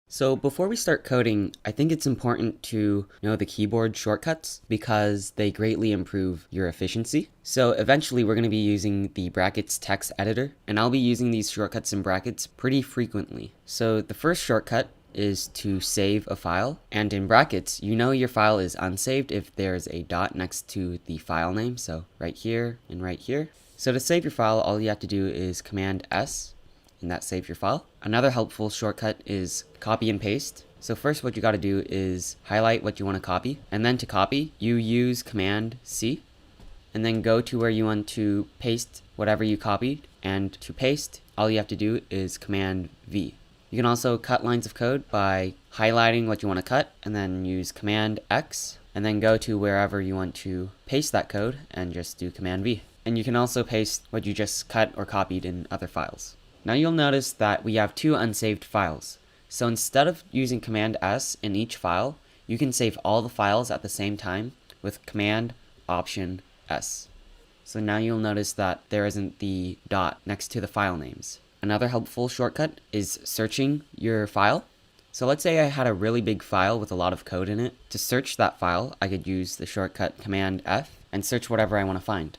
So before we start coding, I think it's important to know the keyboard shortcuts because they greatly improve your efficiency. So eventually we're going to be using the brackets text editor, and I'll be using these shortcuts in brackets pretty frequently. So the first shortcut is to save a file, and in brackets, you know your file is unsaved if there's a dot next to the file name, so right here and right here. So to save your file, all you have to do is Command S, and that saves your file. Another helpful shortcut is copy and paste. So first what you got to do is highlight what you want to copy, and then to copy you use Command C, and then go to where you want to paste whatever you copied, and to paste all you have to do is Command V. You can also cut lines of code by highlighting what you want to cut and then use Command X, and then go to wherever you want to paste that code and just do Command V. And you can also paste what you just cut or copied in other files. Now you'll notice that we have two unsaved files. So instead of using Command S in each file, you can save all the files at the same time with Command Option S. So now you'll notice that there isn't the dot next to the file names. Another helpful shortcut is searching your file. So let's say I had a really big file with a lot of code in it. To search that file, I could use the shortcut Command F and search whatever I want to find,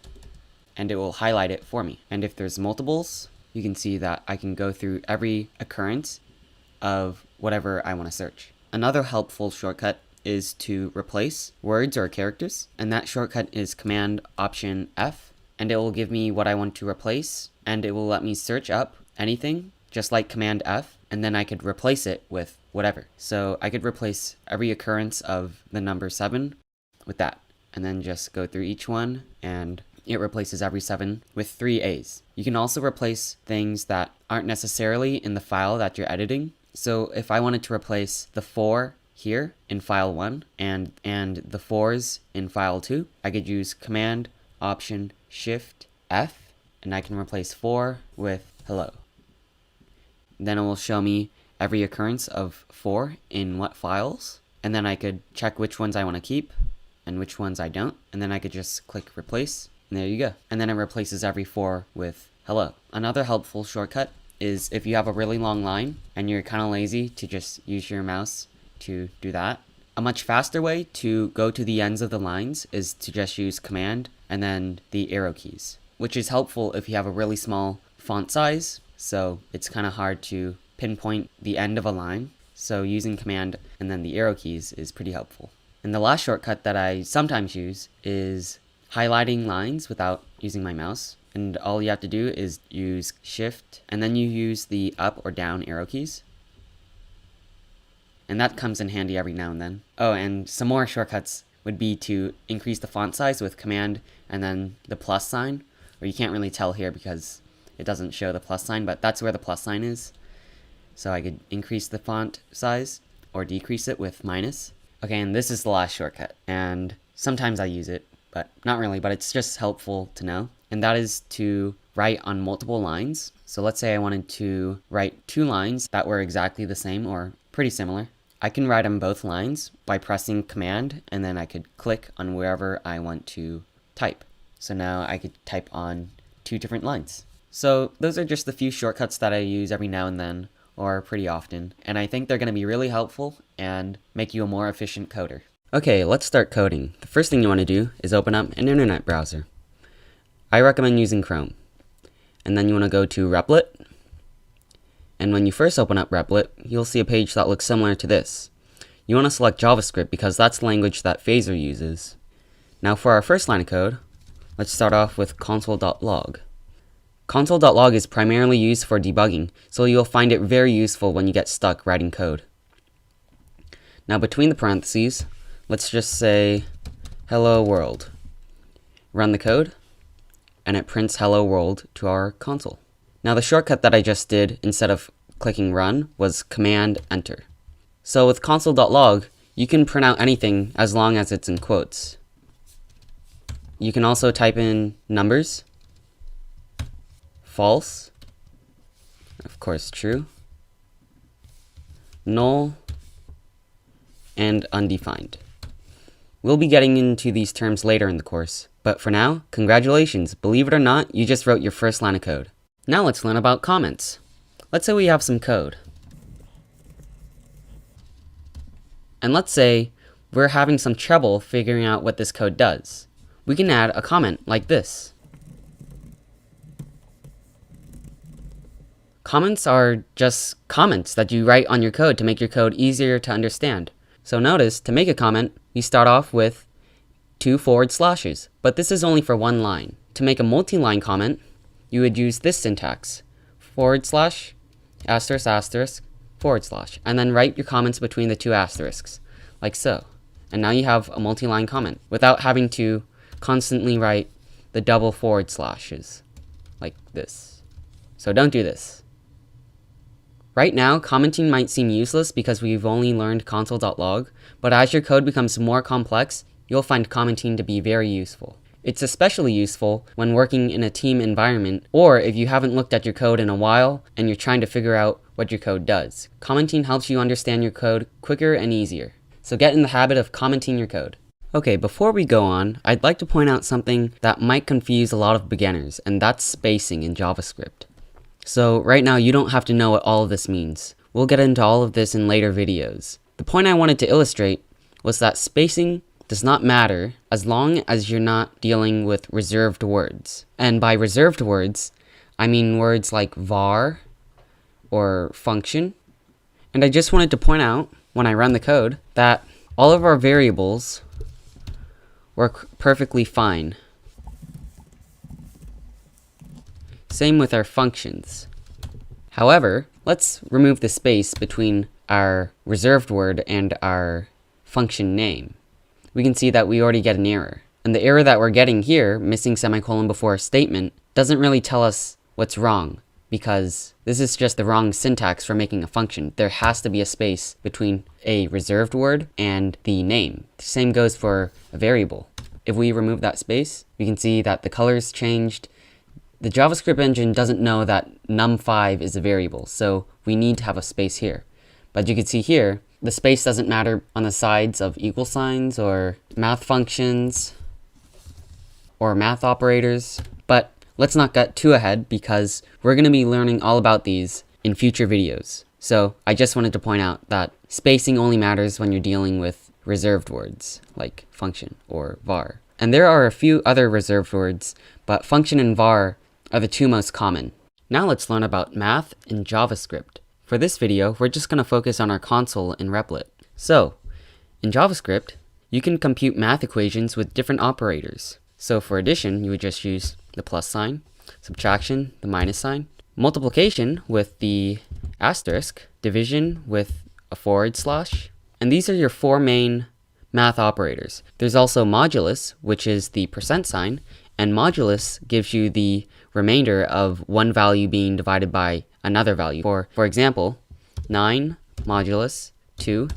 and it will highlight it for me. And if there's multiples, you can see that I can go through every occurrence of whatever I want to search. Another helpful shortcut is to replace words or characters, and that shortcut is Command Option F, and it will give me what I want to replace, and it will let me search up anything just like Command F, and then I could replace it with whatever. So I could replace every occurrence of the number 7 with that, and then just go through each one, and it replaces every 7 with 3 A's. You can also replace things that aren't necessarily in the file that you're editing. So if I wanted to replace the 4 here in file 1 and the 4's in file 2, I could use Command Option Shift F, and I can replace 4 with hello. Then it will show me every occurrence of 4 in what files, and then I could check which ones I want to keep and which ones I don't, and then I could just click replace. And there you go. And then it replaces every 4 with hello. Another helpful shortcut is if you have a really long line and you're kind of lazy to just use your mouse to do that. A much faster way to go to the ends of the lines is to just use Command and then the arrow keys, which is helpful if you have a really small font size, so it's kind of hard to pinpoint the end of a line. So using Command and then the arrow keys is pretty helpful. And the last shortcut that I sometimes use is highlighting lines without using my mouse, and all you have to do is use Shift and then you use the up or down arrow keys, and that comes in handy every now and then. Oh, and some more shortcuts would be to increase the font size with Command and then the plus sign, or you can't really tell here because it doesn't show the plus sign, but that's where the plus sign is. So I could increase the font size or decrease it with minus. Okay, and this is the last shortcut, and sometimes I use it, but not really, but it's just helpful to know. And that is to write on multiple lines. So let's say I wanted to write 2 lines that were exactly the same or pretty similar. I can write on both lines by pressing Command, and then I could click on wherever I want to type. So now I could type on 2 different lines. So those are just the few shortcuts that I use every now and then, or pretty often, and I think they're going to be really helpful and make you a more efficient coder. Okay, let's start coding. The first thing you want to do is open up an internet browser. I recommend using Chrome. And then you want to go to Replit. And when you first open up Replit, you'll see a page that looks similar to this. You want to select JavaScript because that's the language that Phaser uses. Now for our first line of code, let's start off with console.log. Console.log is primarily used for debugging, so you'll find it very useful when you get stuck writing code. Now between the parentheses, let's just say hello world. Run the code, and it prints hello world to our console. Now the shortcut that I just did instead of clicking run was Command Enter. So with console.log, you can print out anything as long as it's in quotes. You can also type in numbers, false, of course true, null, and undefined. We'll be getting into these terms later in the course, but for now, congratulations, believe it or not, you just wrote your first line of code. Now let's learn about comments. Let's say we have some code. And let's say we're having some trouble figuring out what this code does. We can add a comment like this. Comments are just comments that you write on your code to make your code easier to understand. So notice, to make a comment, you start off with 2 forward slashes, but this is only for one line. To make a multi-line comment, you would use this syntax, forward slash, asterisk, asterisk, forward slash, and then write your comments between the 2 asterisks, like so. And now you have a multi-line comment without having to constantly write the double forward slashes, like this. So don't do this. Right now, commenting might seem useless because we've only learned console.log, but as your code becomes more complex, you'll find commenting to be very useful. It's especially useful when working in a team environment, or if you haven't looked at your code in a while and you're trying to figure out what your code does. Commenting helps you understand your code quicker and easier. So get in the habit of commenting your code. Okay, before we go on, I'd like to point out something that might confuse a lot of beginners, and that's spacing in JavaScript. So right now you don't have to know what all of this means. We'll get into all of this in later videos. The point I wanted to illustrate was that spacing does not matter as long as you're not dealing with reserved words. And by reserved words, I mean words like var or function. And I just wanted to point out, when I run the code, that all of our variables work perfectly fine. Same with our functions. However, let's remove the space between our reserved word and our function name. We can see that we already get an error. And the error that we're getting here, missing semicolon before a statement, doesn't really tell us what's wrong, because this is just the wrong syntax for making a function. There has to be a space between a reserved word and the name. The same goes for a variable. If we remove that space, we can see that the colors changed. The JavaScript engine doesn't know that num5 is a variable, so we need to have a space here. But you can see here, the space doesn't matter on the sides of equal signs or math functions or math operators. But let's not get too ahead because we're going to be learning all about these in future videos. So I just wanted to point out that spacing only matters when you're dealing with reserved words like function or var. And there are a few other reserved words, but function and var are the 2 most common. Now let's learn about math in JavaScript. For this video, we're just going to focus on our console in Replit. So, in JavaScript, you can compute math equations with different operators. So for addition, you would just use the plus sign, subtraction, the minus sign, multiplication with the asterisk, division with a forward slash, and these are your 4 main math operators. There's also modulus, which is the percent sign, and modulus gives you the remainder of one value being divided by another value. For example, 9 modulus 2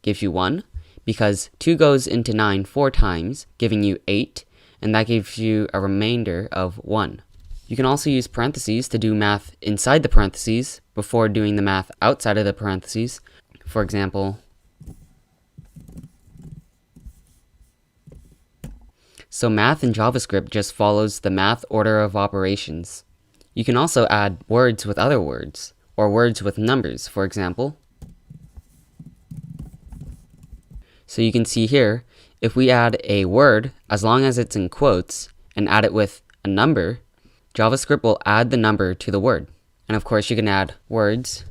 gives you 1, because 2 goes into 9 4 times, giving you 8, and that gives you a remainder of 1. You can also use parentheses to do math inside the parentheses before doing the math outside of the parentheses. For example, so math in JavaScript just follows the math order of operations. You can also add words with other words, or words with numbers, for example. So you can see here, if we add a word, as long as it's in quotes, and add it with a number, JavaScript will add the number to the word. And of course you can add words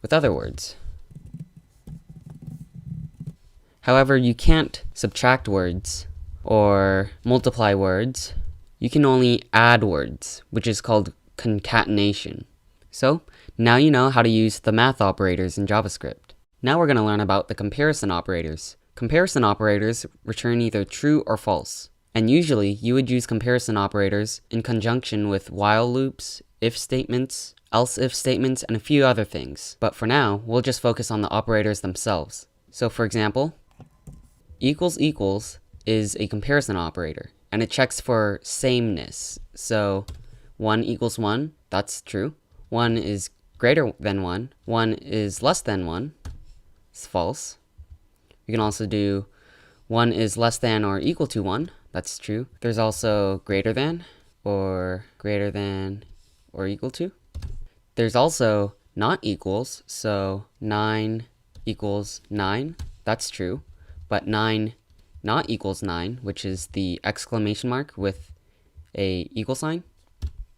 with other words. However, you can't subtract words or multiply words. You can only add words, which is called concatenation. So now you know how to use the math operators in JavaScript. Now we're going to learn about the comparison operators. Comparison operators return either true or false. And usually you would use comparison operators in conjunction with while loops, if statements, else if statements, and a few other things. But for now, we'll just focus on the operators themselves. So for example, equals equals is a comparison operator, and it checks for sameness. So 1 equals 1, that's true. 1 is greater than 1. 1 is less than 1, it's false. We can also do 1 is less than or equal to 1, that's true. There's also greater than or equal to. There's also not equals, so 9 equals 9, that's true, but 9 not equals 9, which is the exclamation mark with a equal sign,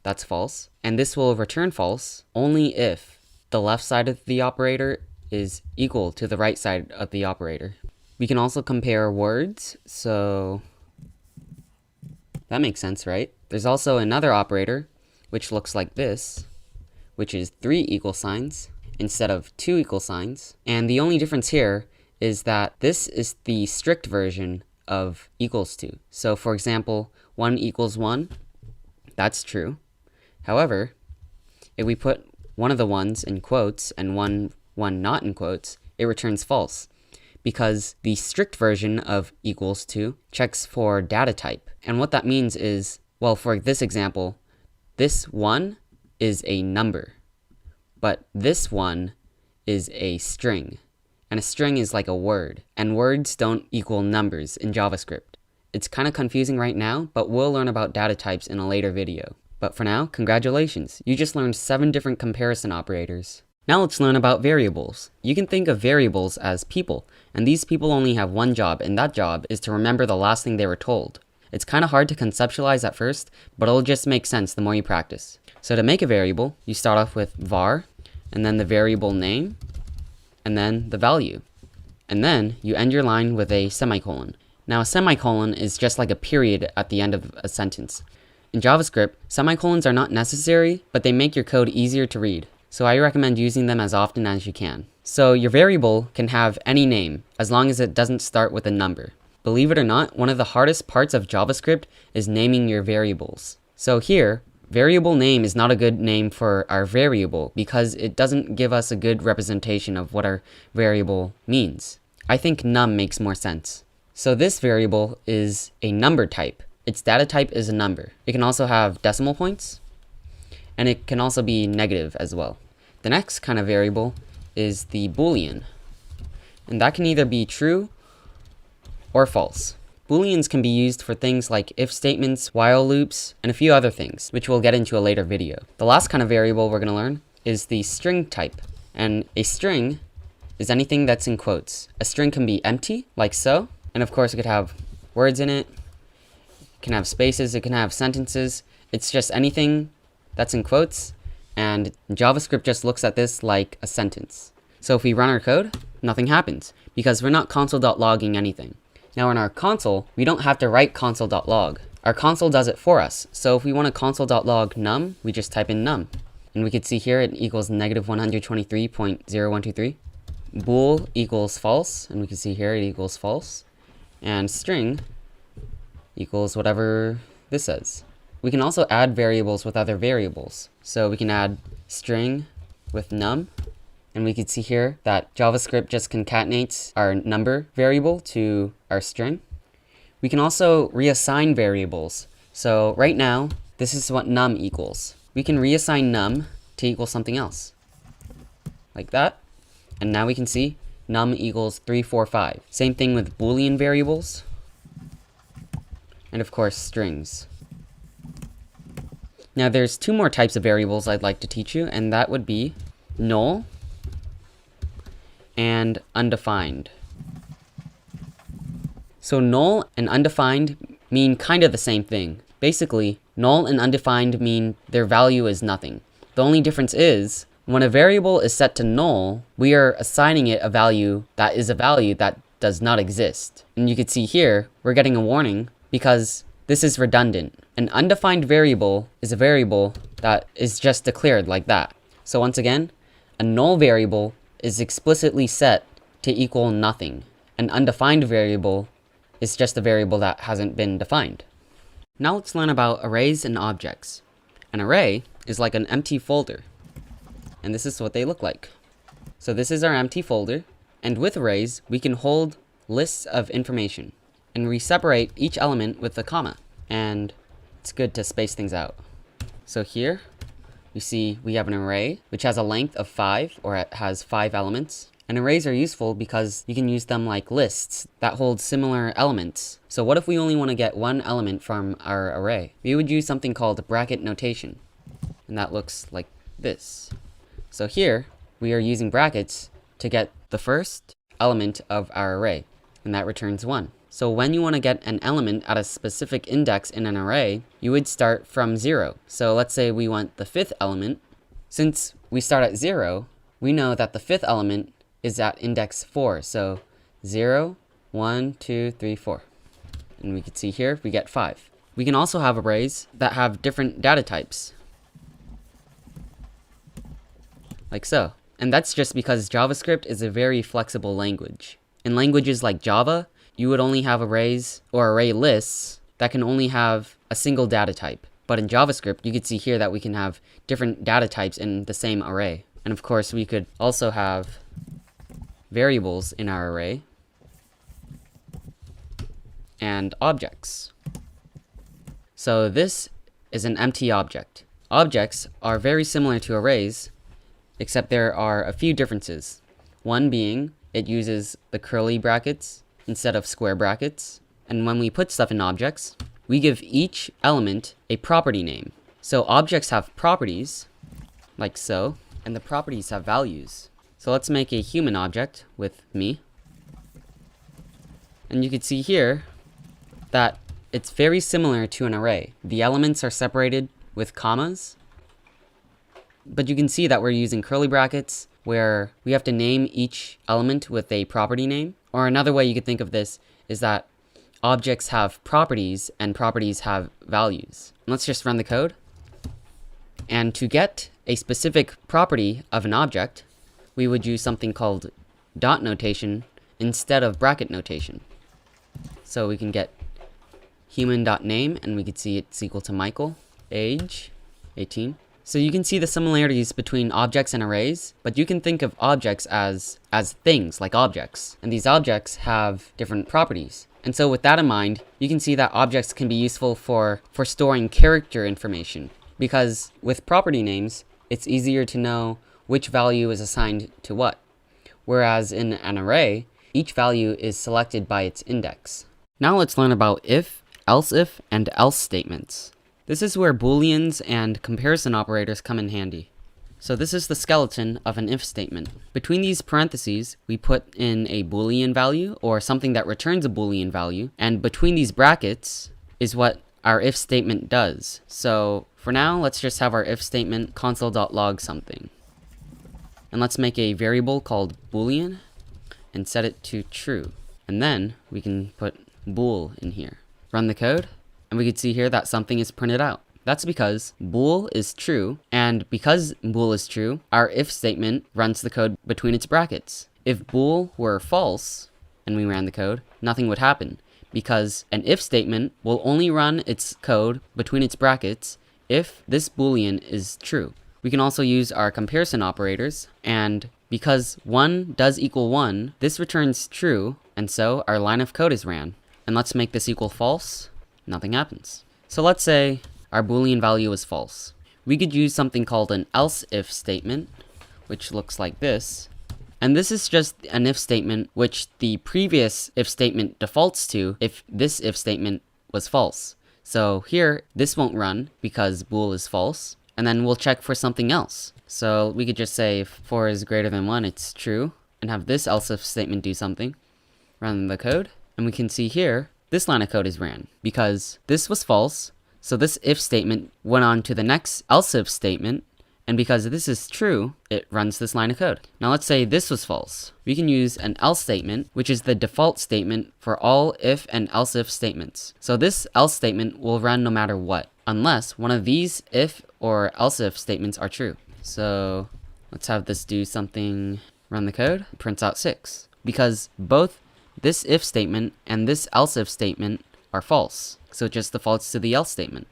that's false. And this will return false only if the left side of the operator is equal to the right side of the operator. We can also compare words, so that makes sense, right? There's also another operator which looks like this, which is 3 equal signs instead of 2 equal signs. And the only difference here is that this is the strict version of equals to. So for example, 1 equals 1, that's true. However, if we put one of the ones in quotes and one not in quotes, it returns false, because the strict version of equals to checks for data type. And what that means is, well, for this example, this 1 is a number, but this 1 is a string. And a string is like a word, and words don't equal numbers in JavaScript. It's kind of confusing right now, but we'll learn about data types in a later video. But for now, congratulations, you just learned 7 different comparison operators. Now let's learn about variables. You can think of variables as people, and these people only have one job, and that job is to remember the last thing they were told. It's kind of hard to conceptualize at first, but it'll just make sense the more you practice. So to make a variable, you start off with var, and then the variable name, and then the value. And then you end your line with a semicolon. Now a semicolon is just like a period at the end of a sentence. In JavaScript, semicolons are not necessary, but they make your code easier to read. So I recommend using them as often as you can. So your variable can have any name, as long as it doesn't start with a number. Believe it or not, one of the hardest parts of JavaScript is naming your variables. So here, variable name is not a good name for our variable because it doesn't give us a good representation of what our variable means. I think num makes more sense. So this variable is a number type. Its data type is a number. It can also have decimal points, and it can also be negative as well. The next kind of variable is the Boolean, and that can either be true or false. Booleans can be used for things like if statements, while loops, and a few other things, which we'll get into a later video. The last kind of variable we're going to learn is the string type, and a string is anything that's in quotes. A string can be empty, like so, and of course it could have words in it, it can have spaces, it can have sentences. It's just anything that's in quotes, and JavaScript just looks at this like a sentence. So if we run our code, nothing happens, because we're not console.logging anything. Now in our console, we don't have to write console.log. Our console does it for us. So if we want to console.log num, we just type in num. And we could see here it equals negative 123.0123. Bool equals false, and we can see here it equals false. And string equals whatever this says. We can also add variables with other variables. So we can add string with num, and we can see here that JavaScript just concatenates our number variable to our string. We can also reassign variables. So right now, this is what num equals. We can reassign num to equal something else, like that. And now we can see num equals 345. Same thing with Boolean variables, and of course strings. Now there's 2 more types of variables I'd like to teach you, and that would be null and undefined. So null and undefined mean kind of the same thing. Basically, null and undefined mean their value is nothing. The only difference is, when a variable is set to null, we are assigning it a value that is a value that does not exist. And you can see here, we're getting a warning because this is redundant. An undefined variable is a variable that is just declared like that. So once again, a null variable is explicitly set to equal nothing. An undefined variable is just a variable that hasn't been defined. Now let's learn about arrays and objects. An array is like an empty folder, and this is what they look like. So this is our empty folder, and with arrays, we can hold lists of information, and we separate each element with a comma, and it's good to space things out. So here, we see we have an array, which has a length of 5, or it has 5 elements. And arrays are useful because you can use them like lists that hold similar elements. So what if we only want to get one element from our array? We would use something called bracket notation, and that looks like this. So here, we are using brackets to get the first element of our array, and that returns 1. So when you want to get an element at a specific index in an array, you would start from 0. So let's say we want the 5th element. Since we start at 0, we know that the 5th element is at index 4. So 0, 1, 2, 3, 4. And we can see here, we get 5. We can also have arrays that have different data types, like so. And that's just because JavaScript is a very flexible language. In languages like Java, you would only have arrays or array lists that can only have a single data type. But in JavaScript, you can see here that we can have different data types in the same array. And of course, we could also have variables in our array and objects. So this is an empty object. Objects are very similar to arrays, except there are a few differences. One being it uses the curly brackets instead of square brackets. And when we put stuff in objects, we give each element a property name. So objects have properties, like so, and the properties have values. So let's make a human object with me. And you can see here that it's very similar to an array. The elements are separated with commas, but you can see that we're using curly brackets where we have to name each element with a property name. Or another way you could think of this is that objects have properties and properties have values. Let's just run the code. And to get a specific property of an object, we would use something called dot notation instead of bracket notation. So we can get human.name, and we could see it's equal to Michael, age 18. So you can see the similarities between objects and arrays, but you can think of objects as things, like objects. And these objects have different properties. And so with that in mind, you can see that objects can be useful for storing character information. Because with property names, it's easier to know which value is assigned to what. Whereas in an array, each value is selected by its index. Now let's learn about if, else if, and else statements. This is where booleans and comparison operators come in handy. So this is the skeleton of an if statement. Between these parentheses, we put in a boolean value or something that returns a boolean value. And between these brackets is what our if statement does. So for now, let's just have our if statement console.log something. And let's make a variable called boolean and set it to true. And then we can put bool in here. Run the code, and we can see here that something is printed out. That's because bool is true, and because bool is true, our if statement runs the code between its brackets. If bool were false, and we ran the code, nothing would happen, because an if statement will only run its code between its brackets if this boolean is true. We can also use our comparison operators, and because 1 does equal 1, this returns true, and so our line of code is ran. And let's make this equal false. Nothing happens. So let's say our boolean value is false. We could use something called an else if statement, which looks like this. And this is just an if statement which the previous if statement defaults to if this if statement was false. So here, this won't run because bool is false. And then we'll check for something else. So we could just say if 4 is greater than 1, it's true. And have this else if statement do something. Run the code. And we can see here, this line of code is ran because this was false. So this if statement went on to the next else if statement. And because this is true, it runs this line of code. Now let's say this was false. We can use an else statement, which is the default statement for all if and else if statements. So this else statement will run no matter what, unless one of these if or else if statements are true. So let's have this do something, run the code, it prints out 6. Because both this if statement and this else if statement are false. So it just defaults to the else statement.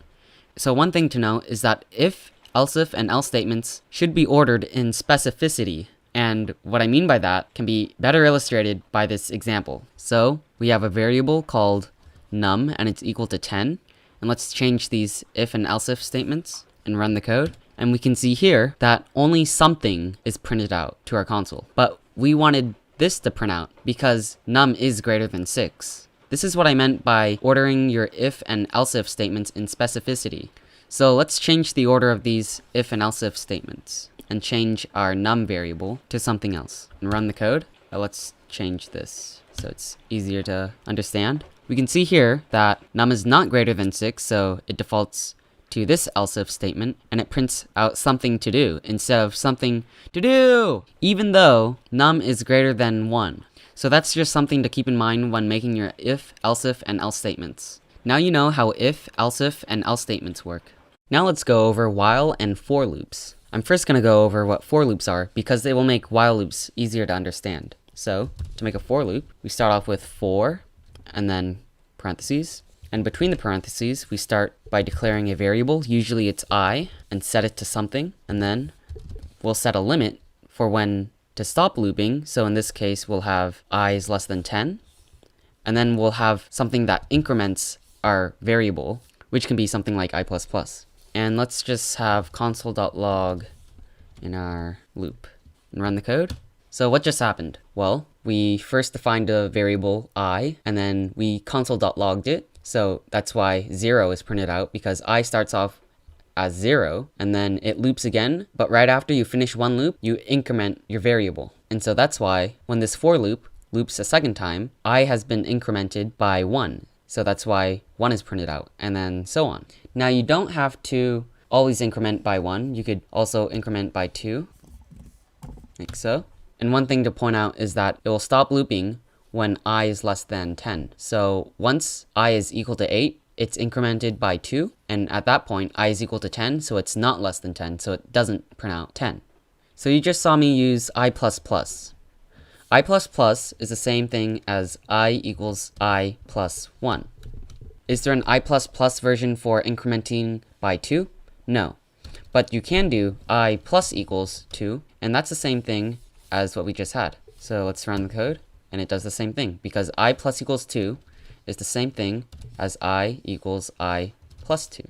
So one thing to note is that if, else if, and else statements should be ordered in specificity. And what I mean by that can be better illustrated by this example. So we have a variable called num and it's equal to 10. And let's change these if and else if statements and run the code. And we can see here that only something is printed out to our console. But we wanted this to print out because num is greater than 6. This is what I meant by ordering your if and else if statements in specificity. So let's change the order of these if and else if statements and change our num variable to something else and run the code. let's change this so it's easier to understand. We can see here that num is not greater than 6, so it defaults to this else if statement, and it prints out something to do instead of something to do, even though num is greater than 1. So that's just something to keep in mind when making your if, else if, and else statements. Now you know how if, else if, and else statements work. Now let's go over while and for loops. I'm first going to go over what for loops are because they will make while loops easier to understand. So to make a for loop, we start off with for, and then parentheses. And between the parentheses, we start by declaring a variable, usually it's I, and set it to something. And then we'll set a limit for when to stop looping. So in this case, we'll have I is less than 10. And then we'll have something that increments our variable, which can be something like I++. And let's just have console.log in our loop and run the code. So what just happened? Well, we first defined a variable I, and then we console.logged it. So that's why 0 is printed out, because I starts off as 0, and then it loops again. But right after you finish one loop, you increment your variable. And so that's why when this for loop loops a second time, I has been incremented by 1. So that's why 1 is printed out, and then so on. Now you don't have to always increment by 1. You could also increment by 2, like so. And one thing to point out is that it will stop looping when I is less than 10. So once I is equal to 8, it's incremented by 2. And at that point, I is equal to 10, so it's not less than 10, so it doesn't print out 10. So you just saw me use I++. I++ is the same thing as I equals I plus 1. Is there an I++ version for incrementing by 2? No. But you can do I plus equals 2, and that's the same thing as what we just had. So let's run the code, and it does the same thing, because I plus equals 2 is the same thing as I equals I plus 2.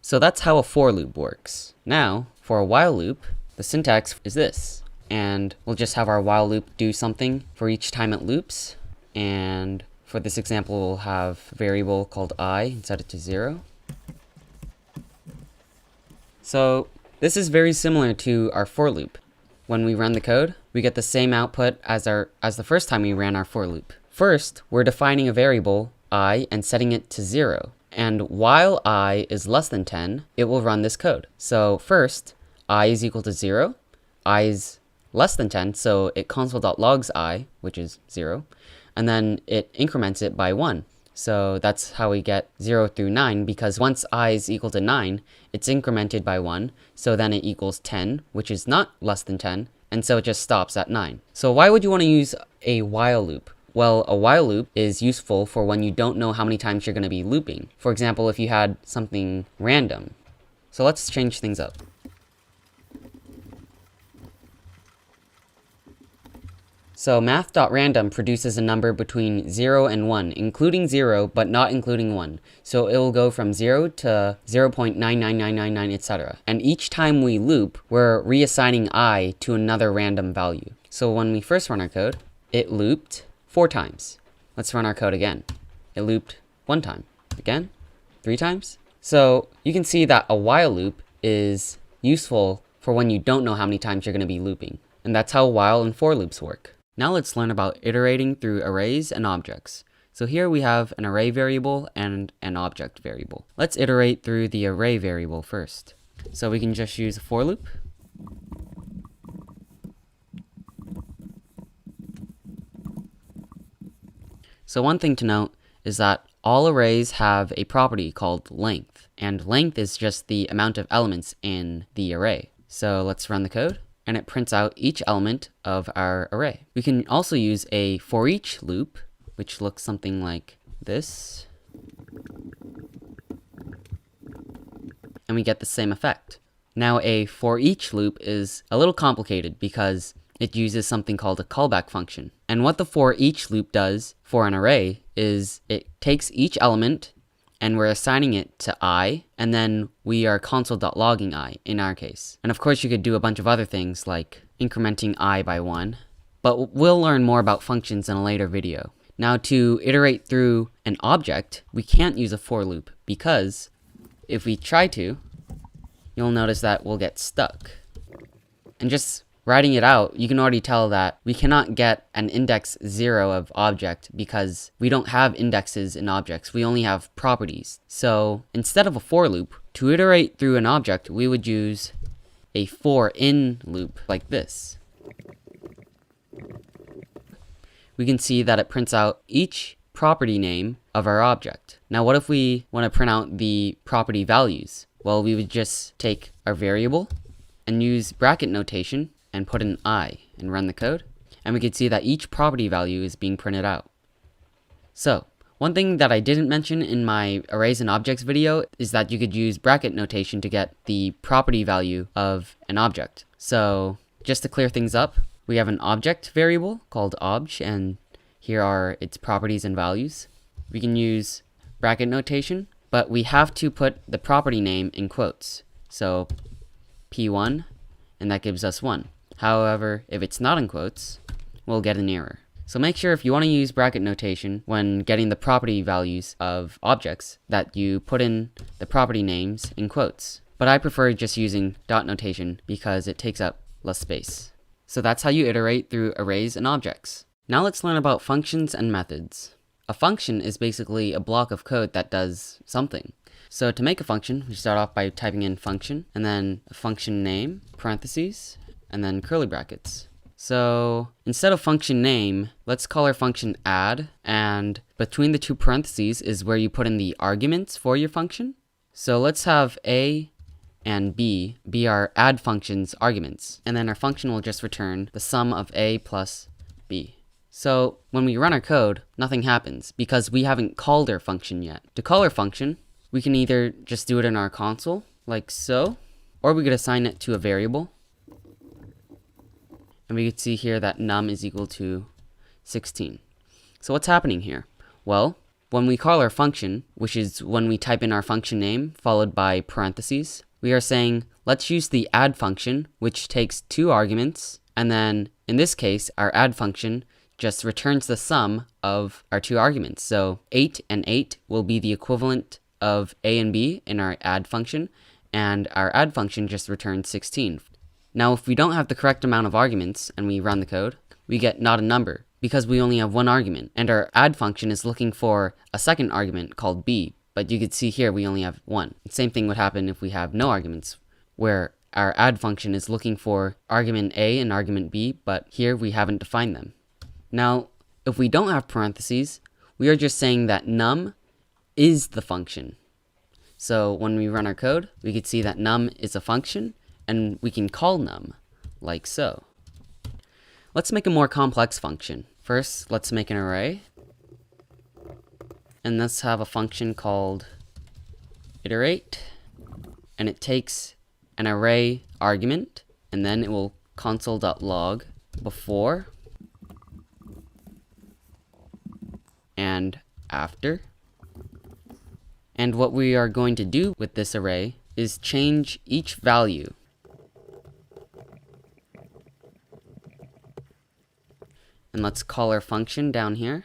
So that's how a for loop works. Now, for a while loop, the syntax is this. And we'll just have our while loop do something for each time it loops. And for this example, we'll have a variable called I and set it to 0. So this is very similar to our for loop. When we run the code, we get the same output as the first time we ran our for loop. First, we're defining a variable I and setting it to 0. And while I is less than 10, it will run this code. So first, I is equal to 0. I is less than 10, so it console.logs I, which is 0. And then it increments it by 1. So that's how we get 0 through 9, because once I is equal to 9, it's incremented by 1. So then it equals 10, which is not less than 10. And so it just stops at 9. So why would you want to use a while loop? Well, a while loop is useful for when you don't know how many times you're going to be looping. For example, if you had something random. So let's change things up. So math.random produces a number between 0 and 1, including 0, but not including 1. So it will go from 0 to 0.99999, etc. And each time we loop, we're reassigning I to another random value. So when we first run our code, it looped 4 times. Let's run our code again. It looped 1 time. Again, 3 times. So you can see that a while loop is useful for when you don't know how many times you're going to be looping. And that's how while and for loops work. Now let's learn about iterating through arrays and objects. So here we have an array variable and an object variable. Let's iterate through the array variable first. So we can just use a for loop. So one thing to note is that all arrays have a property called length, and length is just the amount of elements in the array. So let's run the code, and it prints out each element of our array. We can also use a for each loop, which looks something like this. And we get the same effect. Now a for each loop is a little complicated because it uses something called a callback function. And what the for each loop does for an array is it takes each element and we're assigning it to I, and then we are console.logging I in our case. And of course you could do a bunch of other things like incrementing I by 1, but we'll learn more about functions in a later video. Now to iterate through an object, we can't use a for loop because if we try to, you'll notice that we'll get stuck. And just writing it out, you can already tell that we cannot get an index 0 of object because we don't have indexes in objects. We only have properties. So instead of a for loop, to iterate through an object, we would use a for in loop like this. We can see that it prints out each property name of our object. Now what if we want to print out the property values? Well, we would just take our variable and use bracket notation and put an I and run the code. And we can see that each property value is being printed out. So one thing that I didn't mention in my arrays and objects video is that you could use bracket notation to get the property value of an object. So just to clear things up, we have an object variable called obj, and here are its properties and values. We can use bracket notation, but we have to put the property name in quotes. So p1, and that gives us 1. However, if it's not in quotes, we'll get an error. So make sure if you want to use bracket notation when getting the property values of objects that you put in the property names in quotes. But I prefer just using dot notation because it takes up less space. So that's how you iterate through arrays and objects. Now let's learn about functions and methods. A function is basically a block of code that does something. So to make a function, we start off by typing in function, and then a function name, parentheses, and then curly brackets. So instead of function name, let's call our function add, and between the two parentheses is where you put in the arguments for your function. So let's have a and b be our add function's arguments, and then our function will just return the sum of a plus b. So when we run our code, nothing happens because we haven't called our function yet. To call our function, we can either just do it in our console, like so, or we could assign it to a variable. And we could see here that num is equal to 16. So what's happening here? Well, when we call our function, which is when we type in our function name followed by parentheses, we are saying, let's use the add function, which takes 2 arguments, and then in this case, our add function just returns the sum of our 2 arguments. So 8 and 8 will be the equivalent of a and b in our add function, and our add function just returns 16. Now, if we don't have the correct amount of arguments and we run the code, we get not a number because we only have 1 argument, and our add function is looking for a second argument called b. But you could see here we only have 1. The same thing would happen if we have no arguments, where our add function is looking for argument a and argument b, but here we haven't defined them. Now, if we don't have parentheses, we are just saying that num is the function. So when we run our code, we could see that num is a function, and we can call num, like so. Let's make a more complex function. First, let's make an array. And let's have a function called iterate, and it takes an array argument, and then it will console.log before and after. And what we are going to do with this array is change each value. And let's call our function down here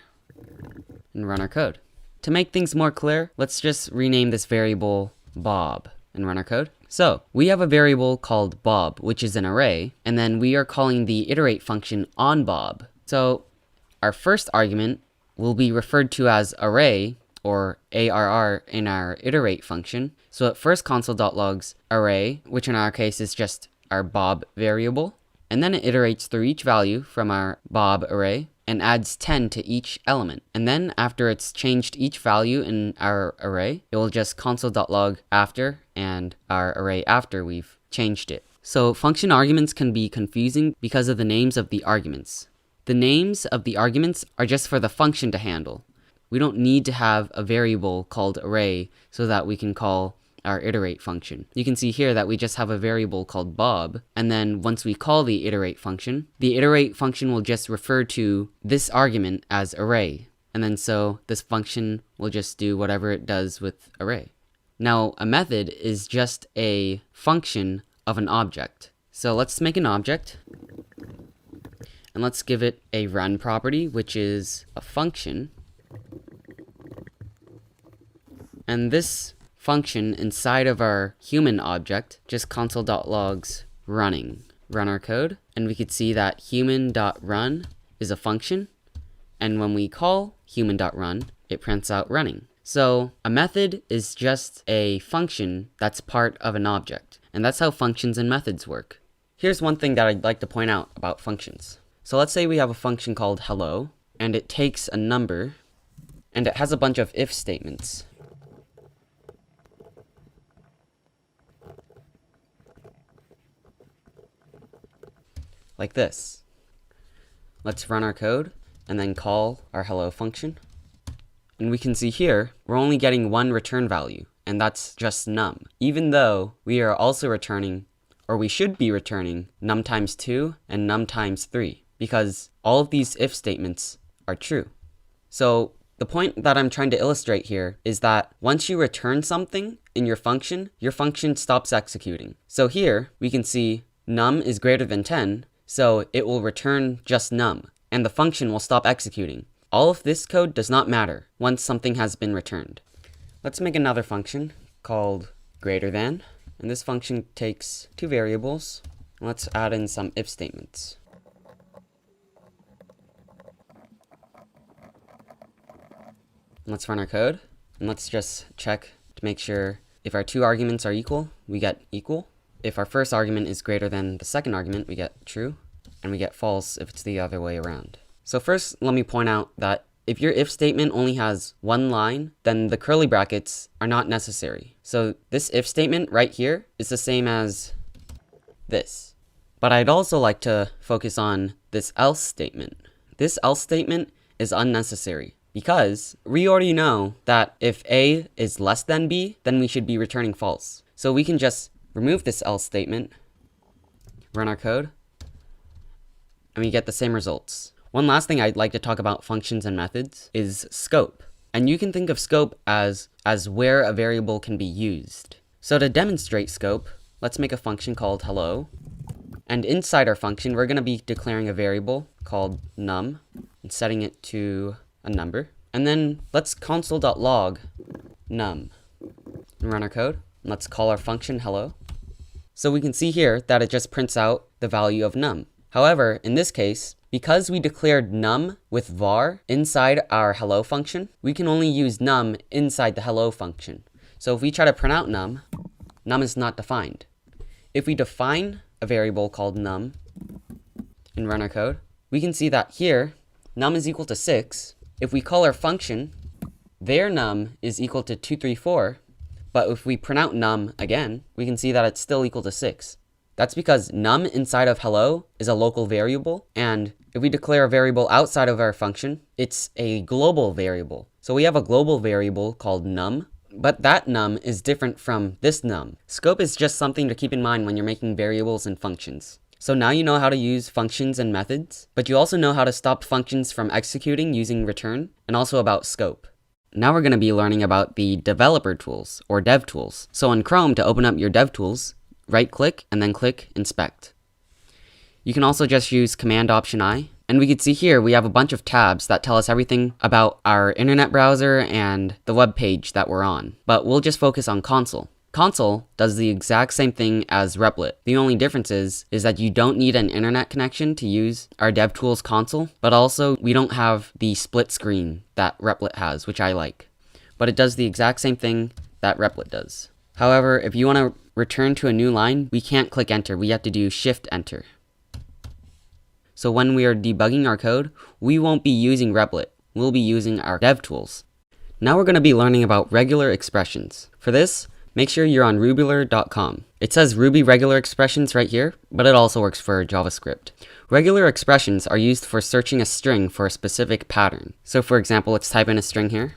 and run our code. To make things more clear, let's just rename this variable Bob and run our code. So we have a variable called Bob, which is an array, and then we are calling the iterate function on Bob. So our first argument will be referred to as array, or ARR, in our iterate function. So it first console.logs array, which in our case is just our Bob variable, and then it iterates through each value from our Bob array and adds 10 to each element. And then after it's changed each value in our array, it will just console.log after and our array after we've changed it. So function arguments can be confusing because of the names of the arguments. The names of the arguments are just for the function to handle. We don't need to have a variable called array so that we can call our iterate function. You can see here that we just have a variable called Bob, and then once we call the iterate function will just refer to this argument as array, and then so this function will just do whatever it does with array. Now a method is just a function of an object. So let's make an object, and let's give it a run property, which is a function, and this function inside of our human object just console.logs running. Run our code, and we could see that human.run is a function, and when we call human.run, it prints out running. So a method is just a function that's part of an object, and that's how functions and methods work. Here's one thing that I'd like to point out about functions. So let's say we have a function called hello, and it takes a number, and it has a bunch of if statements. Like this. Let's run our code, and then call our hello function. And we can see here, we're only getting one return value, and that's just num, even though we are also returning, or we should be returning, num times 2 and num times 3, because all of these if statements are true. So the point that I'm trying to illustrate here is that once you return something in your function stops executing. So here, we can see num is greater than 10, so it will return just num, and the function will stop executing. All of this code does not matter once something has been returned. Let's make another function called greater than, and this function takes two variables. Let's add in some if statements. Let's run our code, and let's just check to make sure if our two arguments are equal, we get equal. If our first argument is greater than the second argument, we get true, and we get false if it's the other way around. So first, let me point out that if your if statement only has one line, then the curly brackets are not necessary. So this if statement right here is the same as this. But I'd also like to focus on this else statement. This else statement is unnecessary because we already know that if A is less than B, then we should be returning false. So we can just remove this else statement, run our code, and we get the same results. One last thing I'd like to talk about functions and methods is scope. And you can think of scope as where a variable can be used. So to demonstrate scope, let's make a function called hello. And inside our function, we're going to be declaring a variable called num and setting it to a number. And then let's console.log num and run our code. And let's call our function hello. So we can see here that it just prints out the value of num. However, in this case, because we declared num with var inside our hello function, we can only use num inside the hello function. So if we try to print out num, num is not defined. If we define a variable called num and run our code, we can see that here, num is equal to 6. If we call our function, their num is equal to 234, but if we print out num again, we can see that it's still equal to 6. That's because num inside of hello is a local variable, and if we declare a variable outside of our function, it's a global variable. So we have a global variable called num, but that num is different from this num. Scope is just something to keep in mind when you're making variables and functions. So now you know how to use functions and methods, but you also know how to stop functions from executing using return, and also about scope. Now we're going to be learning about the developer tools, or dev tools. So in Chrome, to open up your dev tools, right-click and then click Inspect. You can also just use Command-Option-I, and we can see here we have a bunch of tabs that tell us everything about our internet browser and the web page that we're on. But we'll just focus on console. Console does the exact same thing as Replit. The only difference is that you don't need an internet connection to use our DevTools console, but also we don't have the split screen that Replit has, which I like. But it does the exact same thing that Replit does. However, if you want to return to a new line, we can't click enter. We have to do shift enter. So when we are debugging our code, we won't be using Replit. We'll be using our DevTools. Now we're going to be learning about regular expressions. For this, make sure you're on rubyler.com. It says Ruby regular expressions right here, but it also works for JavaScript. Regular expressions are used for searching a string for a specific pattern. So for example, let's type in a string here.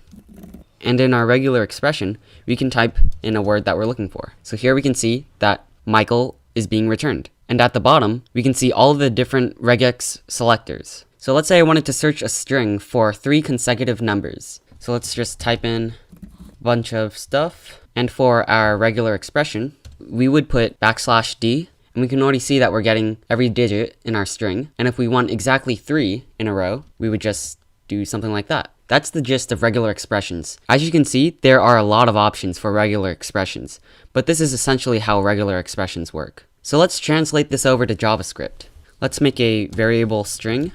And in our regular expression, we can type in a word that we're looking for. So here we can see that Michael is being returned. And at the bottom, we can see all of the different regex selectors. So let's say I wanted to search a string for 3 consecutive numbers. So let's just type in a bunch of stuff. And for our regular expression, we would put \d, and we can already see that we're getting every digit in our string. And if we want exactly 3 in a row, we would just do something like that. That's the gist of regular expressions. As you can see, there are a lot of options for regular expressions, but this is essentially how regular expressions work. So let's translate this over to JavaScript. let's make a variable string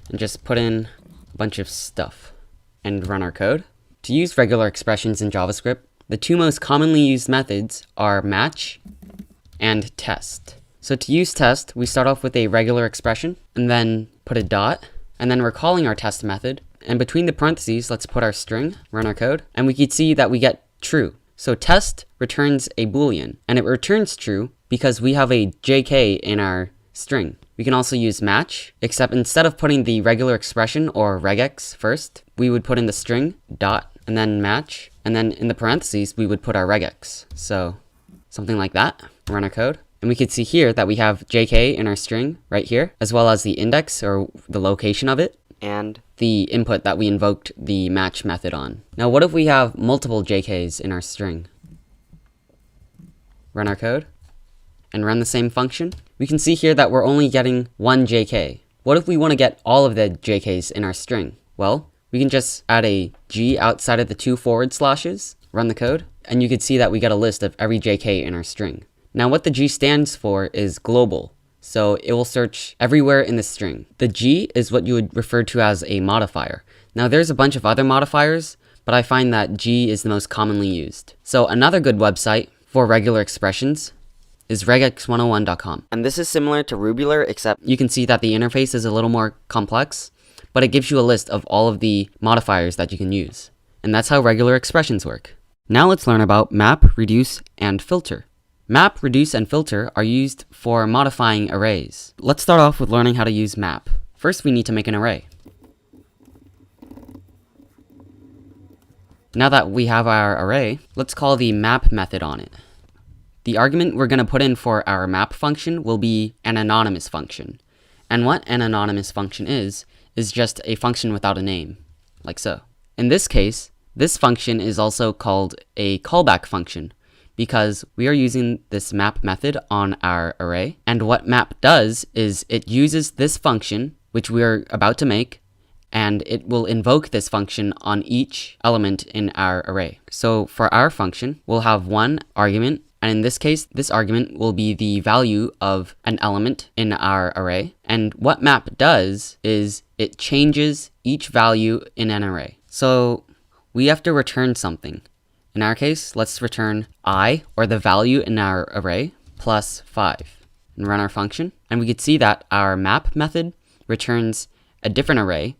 and just put in a bunch of stuff and run our code. To use regular expressions in JavaScript, the two most commonly used methods are match and test. So to use test, we start off with a regular expression and then put a dot, and then we're calling our test method. And between the parentheses, let's put our string, run our code, and we can see that we get true. So test returns a Boolean, and it returns true because we have a JK in our string. We can also use match, except instead of putting the regular expression or regex first, we would put in the string, dot, and then match, and then in the parentheses, we would put our regex. So something like that, run our code. And we can see here that we have JK in our string right here, as well as the index or the location of it, and the input that we invoked the match method on. Now, what if we have multiple JKs in our string? Run our code and run the same function. We can see here that we're only getting one JK. What if we want to get all of the JKs in our string? Well, we can just add a G outside of the 2 forward slashes, run the code, and you can see that we get a list of every JK in our string. Now, what the G stands for is global. So it will search everywhere in the string. The G is what you would refer to as a modifier. Now there's a bunch of other modifiers, but I find that G is the most commonly used. So another good website for regular expressions is regex101.com. And this is similar to Rubular, except you can see that the interface is a little more complex, but it gives you a list of all of the modifiers that you can use. And that's how regular expressions work. Now let's learn about map, reduce, and filter. Map, reduce, and filter are used for modifying arrays. Let's start off with learning how to use map. First, we need to make an array. Now that we have our array, let's call the map method on it. The argument we're going to put in for our map function will be an anonymous function. And what an anonymous function is just a function without a name, like so. In this case, this function is also called a callback function, because we are using this map method on our array. And what map does is it uses this function, which we are about to make, and it will invoke this function on each element in our array. So for our function, we'll have one argument, and in this case, this argument will be the value of an element in our array. And what map does is it changes each value in an array. So we have to return something. In our case, let's return I, or the value in our array, plus 5, and run our function. And we can see that our map method returns a different array,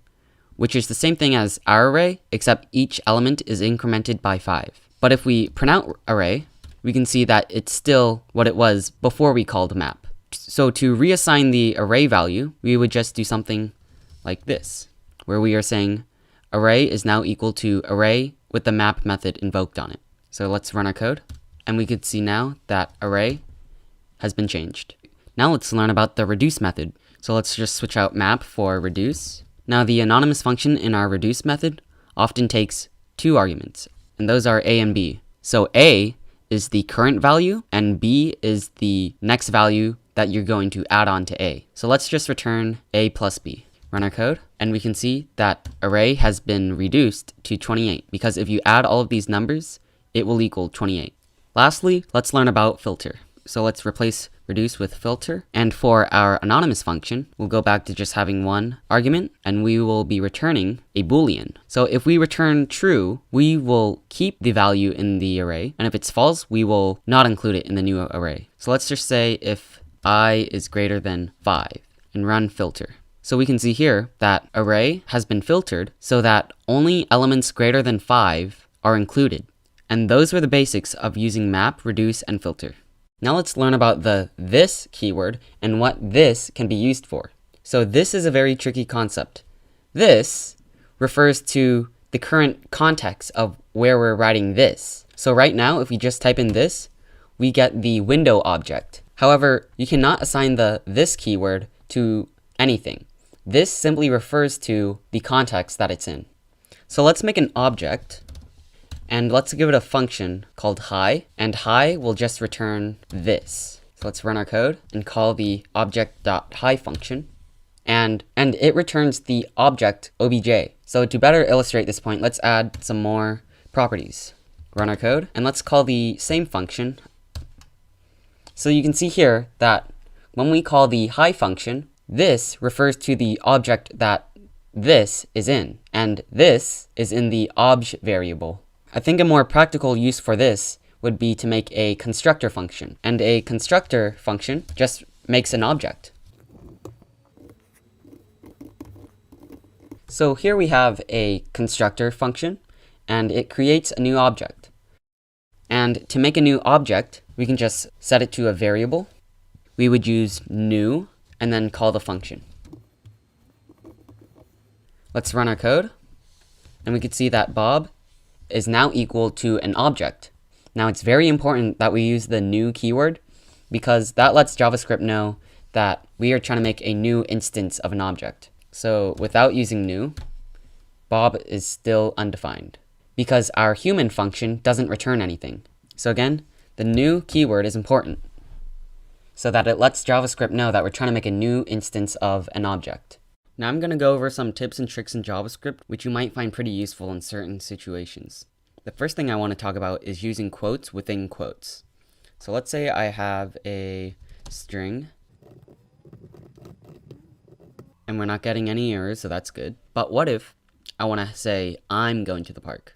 which is the same thing as our array, except each element is incremented by 5. But if we print out array, we can see that it's still what it was before we called map. So to reassign the array value, we would just do something like this, where we are saying array is now equal to array with the map method invoked on it. So let's run our code, and we could see now that array has been changed. Now let's learn about the reduce method. So let's just switch out map for reduce. Now the anonymous function in our reduce method often takes 2 arguments, and those are A and B. So A is the current value, and B is the next value that you're going to add on to A. So let's just return A plus B. Run our code, and we can see that array has been reduced to 28, because if you add all of these numbers, it will equal 28. Lastly, let's learn about filter. So let's replace reduce with filter, and for our anonymous function, we'll go back to just having one argument, and we will be returning a Boolean. So if we return true, we will keep the value in the array, and if it's false, we will not include it in the new array. So let's just say if I is greater than 5, and run filter. So we can see here that array has been filtered so that only elements greater than 5 are included. And those were the basics of using map, reduce, and filter. Now let's learn about the this keyword and what this can be used for. So this is a very tricky concept. This refers to the current context of where we're writing this. So right now, if we just type in this, we get the window object. However, you cannot assign the this keyword to anything. This simply refers to the context that it's in. So let's make an object, and let's give it a function called hi, and hi will just return this. So let's run our code and call the object.hi function, and it returns the object obj. So to better illustrate this point, let's add some more properties. Run our code, and let's call the same function. So you can see here that when we call the hi function, This refers to the object that this is in, and this is in the obj variable. I think a more practical use for this would be to make a constructor function, and a constructor function just makes an object. So here we have a constructor function, and it creates a new object. And to make a new object, we can just set it to a variable. We would use new, and then call the function. Let's run our code, and we can see that Bob is now equal to an object. Now it's very important that we use the new keyword, because that lets JavaScript know that we are trying to make a new instance of an object. So without using new, Bob is still undefined, because our human function doesn't return anything. So again, the new keyword is important, so that it lets JavaScript know that we're trying to make a new instance of an object. Now I'm going to go over some tips and tricks in JavaScript which you might find pretty useful in certain situations. The first thing I want to talk about is using quotes within quotes. So let's say I have a string, and we're not getting any errors, so that's good. But what if I want to say, I'm going to the park?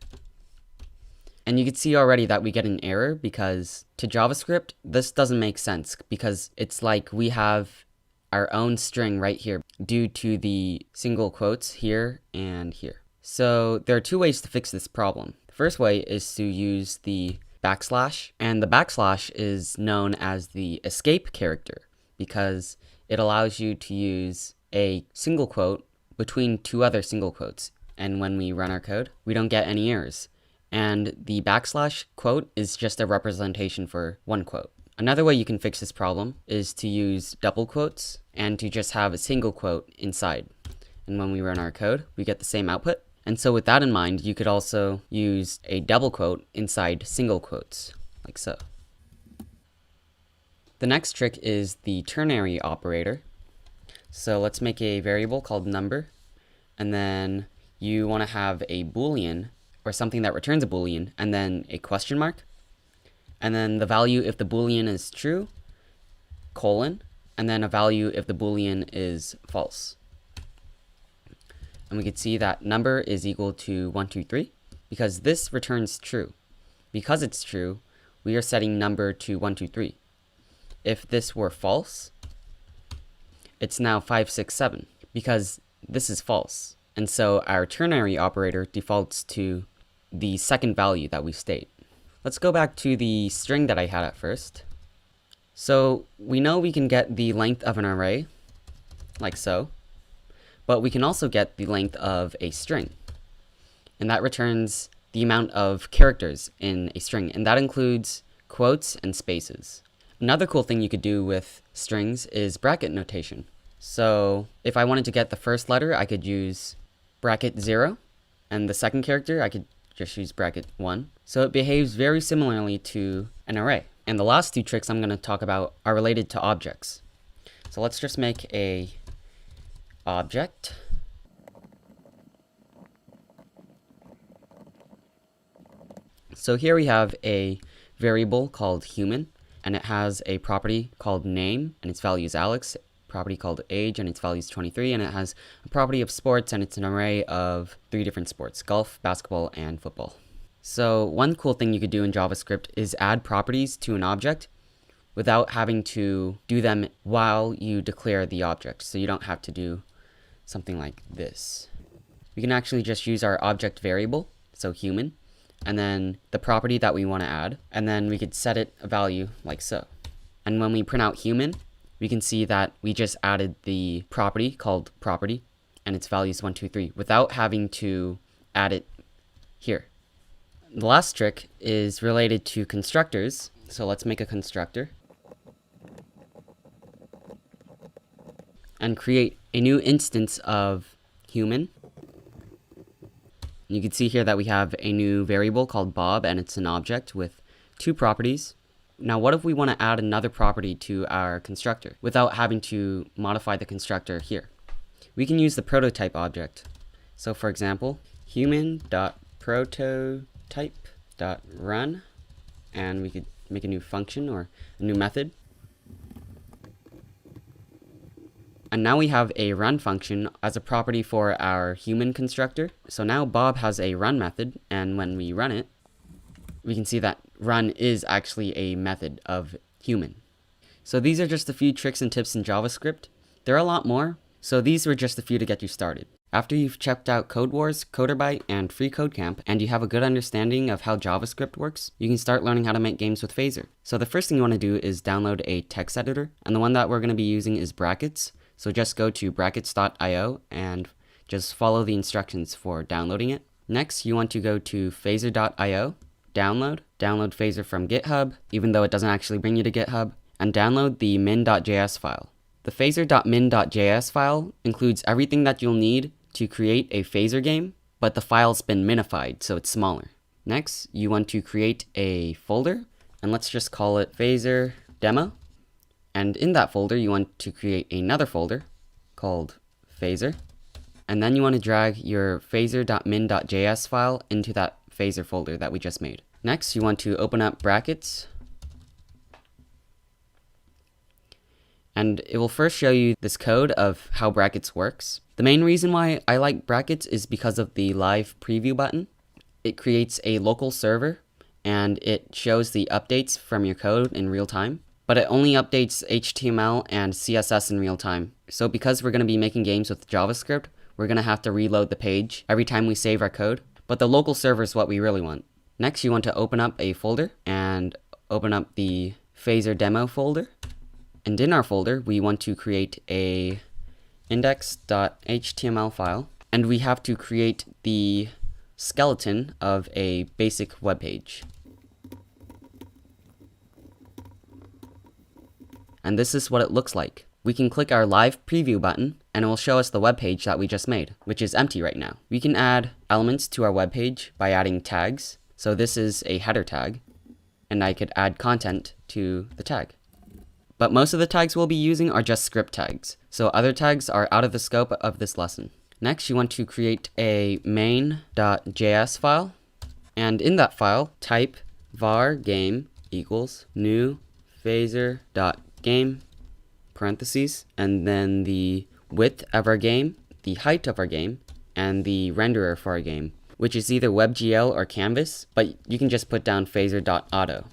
And you can see already that we get an error, because to JavaScript, this doesn't make sense, because it's like we have our own string right here due to the single quotes here and here. So there are two ways to fix this problem. The first way is to use the backslash, and the backslash is known as the escape character because it allows you to use a single quote between two other single quotes. And when we run our code, we don't get any errors. And the backslash quote is just a representation for one quote. Another way you can fix this problem is to use double quotes and to just have a single quote inside. And when we run our code, we get the same output. And so with that in mind, you could also use a double quote inside single quotes, like so. The next trick is the ternary operator. So let's make a variable called number, and then you want to have a boolean, or something that returns a boolean, and then a question mark, and then the value if the boolean is true, colon, and then a value if the boolean is false. And we can see that number is equal to 1, 2, 3, because this returns true. Because it's true, we are setting number to 1, 2, 3. If this were false, it's now 5, 6, 7, because this is false. And so our ternary operator defaults to the second value that we state. Let's go back to the string that I had at first. So we know we can get the length of an array, like so, but we can also get the length of a string. And that returns the amount of characters in a string, and that includes quotes and spaces. Another cool thing you could do with strings is bracket notation. So if I wanted to get the first letter, I could use bracket 0, and the second character, I could just use bracket 1. So it behaves very similarly to an array. And the last two tricks I'm going to talk about are related to objects. So let's just make a object. So here we have a variable called human, and it has a property called name, and its value is Alex, property called age, and its value is 23, and it has a property of sports, and it's an array of 3 different sports: golf, basketball, and football. So one cool thing you could do in JavaScript is add properties to an object without having to do them while you declare the object. So you don't have to do something like this. We can actually just use our object variable, so human, and then the property that we want to add, and then we could set it a value like so. And when we print out human, we can see that we just added the property called property, and its value is 1, 2, 3, without having to add it here. The last trick is related to constructors. So let's make a constructor and create a new instance of human. You can see here that we have a new variable called Bob, and it's an object with 2 properties. Now what if we want to add another property to our constructor without having to modify the constructor here? We can use the prototype object. So for example, human.prototype.run, and we could make a new function or a new method. And now we have a run function as a property for our human constructor. So now Bob has a run method, and when we run it, we can see that run is actually a method of human. So these are just a few tricks and tips in JavaScript. There are a lot more, so these were just a few to get you started. After you've checked out Code Wars, CoderByte, and Free Code Camp, and you have a good understanding of how JavaScript works, you can start learning how to make games with Phaser. So the first thing you want to do is download a text editor, and the one that we're going to be using is Brackets. So just go to brackets.io and just follow the instructions for downloading it. Next, you want to go to phaser.io, download Phaser from GitHub, even though it doesn't actually bring you to GitHub, and download the min.js file. The phaser.min.js file includes everything that you'll need to create a Phaser game, but the file's been minified, so it's smaller. Next, you want to create a folder, and let's just call it Phaser demo. And in that folder, you want to create another folder called Phaser. And then you want to drag your phaser.min.js file into that Phaser folder that we just made. Next, you want to open up Brackets. And it will first show you this code of how Brackets works. The main reason why I like Brackets is because of the live preview button. It creates a local server, and it shows the updates from your code in real time. But it only updates HTML and CSS in real time. So because we're going to be making games with JavaScript, we're going to have to reload the page every time we save our code. But the local server is what we really want. Next, you want to open up a folder and open up the Phaser demo folder. And in our folder, we want to create a index.html file. And we have to create the skeleton of a basic web page. And this is what it looks like. We can click our live preview button and it will show us the web page that we just made, which is empty right now. We can add elements to our web page by adding tags. So this is a header tag, and I could add content to the tag. But most of the tags we'll be using are just script tags, so other tags are out of the scope of this lesson. Next, you want to create a main.js file, and in that file, type var game equals new phaser.game parentheses, and then the width of our game, the height of our game, and the renderer for our game, which is either WebGL or Canvas, but you can just put down phaser.auto,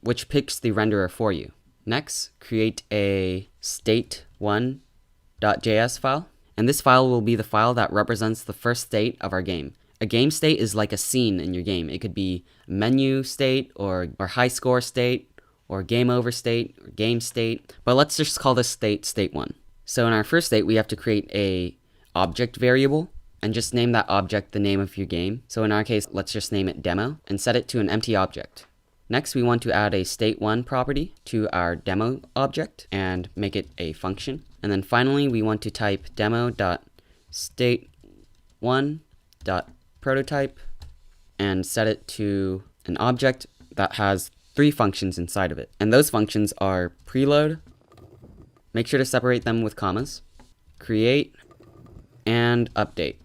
which picks the renderer for you. Next, create a state1.js file, and this file will be the file that represents the first state of our game. A game state is like a scene in your game. It could be menu state or high score state, or game over state, or game state, but let's just call this state 1. So in our first state, we have to create a object variable and just name that object the name of your game. So in our case, let's just name it demo and set it to an empty object. Next, we want to add a state1 property to our demo object and make it a function. And then finally, we want to type demo.state1.prototype and set it to an object that has 3 functions inside of it. And those functions are preload, make sure to separate them with commas, create, and update.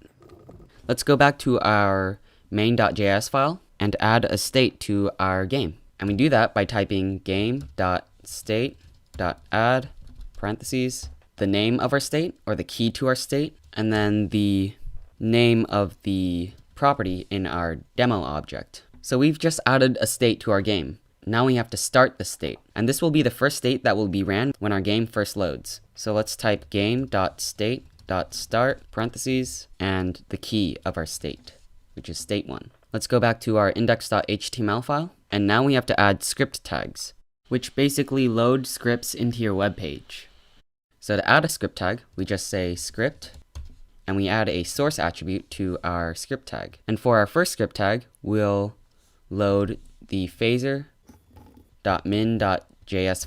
Let's go back to our main.js file and add a state to our game. And we do that by typing game.state.add parentheses, the name of our state or the key to our state, and then the name of the property in our demo object. So we've just added a state to our game. Now we have to start the state, and this will be the first state that will be ran when our game first loads. So let's type game.state.start parentheses and the key of our state, which is state1. Let's go back to our index.html file, and now we have to add script tags, which basically load scripts into your web page. So to add a script tag, we just say script, and we add a source attribute to our script tag. And for our first script tag, we'll load the phaser.min.js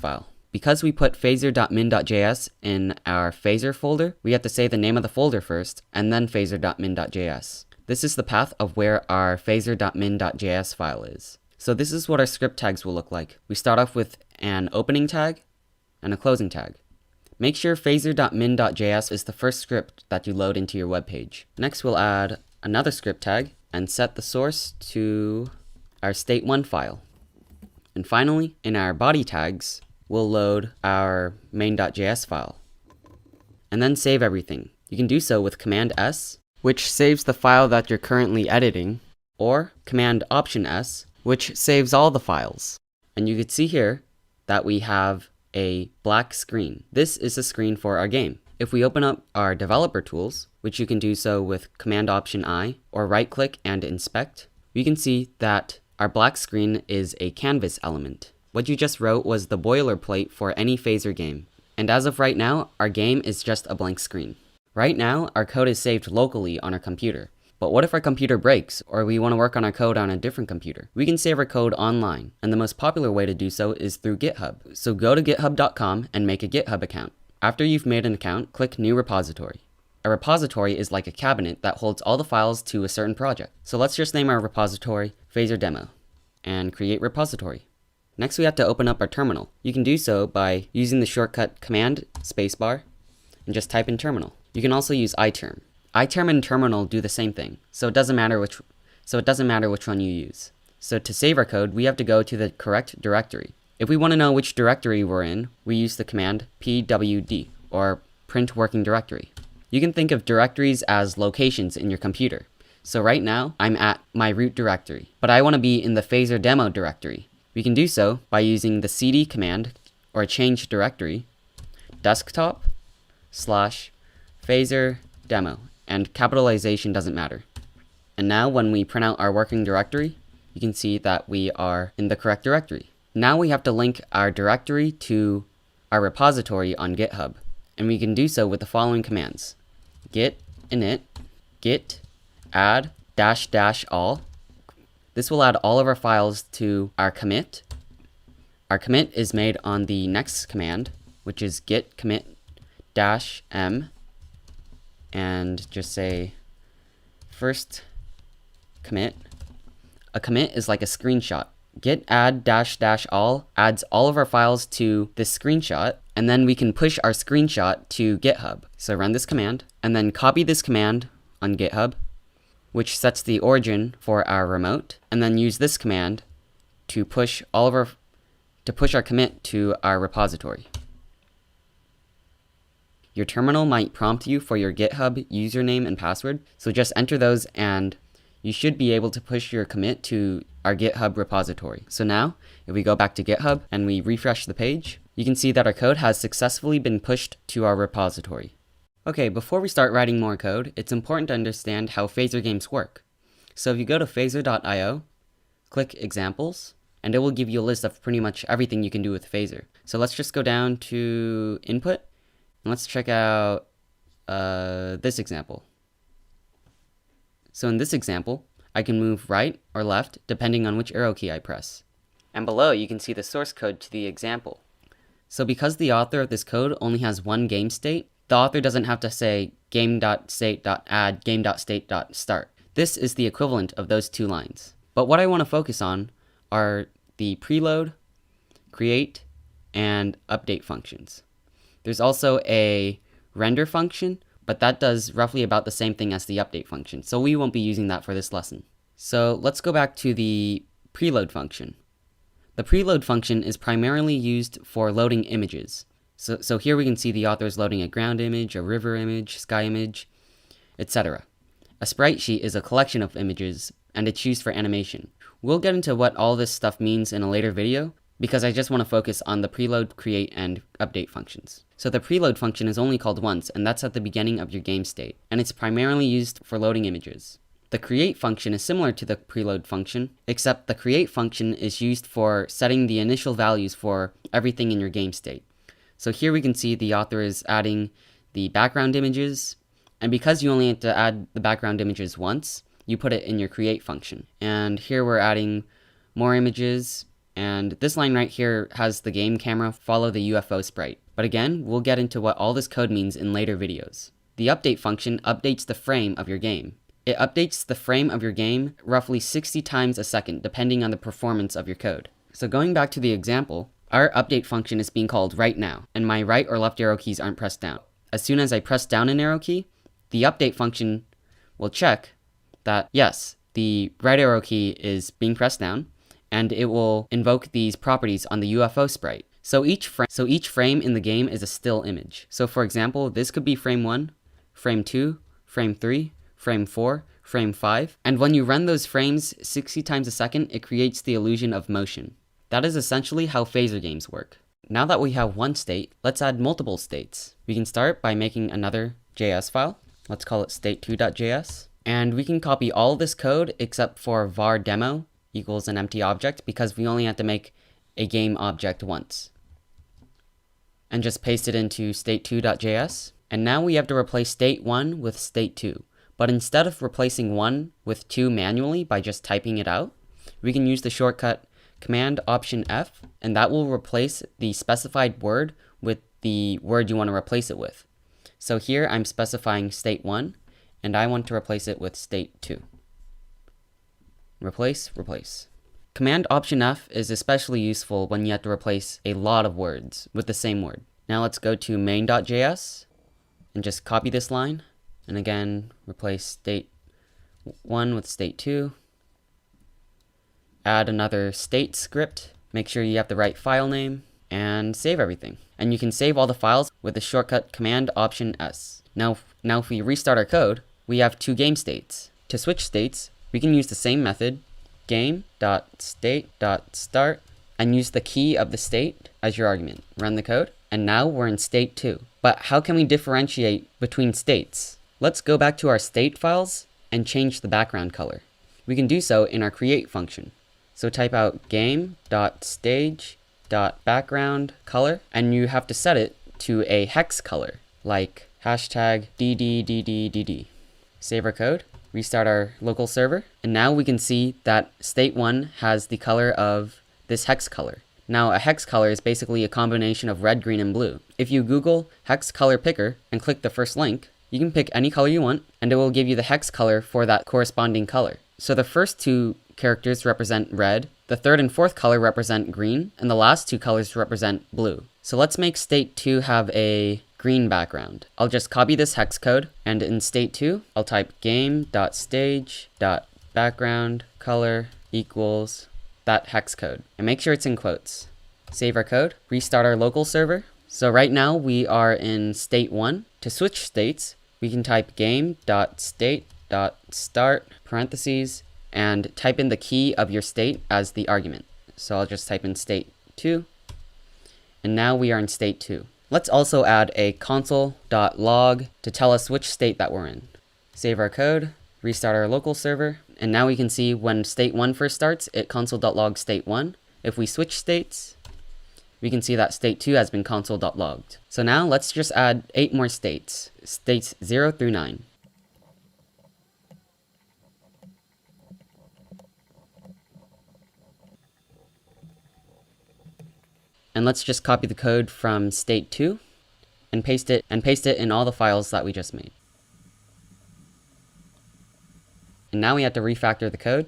file. Because we put phaser.min.js in our Phaser folder, we have to say the name of the folder first, and then phaser.min.js. This is the path of where our phaser.min.js file is. So this is what our script tags will look like. We start off with an opening tag and a closing tag. Make sure phaser.min.js is the first script that you load into your web page. Next, we'll add another script tag and set the source to our state1 file. And finally, in our body tags, we'll load our main.js file. and then save everything. You can do so with Command S, which saves the file that you're currently editing, or Command Option S, which saves all the files. And you can see here that we have a black screen. This is a screen for our game. If we open up our developer tools, which you can do so with Command Option I, or right click and inspect, we can see that our black screen is a canvas element. What you just wrote was the boilerplate for any Phaser game. And as of right now, our game is just a blank screen. Right now, our code is saved locally on our computer. But what if our computer breaks, or we want to work on our code on a different computer? We can save our code online, and the most popular way to do so is through GitHub. So go to github.com and make a GitHub account. After you've made an account, click New Repository. A repository is like a cabinet that holds all the files to a certain project. So let's just name our repository Phaser Demo, and create repository. Next we have to open up our terminal. You can do so by using the shortcut Command spacebar and just type in terminal. You can also use iterm. Iterm and terminal do the same thing, so it doesn't matter which one you use. So to save our code, we have to go to the correct directory. If we want to know which directory we're in, we use the command pwd, or print working directory. You can think of directories as locations in your computer. So right now, I'm at my root directory, but I want to be in the Phaser demo directory. We can do so by using the cd command, or change directory, desktop/Phaser demo, and capitalization doesn't matter. And now when we print out our working directory, you can see that we are in the correct directory. Now we have to link our directory to our repository on GitHub, and we can do so with the following commands: git init, git add --all. This will add all of our files to our commit. Our commit is made on the next command, which is git commit -m, and just say first commit. A commit is like a screenshot. Git add --all adds all of our files to this screenshot, and then we can push our screenshot to GitHub. So run this command, and then copy this command on GitHub, which sets the origin for our remote, and then use this command to push our commit to our repository. Your terminal might prompt you for your GitHub username and password, so just enter those and you should be able to push your commit to our GitHub repository. So now, if we go back to GitHub and we refresh the page, you can see that our code has successfully been pushed to our repository. Okay, before we start writing more code, it's important to understand how Phaser games work. So if you go to phaser.io, click examples, and it will give you a list of pretty much everything you can do with Phaser. So let's just go down to input, and let's check out this example. So in this example, I can move right or left depending on which arrow key I press. And below you can see the source code to the example. So because the author of this code only has one game state, the author doesn't have to say game.state.add game.state.start. This is the equivalent of those two lines. But what I want to focus on are the preload, create, and update functions. There's also a render function, but that does roughly about the same thing as the update function, so we won't be using that for this lesson. So let's go back to the preload function. The preload function is primarily used for loading images. So here we can see the author is loading a ground image, a river image, sky image, etc. A sprite sheet is a collection of images, and it's used for animation. We'll get into what all this stuff means in a later video, because I just want to focus on the preload, create, and update functions. So the preload function is only called once, and that's at the beginning of your game state, and it's primarily used for loading images. The create function is similar to the preload function, except the create function is used for setting the initial values for everything in your game state. So here we can see the author is adding the background images, and because you only have to add the background images once, you put it in your create function. And here we're adding more images, and this line right here has the game camera follow the UFO sprite. But again, we'll get into what all this code means in later videos. The update function updates the frame of your game. It updates the frame of your game roughly 60 times a second, depending on the performance of your code. So going back to the example, our update function is being called right now, and my right or left arrow keys aren't pressed down. As soon as I press down an arrow key, the update function will check that, yes, the right arrow key is being pressed down, and it will invoke these properties on the UFO sprite. So each frame in the game is a still image. So for example, this could be frame 1, frame 2, frame 3, frame 4, frame 5. And when you run those frames 60 times a second, it creates the illusion of motion. That is essentially how phaser games work. Now that we have one state, let's add multiple states. We can start by making another JS file. Let's call it state2.js. And we can copy all this code except for var demo equals an empty object because we only have to make a game object once. And just paste it into state2.js. And now we have to replace state1 with state2. But instead of replacing 1 with 2 manually by just typing it out, we can use the shortcut Command Option F, and that will replace the specified word with the word you want to replace it with. So here I'm specifying state1, and I want to replace it with state2. Replace, replace. Command Option F is especially useful when you have to replace a lot of words with the same word. Now let's go to main.js and just copy this line, and again replace state1 with state2. Add another state script, make sure you have the right file name, and save everything. And you can save all the files with the shortcut Command Option S. Now if we restart our code, we have 2 game states. To switch states, we can use the same method, game.state.start, and use the key of the state as your argument. Run the code, and now we're in state 2. But how can we differentiate between states? Let's go back to our state files and change the background color. We can do so in our create function. So type out game.stage.background color, and you have to set it to a hex color, like #DDDDDD. Save our code, restart our local server, and now we can see that state1 has the color of this hex color. Now a hex color is basically a combination of red, green, and blue. If you Google hex color picker and click the first link, you can pick any color you want, and it will give you the hex color for that corresponding color. So the first 2 characters represent red, the third and fourth color represent green, and the last 2 colors represent blue. So let's make state 2 have a green background. I'll just copy this hex code, and in state 2, I'll type game.stage.background color equals that hex code, and make sure it's in quotes. Save our code, restart our local server. So right now we are in state 1. To switch states, we can type game.state.start parentheses and type in the key of your state as the argument. So I'll just type in state 2, and now we are in state 2. Let's also add a console.log to tell us which state that we're in. Save our code, restart our local server, and now we can see when state 1 first starts, it console.log state 1. If we switch states, we can see that state 2 has been console.logged. So now let's just add 8 more states, states 0 through 9. And let's just copy the code from state 2 and paste it in all the files that we just made. And now we have to refactor the code.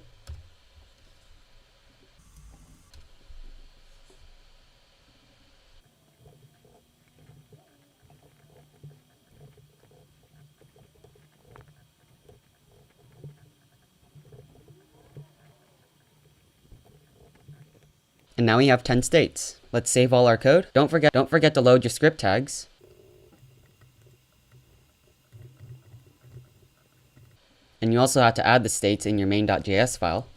And now we have 10 states. Let's save all our code. Don't forget to load your script tags. And you also have to add the states in your main.js file.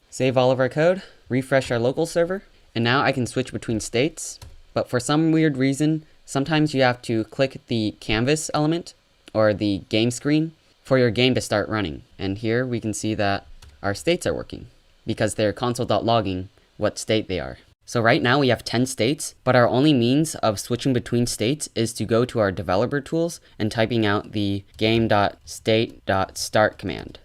Save all of our code, refresh our local server, and now I can switch between states. But for some weird reason, sometimes you have to click the canvas element or the game screen for your game to start running. And here we can see that our states are working because they're console.logging what state they are. So right now we have 10 states, but our only means of switching between states is to go to our developer tools and typing out the game.state.start command.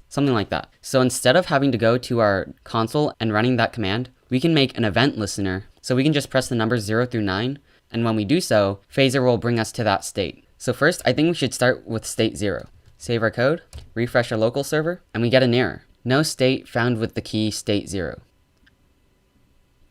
Something like that. So instead of having to go to our console and running that command, we can make an event listener. So we can just press the numbers 0 through 9, and when we do so, Phaser will bring us to that state. So first, I think we should start with state 0. Save our code, refresh our local server, and we get an error. No state found with the key state 0.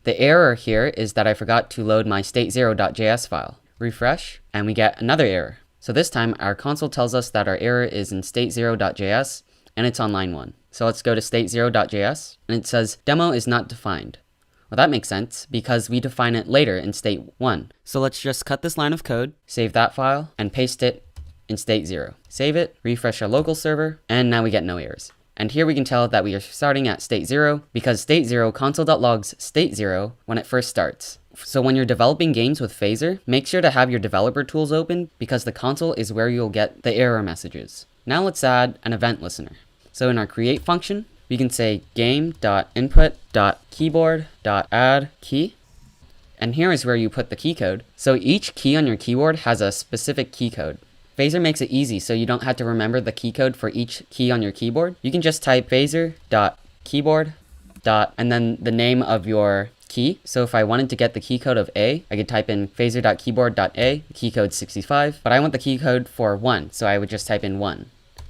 The error here is that I forgot to load my state0.js file. Refresh, and we get another error. So this time, our console tells us that our error is in state0.js, and it's on line 1. So let's go to state0.js, and it says demo is not defined. Well, that makes sense because we define it later in state 1. So let's just cut this line of code, save that file, and paste it in state 0. Save it, refresh our local server, and now we get no errors. And here we can tell that we are starting at state 0 because state 0 console.logs state 0 when it first starts. So when you're developing games with Phaser, make sure to have your developer tools open because the console is where you'll get the error messages. Now let's add an event listener. So in our create function, we can say game.input.keyboard.add_key. And here is where you put the key code. So each key on your keyboard has a specific key code. Phaser makes it easy so you don't have to remember the key code for each key on your keyboard. You can just type phaser.keyboard. and then the name of your key. So if I wanted to get the key code of A, I could type in phaser.keyboard.a, key code 65, but I want the key code for 1, so I would just type in 1,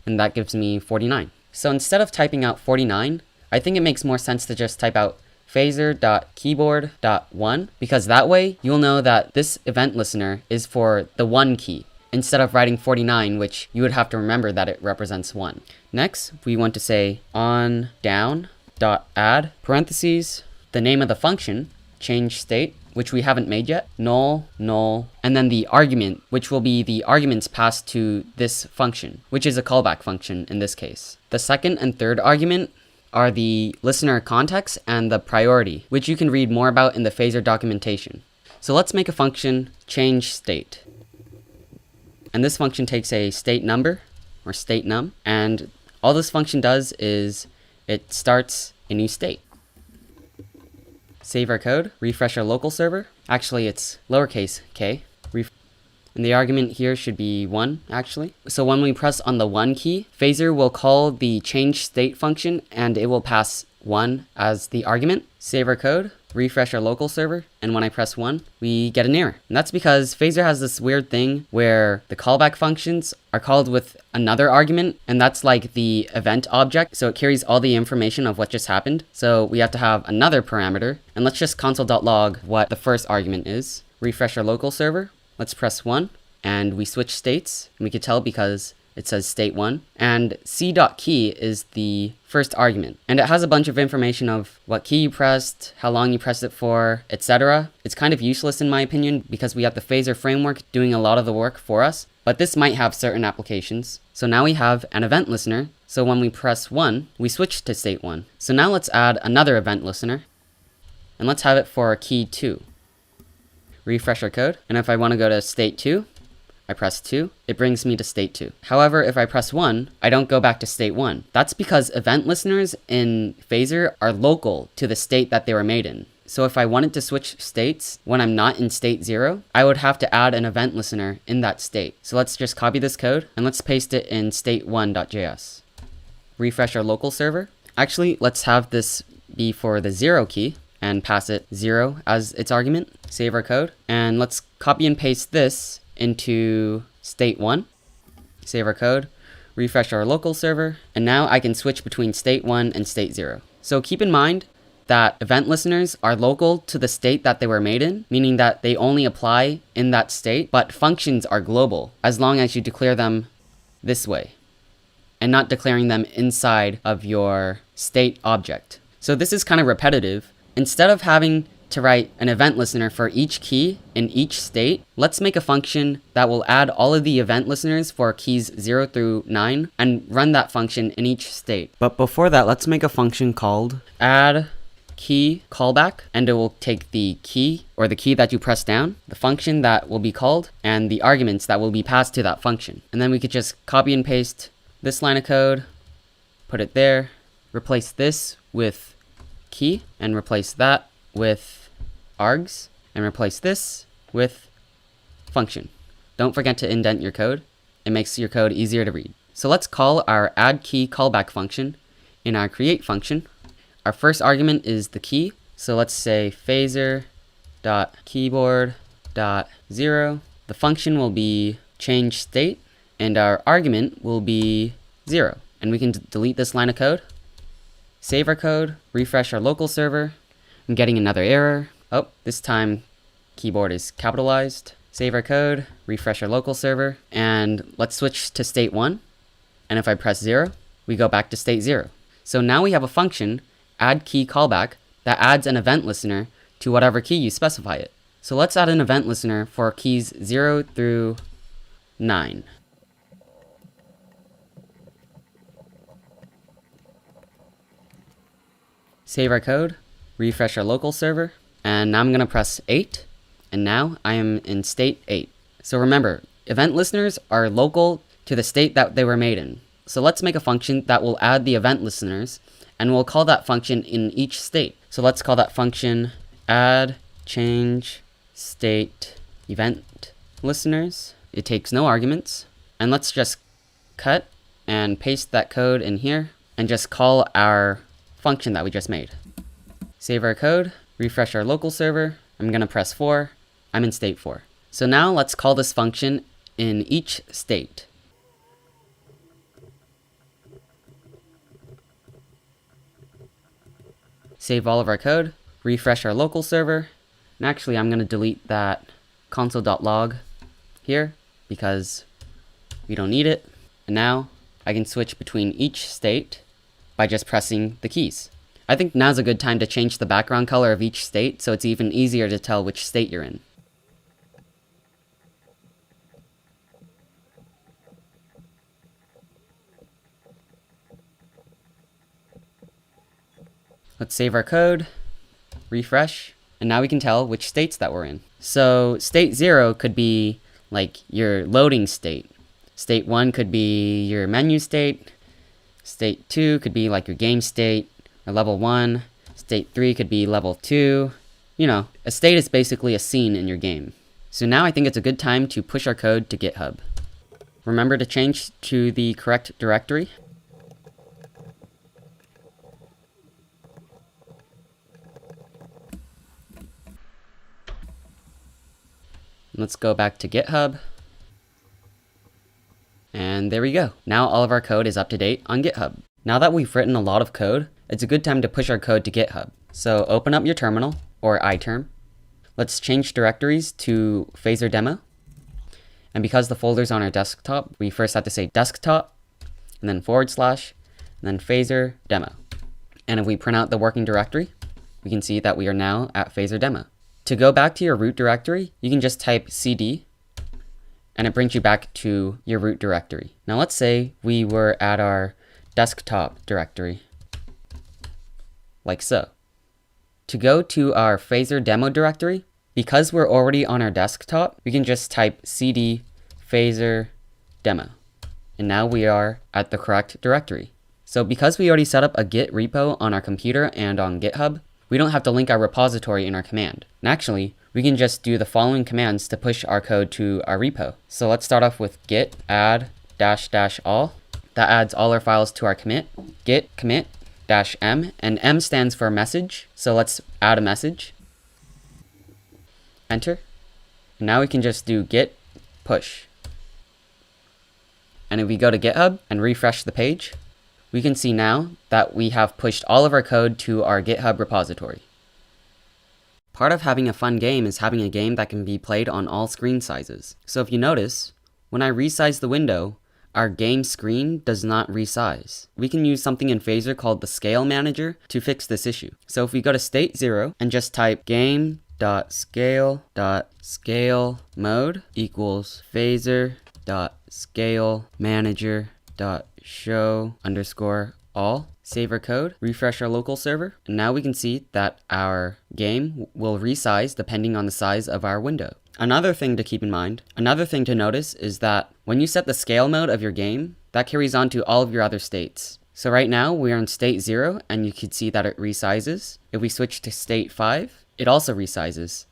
and that gives me 49. So instead of typing out 49, I think it makes more sense to just type out phaser.keyboard.1, because that way you'll know that this event listener is for the 1 key, instead of writing 49, which you would have to remember that it represents 1. Next, we want to say onDown.add, parentheses, the name of the function, change state, which we haven't made yet, null, and then the argument, which will be the arguments passed to this function, which is a callback function in this case. The second and third argument are the listener context and the priority, which you can read more about in the Phaser documentation. So let's make a function change state. And this function takes a state number, or state num, and all this function does is it starts a new state. Save our code, refresh our local server. Actually, it's lowercase k. And the argument here should be 1, actually. So when we press on the 1 key, Phaser will call the change state function and it will pass 1 as the argument. Save our code, refresh our local server, and when I press 1, we get an error. And that's because Phaser has this weird thing where the callback functions are called with another argument, and that's like the event object, so it carries all the information of what just happened. So we have to have another parameter, and let's just console.log what the first argument is. Refresh our local server, let's press 1, and we switch states, and we can tell because it says state 1, and c.key is the first argument, and it has a bunch of information of what key you pressed, how long you pressed it for, etc. It's kind of useless in my opinion because we have the Phaser framework doing a lot of the work for us, but this might have certain applications. So now we have an event listener, so when we press 1, we switch to state 1. So now let's add another event listener, and let's have it for key 2. Refresh our code, and if I want to go to state 2, I press 2, it brings me to state 2. However, if I press 1, I don't go back to state 1. That's because event listeners in Phaser are local to the state that they were made in. So if I wanted to switch states when I'm not in state 0, I would have to add an event listener in that state. So let's just copy this code and let's paste it in state1.js. Refresh our local server. Actually, let's have this be for the 0 key and pass it 0 as its argument. Save our code, and let's copy and paste this into state 1, save our code, refresh our local server, and now I can switch between state 1 and state 0. So keep in mind that event listeners are local to the state that they were made in, meaning that they only apply in that state, but functions are global as long as you declare them this way and not declaring them inside of your state object. So this is kind of repetitive. Instead of having to write an event listener for each key in each state, let's make a function that will add all of the event listeners for keys 0 through 9 and run that function in each state. But before that, let's make a function called add key callback, and it will take the key or the key that you press down, the function that will be called, and the arguments that will be passed to that function. And then we could just copy and paste this line of code, put it there, replace this with key, and replace that with args, and replace this with function. Don't forget to indent your code. It makes your code easier to read. So let's call our add key callback function in our create function. Our first argument is the key. So let's say phaser.keyboard.0. The function will be change state, and our argument will be 0. And we can delete this line of code, save our code, refresh our local server. I'm getting another error. Oh, this time keyboard is capitalized. Save our code, refresh our local server, and let's switch to state 1. And if I press 0, we go back to state 0. So now we have a function, add key callback, that adds an event listener to whatever key you specify it. So let's add an event listener for keys 0 through 9. Save our code, refresh our local server, and now I'm going to press 8, and now I am in state 8. So remember, event listeners are local to the state that they were made in. So let's make a function that will add the event listeners, and we'll call that function in each state. So let's call that function add change state event listeners. It takes no arguments. And let's just cut and paste that code in here and just call our function that we just made. Save our code, refresh our local server. I'm going to press 4. I'm in state 4. So now let's call this function in each state. Save all of our code, refresh our local server, and actually I'm going to delete that console.log here because we don't need it. And now I can switch between each state by just pressing the keys. I think now's a good time to change the background color of each state so it's even easier to tell which state you're in. Let's save our code, refresh, and now we can tell which states that we're in. So state 0 could be like your loading state. State 1 could be your menu state. State 2 could be like your game state or level 1. State 3 could be level 2. You know, a state is basically a scene in your game. So now I think it's a good time to push our code to GitHub. Remember to change to the correct directory. Let's go back to GitHub. And there we go. Now all of our code is up to date on GitHub. Now that we've written a lot of code, it's a good time to push our code to GitHub. So open up your terminal, or iTerm. Let's change directories to Phaser demo. And because the folder's on our desktop, we first have to say desktop, and then /, and then Phaser demo. And if we print out the working directory, we can see that we are now at Phaser demo. To go back to your root directory, you can just type cd, and it brings you back to your root directory. Now let's say we were at our desktop directory, like so. To go to our Phaser demo directory, because we're already on our desktop, we can just type cd phaser demo. And now we are at the correct directory. So because we already set up a Git repo on our computer and on GitHub, we don't have to link our repository in our command. And actually, we can just do the following commands to push our code to our repo. So let's start off with git add --all. That adds all our files to our commit. Git commit -m, and m stands for message. So let's add a message. Enter. And now we can just do git push. And if we go to GitHub and refresh the page, we can see now that we have pushed all of our code to our GitHub repository. Part of having a fun game is having a game that can be played on all screen sizes. So if you notice, when I resize the window, our game screen does not resize. We can use something in Phaser called the scale manager to fix this issue. So if we go to state 0 and just type game.scale.scale mode equals phaser.scale manager.show _all, save our code, refresh our local server, and now we can see that our game will resize depending on the size of our window. Another thing to keep in mind, another thing to notice is that when you set the scale mode of your game, that carries on to all of your other states. So right now we are in state 0 and you can see that it resizes. If we switch to state 5, it also resizes.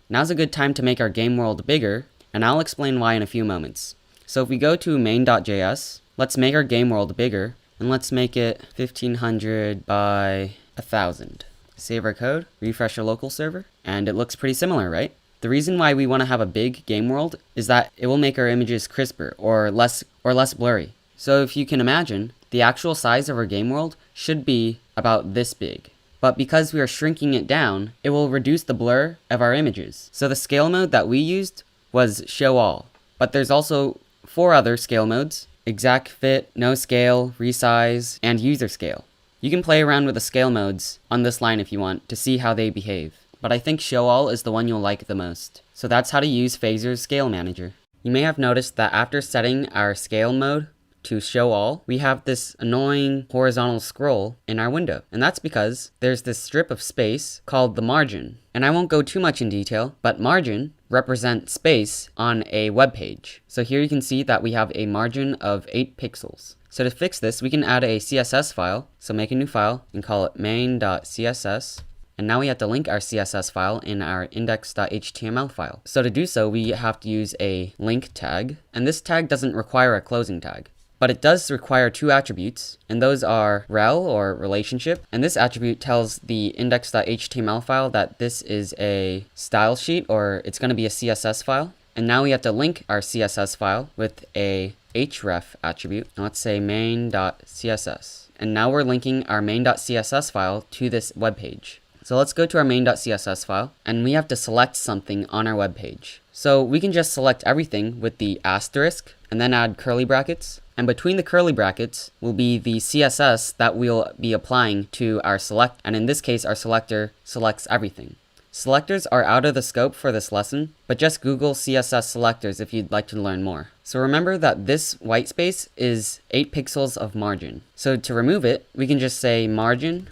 Now's a good time to make our game world bigger, and I'll explain why in a few moments. So if we go to main.js, let's make our game world bigger, and let's make it 1500 by 1000. Save our code, refresh our local server, and it looks pretty similar, right? The reason why we want to have a big game world is that it will make our images crisper or less blurry. So if you can imagine, the actual size of our game world should be about this big. But because we are shrinking it down, it will reduce the blur of our images. So the scale mode that we used was show all. But there's also 4 other scale modes. exact fit, no scale, resize, and user scale. You can play around with the scale modes on this line if you want to see how they behave, but I think show all is the one you'll like the most. So that's how to use Phaser's scale manager. You may have noticed that after setting our scale mode to show all, we have this annoying horizontal scroll in our window. And that's because there's this strip of space called the margin. And I won't go too much in detail, but margin represents space on a web page. So here you can see that we have a margin of 8 pixels. So to fix this, we can add a CSS file. So make a new file and call it main.css. And now we have to link our CSS file in our index.html file. So to do so, we have to use a link tag. And this tag doesn't require a closing tag. But it does require 2 attributes, and those are rel, or relationship, and this attribute tells the index.html file that this is a style sheet, or it's going to be a CSS file. And now we have to link our CSS file with a href attribute. Now let's say main.css. And now we're linking our main.css file to this web page. So let's go to our main.css file, and we have to select something on our web page. So we can just select everything with the asterisk, and then add curly brackets. And between the curly brackets will be the CSS that we'll be applying to our select, and in this case our selector selects everything. Selectors are out of the scope for this lesson, but just Google CSS selectors if you'd like to learn more. So remember that this white space is 8 pixels of margin. So to remove it, we can just say margin :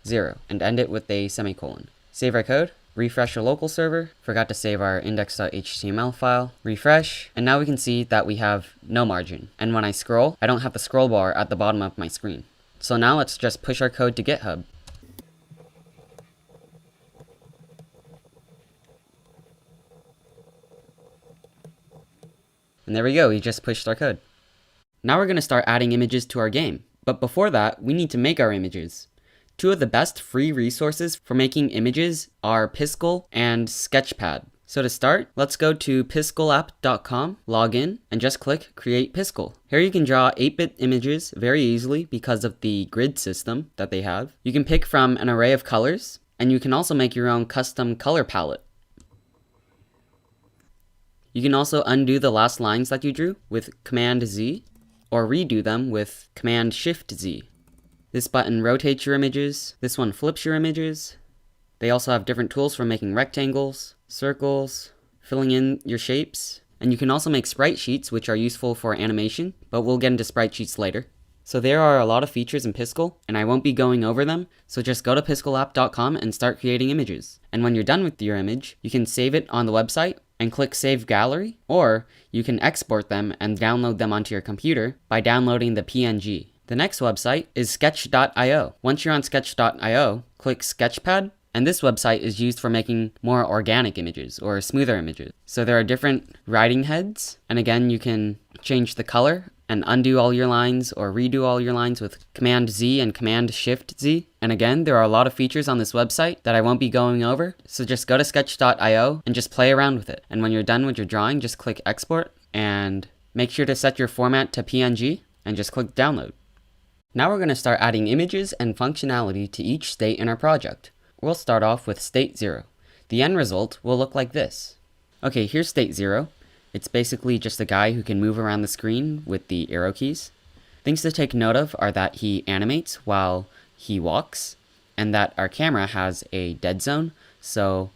0 and end it with a semicolon. Save our code. Refresh our local server, forgot to save our index.html file, refresh, and now we can see that we have no margin. And when I scroll, I don't have the scroll bar at the bottom of my screen. So now let's just push our code to GitHub. And there we go, we just pushed our code. Now we're going to start adding images to our game. But before that, we need to make our images. 2 of the best free resources for making images are Piskel and Sketchpad. So to start, let's go to piskelapp.com, log in, and just click Create Piskel. Here you can draw 8-bit images very easily because of the grid system that they have. You can pick from an array of colors, and you can also make your own custom color palette. You can also undo the last lines that you drew with Command Z, or redo them with Command Shift Z. This button rotates your images, this one flips your images. They also have different tools for making rectangles, circles, filling in your shapes, and you can also make sprite sheets, which are useful for animation, but we'll get into sprite sheets later. So there are a lot of features in Piskel, and I won't be going over them, so just go to piskelapp.com and start creating images. And when you're done with your image, you can save it on the website and click Save Gallery, or you can export them and download them onto your computer by downloading the PNG. The next website is sketch.io. Once you're on sketch.io, click Sketchpad, and this website is used for making more organic images or smoother images. So there are different writing heads, and again, you can change the color and undo all your lines or redo all your lines with Command Z and Command Shift Z. And again, there are a lot of features on this website that I won't be going over, so just go to sketch.io and just play around with it. And when you're done with your drawing, just click Export, and make sure to set your format to PNG, and just click Download. Now we're going to start adding images and functionality to each state in our project. We'll start off with state 0. The end result will look like this. Okay, here's state 0. It's basically just a guy who can move around the screen with the arrow keys. Things to take note of are that he animates while he walks, and that our camera has a dead zone, so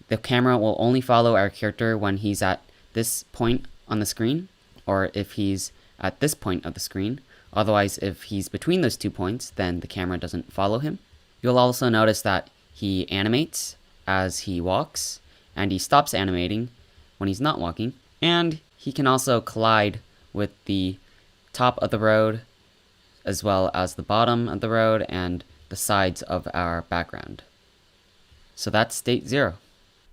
the camera will only follow our character when he's at this point on the screen, or if he's at this point of the screen. Otherwise, if he's between those 2 points, then the camera doesn't follow him. You'll also notice that he animates as he walks, and he stops animating when he's not walking. And he can also collide with the top of the road, as well as the bottom of the road and the sides of our background. So that's state 0.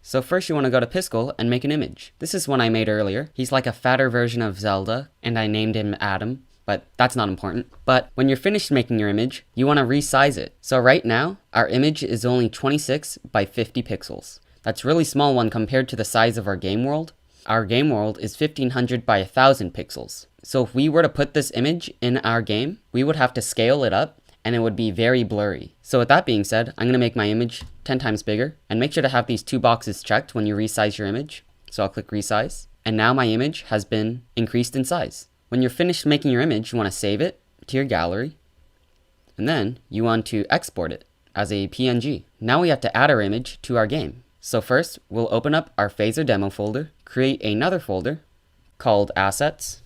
So first you want to go to Piskel and make an image. This is one I made earlier. He's like a fatter version of Zelda, and I named him Adam. But that's not important. But when you're finished making your image, you want to resize it. So right now, our image is only 26 by 50 pixels. That's a really small one compared to the size of our game world. Our game world is 1500 by 1000 pixels. So if we were to put this image in our game, we would have to scale it up, and it would be very blurry. So with that being said, I'm going to make my image 10 times bigger, and make sure to have these 2 boxes checked when you resize your image. So I'll click resize, and now my image has been increased in size. When you're finished making your image, you want to save it to your gallery, and then you want to export it as a PNG. Now we have to add our image to our game. So first, we'll open up our Phaser demo folder, create another folder called Assets,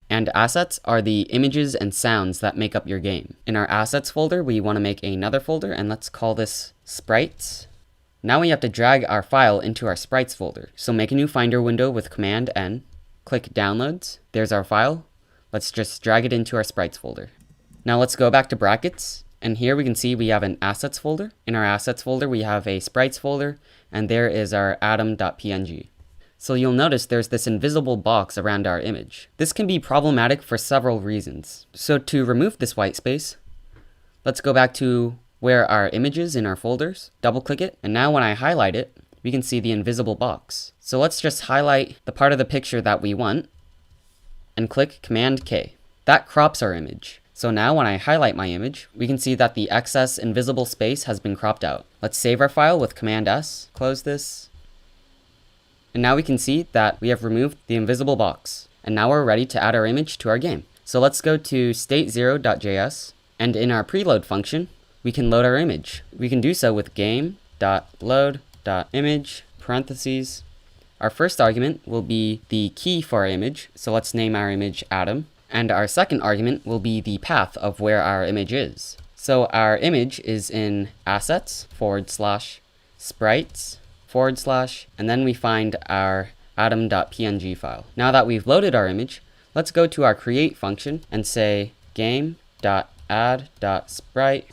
and assets are the images and sounds that make up your game. In our Assets folder, we want to make another folder, and let's call this Sprites. Now we have to drag our file into our Sprites folder. So make a new Finder window with Command N, click Downloads, there's our file. Let's just drag it into our Sprites folder. Now let's go back to brackets, and here we can see we have an Assets folder. In our Assets folder, we have a Sprites folder, and there is our atom.png. So you'll notice there's this invisible box around our image. This can be problematic for several reasons. So to remove this white space, let's go back to where our image is in our folders, double click it, and now when I highlight it, we can see the invisible box. So let's just highlight the part of the picture that we want, and click Command K. That crops our image. So now when I highlight my image, we can see that the excess invisible space has been cropped out. Let's save our file with Command S, close this. And now we can see that we have removed the invisible box. And now we're ready to add our image to our game. So let's go to state0.js, and in our preload function, we can load our image. We can do so with game.load.image, parentheses. Our first argument will be the key for our image, so let's name our image Atom. And our second argument will be the path of where our image is. So our image is in assets /sprites / and then we find our atom.png file. Now that we've loaded our image, let's go to our create function and say game.add.sprite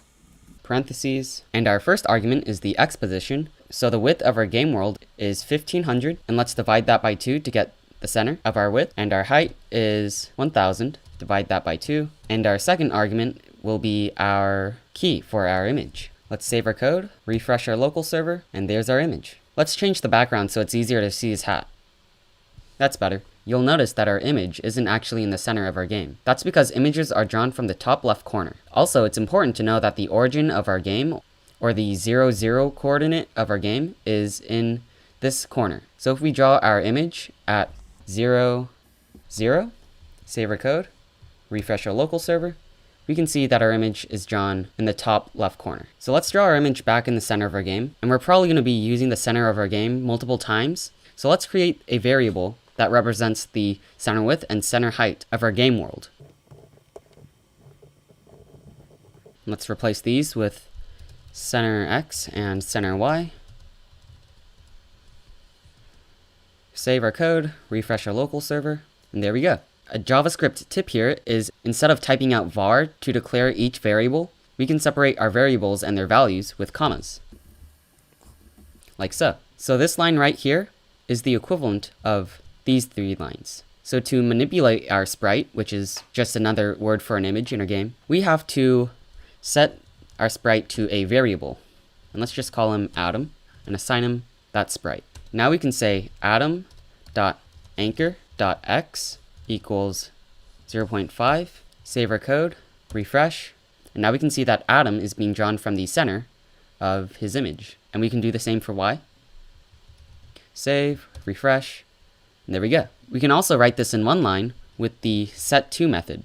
parentheses, and our first argument is the x position. So the width of our game world is 1500, and let's divide that by 2 to get the center of our width, and our height is 1000, divide that by 2, and our second argument will be our key for our image. Let's save our code, refresh our local server, and there's our image. Let's change the background so it's easier to see his hat. That's better. You'll notice that our image isn't actually in the center of our game. That's because images are drawn from the top left corner. Also, it's important to know that the origin of our game, or the 0, 0 coordinate of our game, is in this corner. So if we draw our image at 0, 0, save our code, refresh our local server, we can see that our image is drawn in the top left corner. So let's draw our image back in the center of our game, and we're probably going to be using the center of our game multiple times. So let's create a variable that represents the center width and center height of our game world. Let's replace these with center X and center Y. Save our code, refresh our local server, and there we go. A JavaScript tip here is instead of typing out var to declare each variable, we can separate our variables and their values with commas. Like so. So this line right here is the equivalent of these 3 lines. So to manipulate our sprite, which is just another word for an image in our game, we have to set our sprite to a variable. And let's just call him Atom and assign him that sprite. Now we can say atom.anchor.x equals 0.5, save our code, refresh, and now we can see that Atom is being drawn from the center of his image. And we can do the same for Y. Save, refresh, and there we go. We can also write this in one line with the set2 method.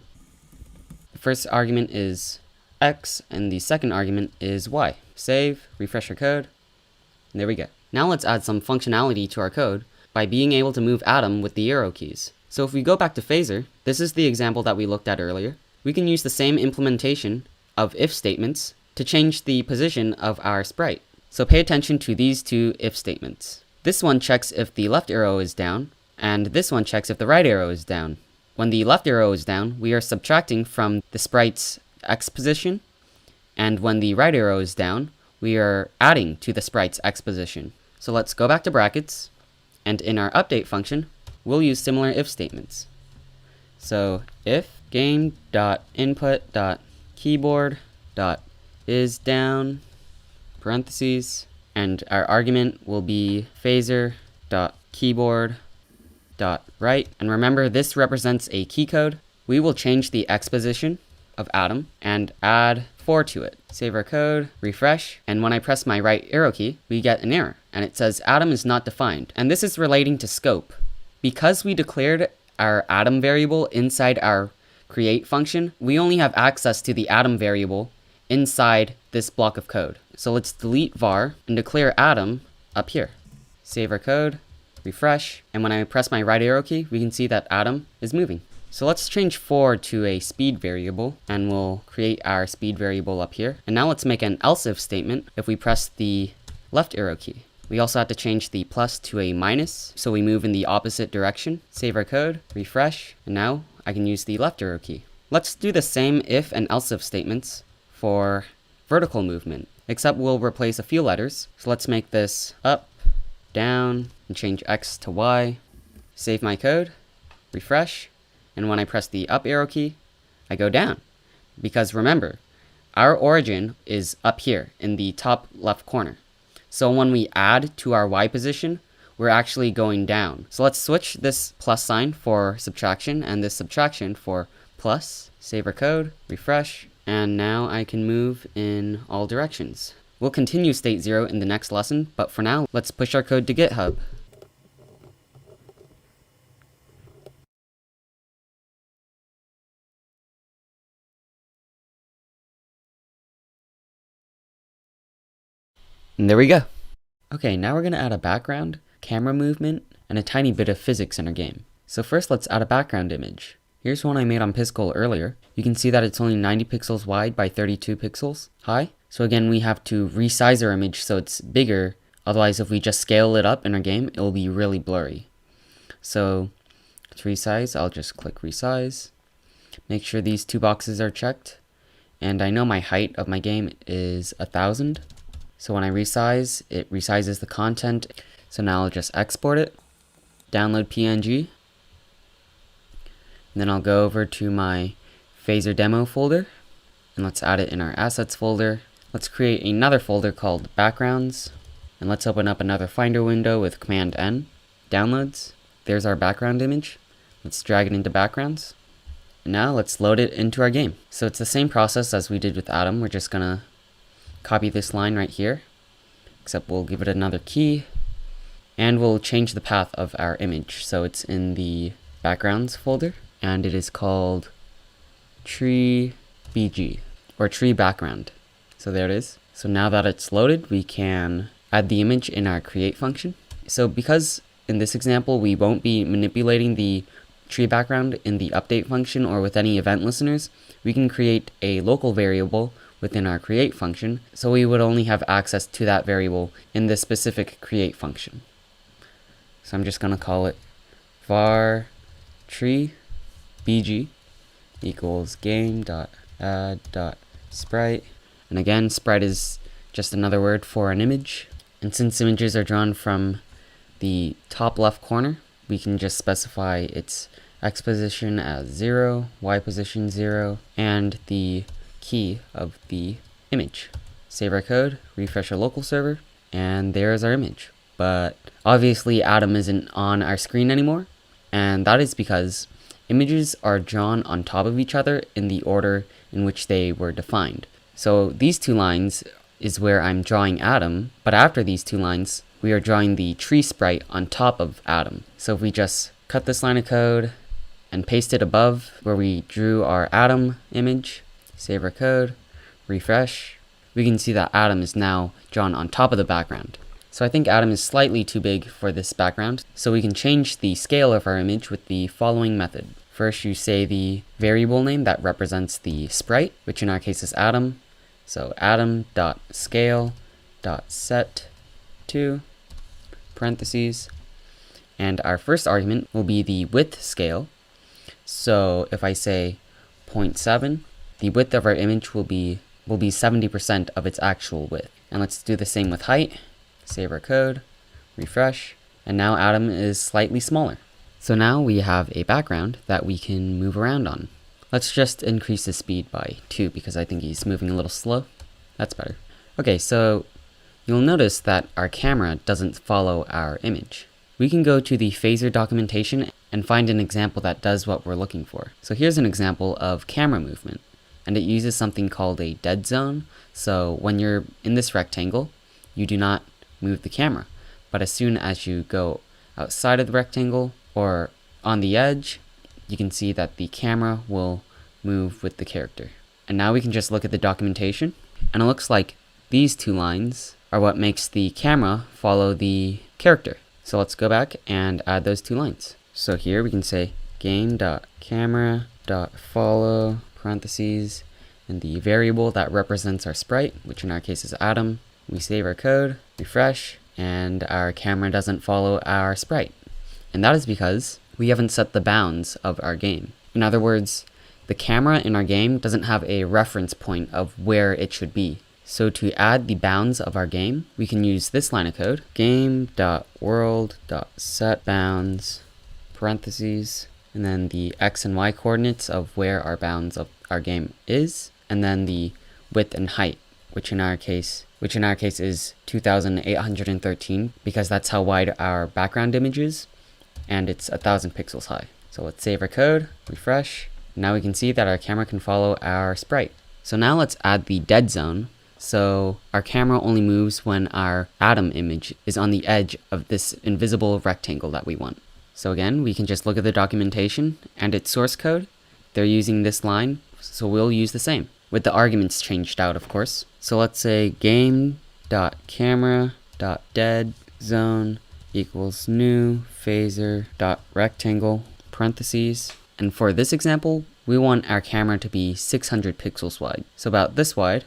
The first argument is X, and the second argument is Y. Save, refresh our code, and there we go. Now let's add some functionality to our code by being able to move Atom with the arrow keys. So if we go back to Phaser, this is the example that we looked at earlier. We can use the same implementation of if statements to change the position of our sprite. So pay attention to these 2 if statements. This one checks if the left arrow is down, and this one checks if the right arrow is down. When the left arrow is down, we are subtracting from the sprite's x position, and when the right arrow is down, we are adding to the sprite's x position. So let's go back to brackets, and in our update function, we'll use similar if statements. So if game.input.keyboard.isDown, parentheses, and our argument will be phaser.keyboard.write. And remember, this represents a key code. We will change the x position of Atom and add 4 to it. Save our code, refresh, and when I press my right arrow key, we get an error, and it says Atom is not defined. And this is relating to scope. Because we declared our Atom variable inside our create function, we only have access to the Atom variable inside this block of code. So let's delete var and declare Atom up here. Save our code, refresh, and when I press my right arrow key, we can see that Atom is moving. So let's change for to a speed variable, and we'll create our speed variable up here. And now let's make an else if statement if we press the left arrow key. We also have to change the plus to a minus, so we move in the opposite direction. Save our code, refresh, and now I can use the left arrow key. Let's do the same if and else if statements for vertical movement, except we'll replace a few letters. So let's make this up, down, and change X to Y. Save my code, refresh, and when I press the up arrow key, I go down. Because remember, our origin is up here in the top left corner. So when we add to our Y position, we're actually going down. So let's switch this plus sign for subtraction and this subtraction for plus. Save our code, refresh, and now I can move in all directions. We'll continue state 0 in the next lesson, but for now, let's push our code to GitHub. And there we go. Okay, now we're going to add a background, camera movement, and a tiny bit of physics in our game. So first let's add a background image. Here's one I made on Piscol earlier. You can see that it's only 90 pixels wide by 32 pixels high. So again, we have to resize our image so it's bigger. Otherwise, if we just scale it up in our game, it'll be really blurry. So to resize, I'll just click resize. Make sure these two boxes are checked. And I know my height of my game is 1000. So when I resize, it resizes the content. So now I'll just export it, download PNG, and then I'll go over to my Phaser demo folder, and let's add it in our assets folder. Let's create another folder called backgrounds, and let's open up another Finder window with Command N, downloads. There's our background image. Let's drag it into backgrounds. And now let's load it into our game. So it's the same process as we did with Atom. We're just gonna copy this line right here, except we'll give it another key, and we'll change the path of our image. So it's in the backgrounds folder, and it is called tree BG, or tree background. So there it is. So now that it's loaded, we can add the image in our create function. So because in this example, we won't be manipulating the tree background in the update function or with any event listeners, we can create a local variable within our create function, so we would only have access to that variable in this specific create function. So I'm just going to call it var tree bg equals game.add.sprite. And again, sprite is just another word for an image. And since images are drawn from the top left corner, we can just specify its x position as 0, y position 0, and the key of the image. Save our code, refresh our local server, and there's our image. But obviously Atom isn't on our screen anymore, and that is because images are drawn on top of each other in the order in which they were defined. So these two lines is where I'm drawing Atom, but after these two lines, we are drawing the tree sprite on top of Atom. So if we just cut this line of code and paste it above where we drew our Atom image, save our code, refresh, we can see that Atom is now drawn on top of the background. So I think Atom is slightly too big for this background, so we can change the scale of our image with the following method. First, you say the variable name that represents the sprite, which in our case is Atom. So atom.scale.set to parentheses, and our first argument will be the width scale. So if I say 0.7, the width of our image will be 70% of its actual width. And let's do the same with height. Save our code, refresh, and now Atom is slightly smaller. So now we have a background that we can move around on. Let's just increase his speed by 2 because I think he's moving a little slow. That's better. Okay, so you'll notice that our camera doesn't follow our image. We can go to the Phaser documentation and find an example that does what we're looking for. So here's an example of camera movement, and it uses something called a dead zone. So when you're in this rectangle, you do not move the camera, but as soon as you go outside of the rectangle or on the edge, you can see that the camera will move with the character. And now we can just look at the documentation, and it looks like these two lines are what makes the camera follow the character. So let's go back and add those two lines. So here we can say game.camera.follow parentheses and the variable that represents our sprite, which in our case is Adam. We save our code, refresh, and our camera doesn't follow our sprite. And that is because we haven't set the bounds of our game. In other words, the camera in our game doesn't have a reference point of where it should be. So to add the bounds of our game, we can use this line of code, game.world.setBounds, parentheses, and then the x and y coordinates of where our bounds of our game is, and then the width and height, which in our case is 2813, because that's how wide our background image is, and it's 1000 pixels high. So let's save our code, refresh. Now we can see that our camera can follow our sprite. So now let's add the dead zone. So our camera only moves when our Adam image is on the edge of this invisible rectangle that we want. So again, we can just look at the documentation and its source code. They're using this line, so we'll use the same, with the arguments changed out, of course. So let's say game.camera.deadzone equals new phaser.rectangle parentheses. And for this example, we want our camera to be 600 pixels wide, so about this wide.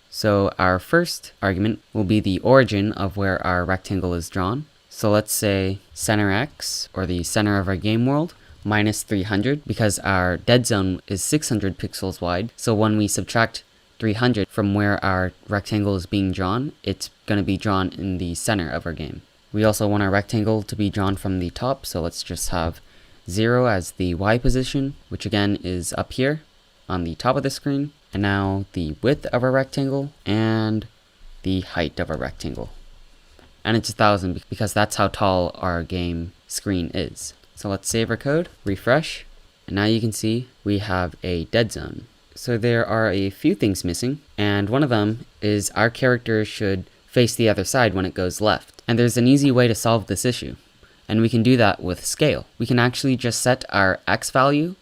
So our first argument will be the origin of where our rectangle is drawn. So let's say center x, or the center of our game world, minus 300, because our dead zone is 600 pixels wide. So when we subtract 300 from where our rectangle is being drawn, it's going to be drawn in the center of our game. We also want our rectangle to be drawn from the top, so let's just have 0 as the y position, which again is up here on the top of the screen. And now the width of our rectangle and the height of our rectangle. And it's 1000 because that's how tall our game screen is. So let's save our code, refresh, and now you can see we have a dead zone. So there are a few things missing, and one of them is our character should face the other side when it goes left. And there's an easy way to solve this issue, and we can do that with scale. We can actually just set our x value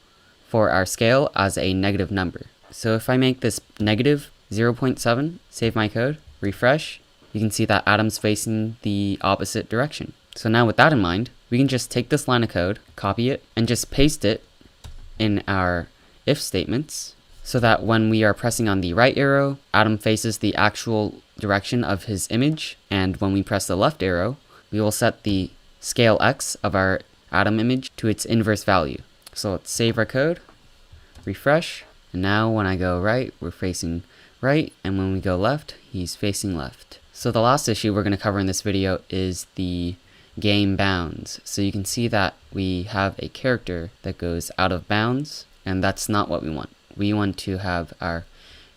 for our scale as a negative number. So if I make this negative 0.7, save my code, refresh, you can see that Adam's facing the opposite direction. So now with that in mind, we can just take this line of code, copy it, and just paste it in our if statements, so that when we are pressing on the right arrow, Adam faces the actual direction of his image, and when we press the left arrow, we will set the scale x of our Adam image to its inverse value. So let's save our code, refresh, and now when I go right, we're facing right, and when we go left, he's facing left. So the last issue we're going to cover in this video is the game bounds. So you can see that we have a character that goes out of bounds, and that's not what we want. We want to have our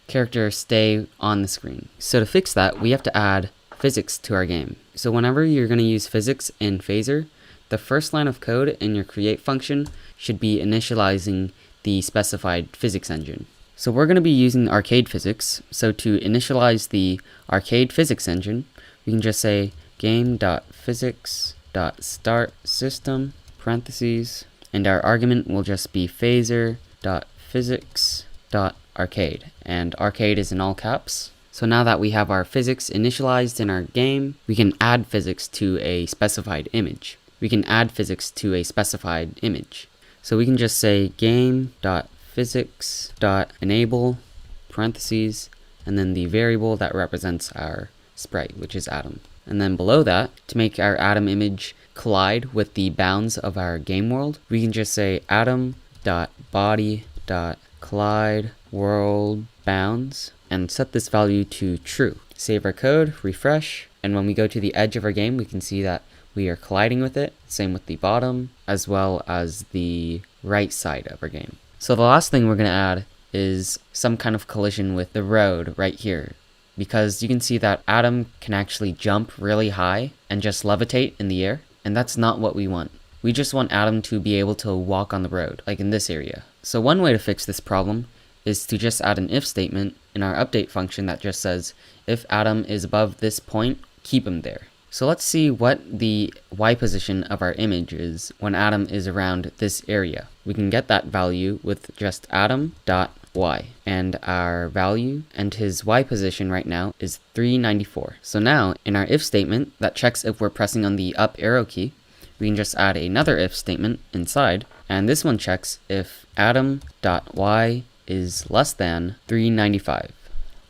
character stay on the screen. So to fix that, we have to add physics to our game. So whenever you're going to use physics in Phaser, the first line of code in your create function should be initializing the specified physics engine. So we're going to be using arcade physics. So to initialize the arcade physics engine, we can just say game.physics.startSystem parentheses, and our argument will just be phaser.physics.arcade, and arcade is in all caps. So now that we have our physics initialized in our game, we can add physics to a specified image. So we can just say game.physics.enable parentheses, and then the variable that represents our sprite, which is Adam. And then below that, to make our Adam image collide with the bounds of our game world, we can just say Adam.body.collide world bounds and set this value to true. Save our code, refresh, and when we go to the edge of our game, we can see that we are colliding with it. Same with the bottom, as well as the right side of our game. So the last thing we're going to add is some kind of collision with the road right here, because you can see that Adam can actually jump really high and just levitate in the air, and that's not what we want. We just want Adam to be able to walk on the road, like in this area. So one way to fix this problem is to just add an if statement in our update function that just says, if Adam is above this point, keep him there. So let's see what the Y position of our image is when Adam is around this area. We can get that value with just Adam.Y, and our value and his Y position right now is 394. So now in our if statement that checks if we're pressing on the up arrow key, we can just add another if statement inside, and this one checks if Adam.Y is less than 395.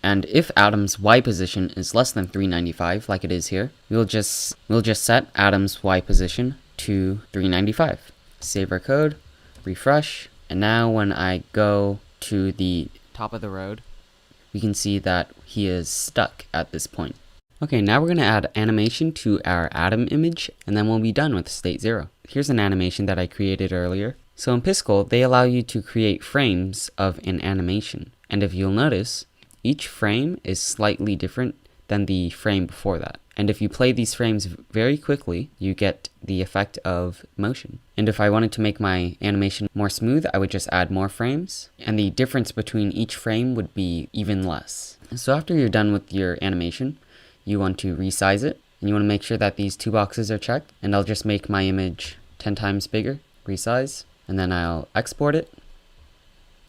And if Adam's Y position is less than 395, like it is here, we'll just set Adam's Y position to 395. Save our code, refresh, and now when I go to the top of the road, we can see that he is stuck at this point. Okay, now we're going to add animation to our Adam image, and then we'll be done with state 0. Here's an animation that I created earlier. So in Piskel, they allow you to create frames of an animation. And if you'll notice, each frame is slightly different than the frame before that. And if you play these frames very quickly, you get the effect of motion. And if I wanted to make my animation more smooth, I would just add more frames, and the difference between each frame would be even less. So after you're done with your animation, you want to resize it, and you want to make sure that these two boxes are checked. And I'll just make my image 10 times bigger, resize, and then I'll export it.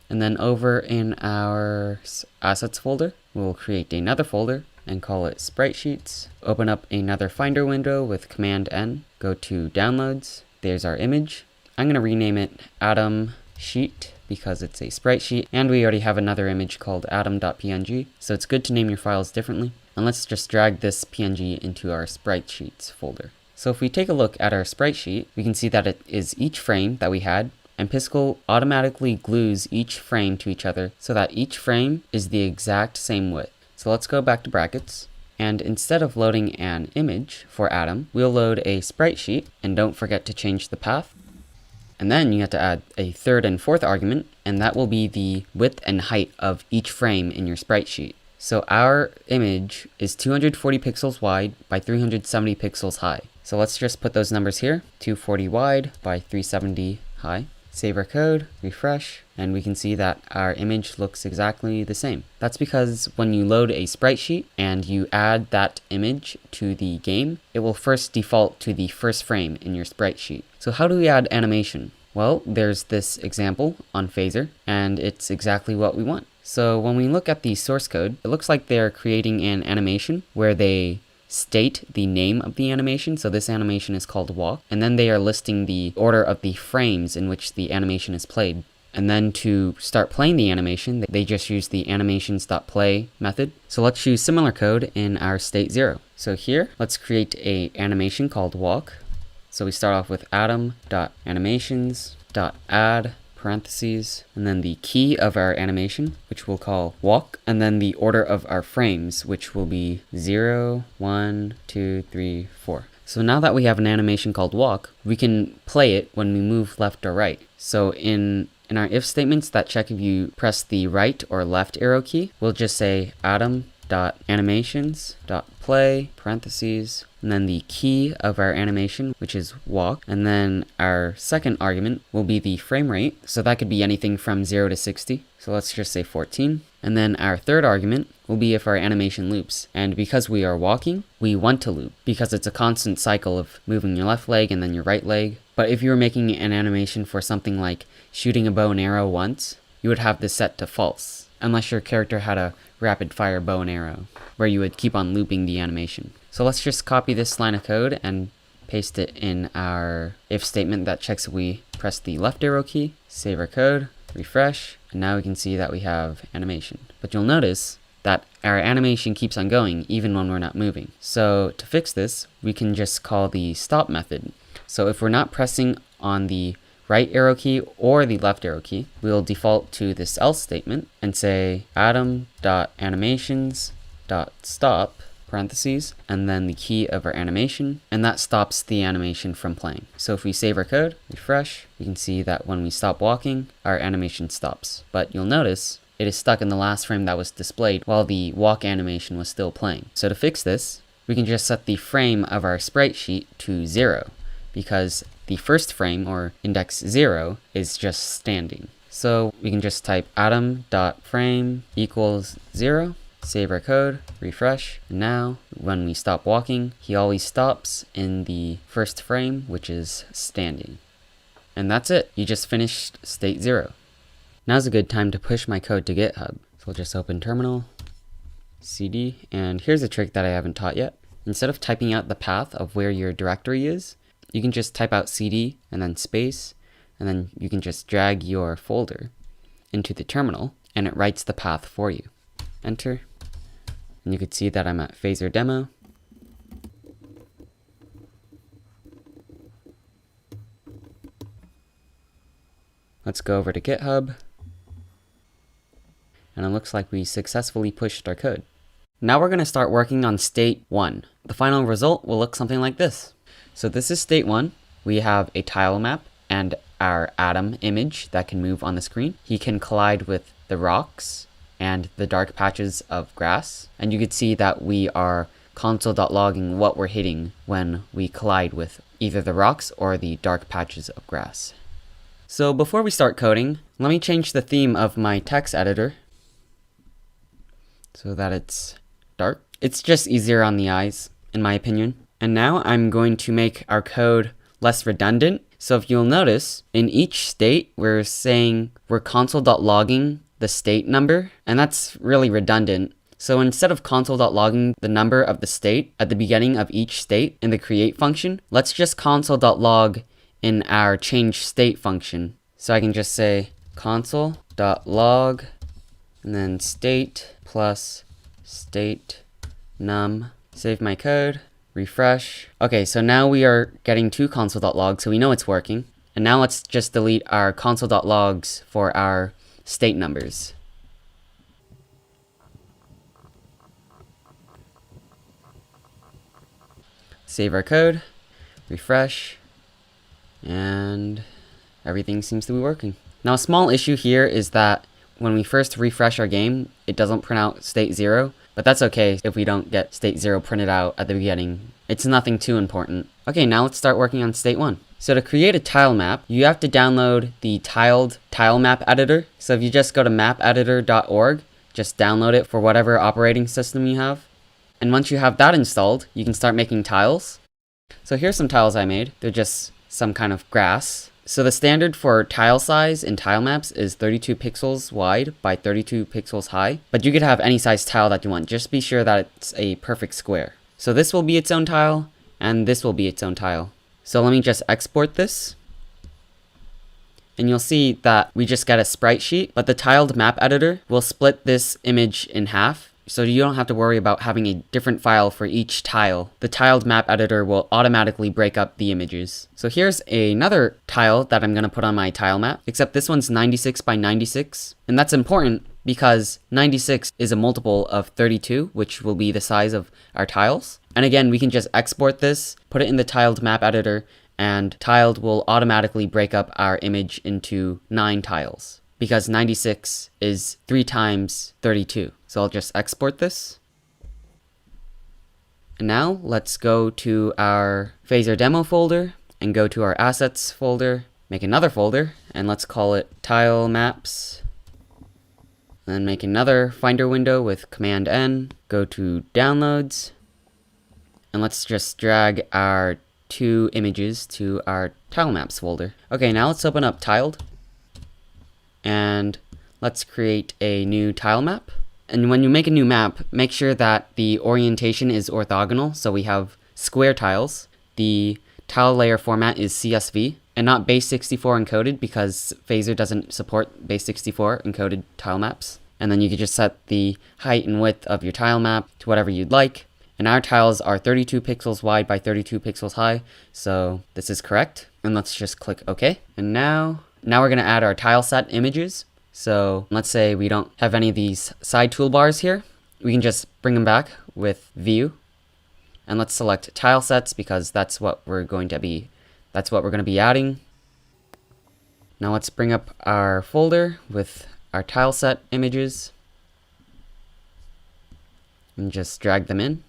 And then over in our assets folder, we'll create another folder and call it Sprite Sheets. Open up another Finder window with Command N, go to Downloads. There's our image. I'm going to rename it Adam Sheet because it's a sprite sheet, and we already have another image called adam.png, so it's good to name your files differently. And let's just drag this PNG into our Sprite Sheets folder. So if we take a look at our sprite sheet, we can see that it is each frame that we had, and Piskel automatically glues each frame to each other so that each frame is the exact same width. So let's go back to brackets, and instead of loading an image for Adam, we'll load a sprite sheet, and don't forget to change the path. And then you have to add a third and fourth argument, and that will be the width and height of each frame in your sprite sheet. So our image is 240 pixels wide by 370 pixels high. So let's just put those numbers here, 240 wide by 370 high. Save our code, refresh, and we can see that our image looks exactly the same. That's because when you load a sprite sheet and you add that image to the game, it will first default to the first frame in your sprite sheet. So how do we add animation? Well, there's this example on Phaser, and it's exactly what we want. So when we look at the source code, it looks like they're creating an animation where they state the name of the animation. So this animation is called walk, and then they are listing the order of the frames in which the animation is played. And then to start playing the animation, they just use the animations.play method. So let's choose similar code in our state 0. So here, let's create a animation called walk. So we start off with adam.animations.add parentheses, and then the key of our animation, which we'll call walk, and then the order of our frames, which will be 0, 1, 2, 3, 4. So now that we have an animation called walk, we can play it when we move left or right. So in our if statements that check if you press the right or left arrow key, we'll just say adam.animations.play parentheses, and then the key of our animation, which is walk, and then our second argument will be the frame rate. So that could be anything from 0 to 60. So let's just say 14. And then our third argument will be if our animation loops. And because we are walking, we want to loop because it's a constant cycle of moving your left leg and then your right leg. But if you were making an animation for something like shooting a bow and arrow once, you would have this set to false, unless your character had a rapid fire bow and arrow, where you would keep on looping the animation. So let's just copy this line of code and paste it in our if statement that checks if we press the left arrow key, save our code, refresh, and now we can see that we have animation. But you'll notice that our animation keeps on going even when we're not moving. So to fix this, we can just call the stop method. So if we're not pressing on the right arrow key or the left arrow key, we'll default to this else statement and say adam.animations.stop parentheses, and then the key of our animation, and that stops the animation from playing. So if we save our code, refresh, we can see that when we stop walking, our animation stops. But you'll notice it is stuck in the last frame that was displayed while the walk animation was still playing. So to fix this, we can just set the frame of our sprite sheet to 0, because the first frame, or index 0, is just standing. So we can just type adam.frame equals 0, Save our code, refresh. And now when we stop walking, he always stops in the first frame, which is standing. And that's it. You just finished state 0. Now's a good time to push my code to GitHub. So we'll just open terminal, cd, and here's a trick that I haven't taught yet. Instead of typing out the path of where your directory is, you can just type out cd and then space, and then you can just drag your folder into the terminal and it writes the path for you. Enter, and you can see that I'm at Phaser demo. Let's go over to GitHub. And it looks like we successfully pushed our code. Now we're going to start working on state 1. The final result will look something like this. So this is state 1. We have a tile map and our Atom image that can move on the screen. He can collide with the rocks and the dark patches of grass. And you can see that we are console.logging what we're hitting when we collide with either the rocks or the dark patches of grass. So before we start coding, let me change the theme of my text editor so that it's dark. It's just easier on the eyes, in my opinion. And now I'm going to make our code less redundant. So if you'll notice, in each state, we're saying we're console.logging the state number, and that's really redundant. So instead of console.logging the number of the state at the beginning of each state in the create function, let's just console.log in our change state function. So I can just say console.log and then state plus state num. Save my code, refresh. Okay, so now we are getting to console.log, so we know it's working. And now let's just delete our console.logs for our state numbers. Save our code, refresh, and everything seems to be working. Now a small issue here is that when we first refresh our game, it doesn't print out state 0, but that's okay if we don't get state 0 printed out at the beginning. It's nothing too important. Okay, now let's start working on state 1. So to create a tile map, you have to download the tiled tile map editor. So if you just go to mapeditor.org, just download it for whatever operating system you have. And once you have that installed, you can start making tiles. So here's some tiles I made. They're just some kind of grass. So the standard for tile size in tile maps is 32 pixels wide by 32 pixels high, but you could have any size tile that you want. Just be sure that it's a perfect square. So this will be its own tile, and this will be its own tile. So let me just export this. And you'll see that we just get a sprite sheet, but the tiled map editor will split this image in half. So you don't have to worry about having a different file for each tile. The tiled map editor will automatically break up the images. So here's another tile that I'm going to put on my tile map, except this one's 96 by 96. And that's important because 96 is a multiple of 32, which will be the size of our tiles. And again, we can just export this, put it in the tiled map editor, and tiled will automatically break up our image into 9 tiles, because 96 is 3 times 32. So I'll just export this. And now let's go to our Phaser demo folder and go to our assets folder, make another folder, and let's call it tile maps. Then make another Finder window with Command N, go to downloads, and let's just drag our 2 images to our tile maps folder. Okay, now let's open up tiled, and let's create a new tile map. And when you make a new map, make sure that the orientation is orthogonal, so we have square tiles. The tile layer format is CSV, and not base64 encoded, because Phaser doesn't support base64 encoded tile maps. And then you can just set the height and width of your tile map to whatever you'd like. And our tiles are 32 pixels wide by 32 pixels high, so this is correct. And let's just click OK. And now we're going to add our tile set images. So let's say we don't have any of these side toolbars here. We can just bring them back with View. And let's select tile sets, because that's what we're going to be adding. Now let's bring up our folder with our tile set images and just drag them in.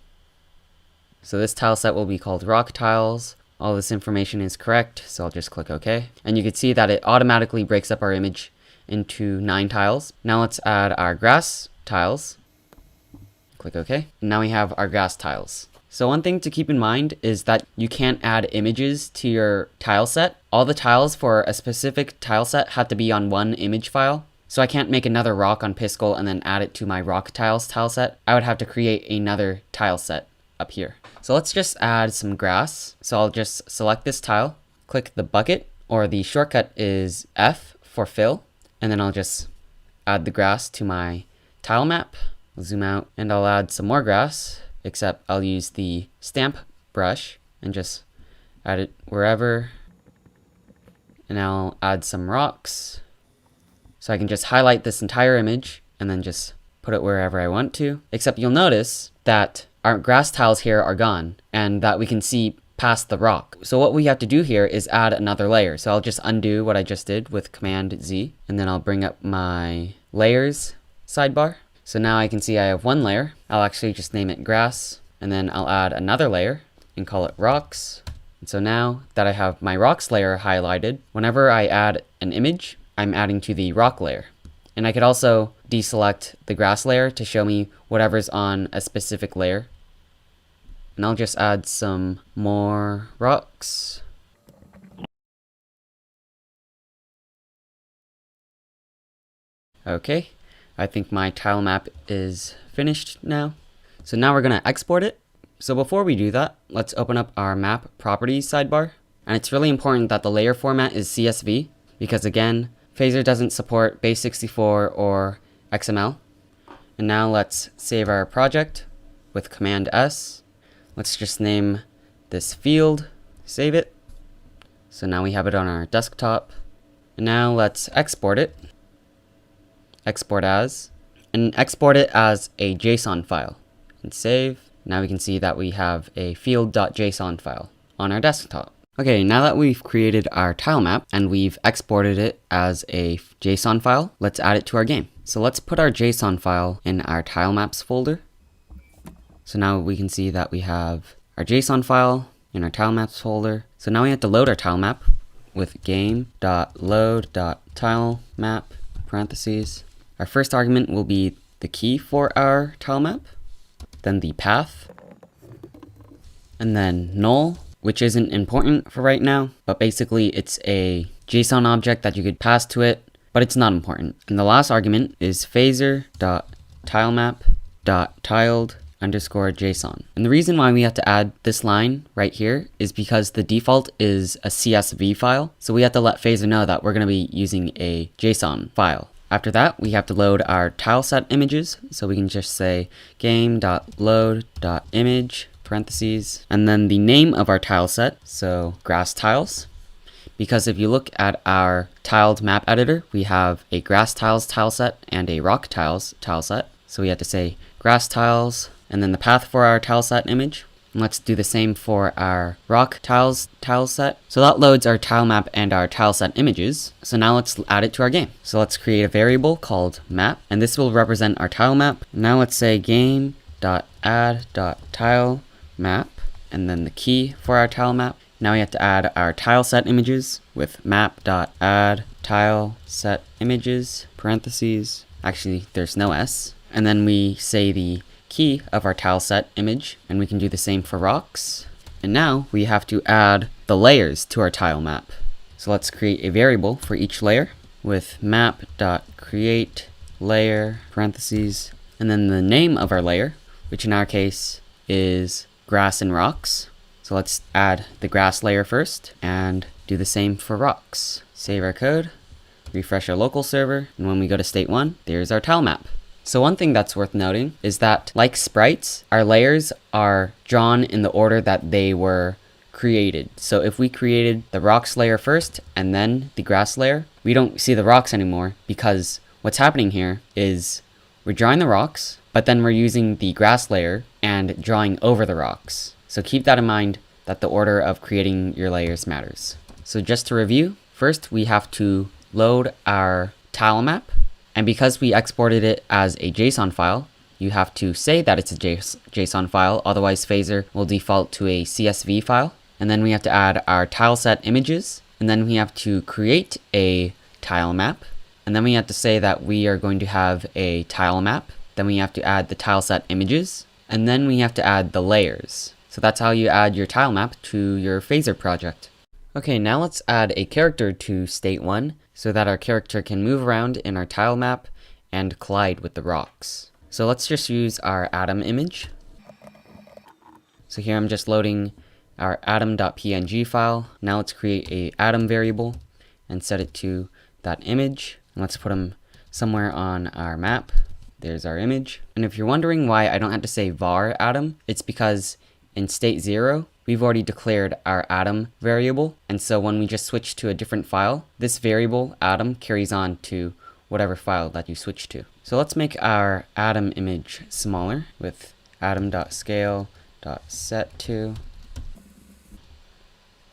So this tile set will be called rock tiles. All this information is correct, so I'll just click OK. And you can see that it automatically breaks up our image into 9 tiles. Now let's add our grass tiles. Click OK. Now we have our grass tiles. So one thing to keep in mind is that you can't add images to your tile set. All the tiles for a specific tile set have to be on one image file. So I can't make another rock on Piskel and then add it to my rock tiles tile set. I would have to create another tile set up here. So let's just add some grass. So I'll just select this tile, click the bucket, or the shortcut is F for fill, and then I'll just add the grass to my tile map. I'll zoom out and I'll add some more grass, except I'll use the stamp brush and just add it wherever. And I'll add some rocks. So I can just highlight this entire image and then just put it wherever I want to. Except you'll notice that our grass tiles here are gone and that we can see past the rock. So what we have to do here is add another layer. So I'll just undo what I just did with Command Z, and then I'll bring up my layers sidebar. So now I can see I have one layer. I'll actually just name it grass, and then I'll add another layer and call it rocks. And so now that I have my rocks layer highlighted, whenever I add an image, I'm adding to the rock layer. And I could also deselect the grass layer to show me whatever's on a specific layer. And I'll just add some more rocks. Okay, I think my tile map is finished now. So now we're gonna export it. So before we do that, let's open up our map properties sidebar. And it's really important that the layer format is CSV, because again, Phaser doesn't support base64 or XML. And now let's save our project with Command S. Let's just name this field, save it. So now we have it on our desktop. And now let's export it. Export as, and export it as a JSON file. And save. Now we can see that we have a field.json file on our desktop. Okay, now that we've created our tile map and we've exported it as a JSON file, let's add it to our game. So let's put our JSON file in our tile maps folder. So now we can see that we have our JSON file in our tile maps folder. So now we have to load our tile map with game.load.tilemap parentheses. Our first argument will be the key for our tile map, then the path, and then null, which isn't important for right now, but basically it's a JSON object that you could pass to it, but it's not important. And the last argument is phaser.tilemap.tiled_JSON. And the reason why we have to add this line right here is because the default is a CSV file. So we have to let Phaser know that we're going to be using a JSON file. After that, we have to load our tile set images. So we can just say game.load.image parentheses, and then the name of our tile set, so grass tiles. Because if you look at our tiled map editor, we have a grass tiles tile set and a rock tiles tile set. So we have to say grass tiles, and then the path for our tile set image. And let's do the same for our rock tiles tile set. So that loads our tile map and our tile set images. So now let's add it to our game. So let's create a variable called map, and this will represent our tile map. Now let's say game.add.tile map, and then the key for our tile map. Now we have to add our tile set images with map.add tile set images parentheses. Actually, there's no S. And then we say the key of our tile set image, and we can do the same for rocks. And now we have to add the layers to our tile map. So let's create a variable for each layer with map.create layer parentheses, and then the name of our layer, which in our case is grass and rocks. So let's add the grass layer first and do the same for rocks. Save our code, refresh our local server, and when we go to state 1, there's our tile map. So one thing that's worth noting is that, like sprites, our layers are drawn in the order that they were created. So if we created the rocks layer first and then the grass layer, we don't see the rocks anymore, because what's happening here is we're drawing the rocks, but then we're using the grass layer and drawing over the rocks. So keep that in mind, that the order of creating your layers matters. So just to review, first we have to load our tile map. And because we exported it as a JSON file, you have to say that it's a JSON file, otherwise Phaser will default to a CSV file. And then we have to add our tile set images, and then we have to create a tile map. And then we have to say that we are going to have a tile map, then we have to add the tileset images, and then we have to add the layers. So that's how you add your tile map to your Phaser project. Okay, now let's add a character to state 1 so that our character can move around in our tile map and collide with the rocks. So let's just use our Atom image. So here I'm just loading our atom.png file. Now let's create a Atom variable and set it to that image. And let's put them somewhere on our map. There's our image. And if you're wondering why I don't have to say var atom, it's because in state 0, we've already declared our Atom variable. And so when we just switch to a different file, this variable Atom carries on to whatever file that you switch to. So let's make our Atom image smaller with atom.scale.set to.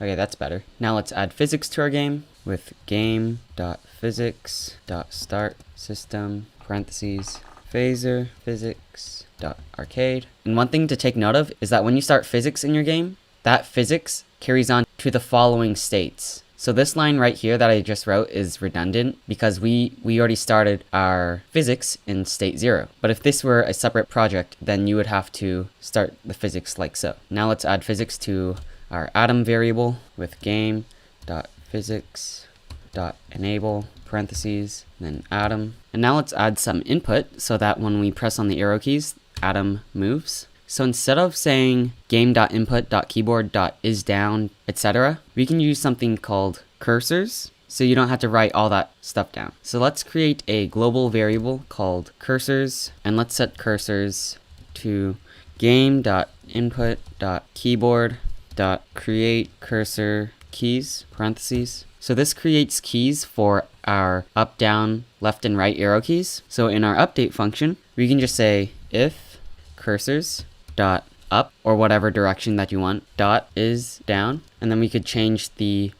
Okay, that's better. Now let's add physics to our game with game.physics.start system parentheses phaser physics.arcade. And one thing to take note of is that when you start physics in your game, that physics carries on to the following states. So this line right here that I just wrote is redundant because we already started our physics in state 0. But if this were a separate project, then you would have to start the physics like so. Now let's add physics to our Atom variable with game.physics.enable parentheses, then Atom. And now let's add some input so that when we press on the arrow keys, Atom moves. So instead of saying game.input.keyboard.isDown, etc., we can use something called cursors, so you don't have to write all that stuff down. So let's create a global variable called cursors, and let's set cursors to game.input.keyboard.create cursor keys, parentheses. So this creates keys for our up, down, left, and right arrow keys. So in our update function, we can just say if cursors dot up, or whatever direction that you want, dot is down, and then we could change the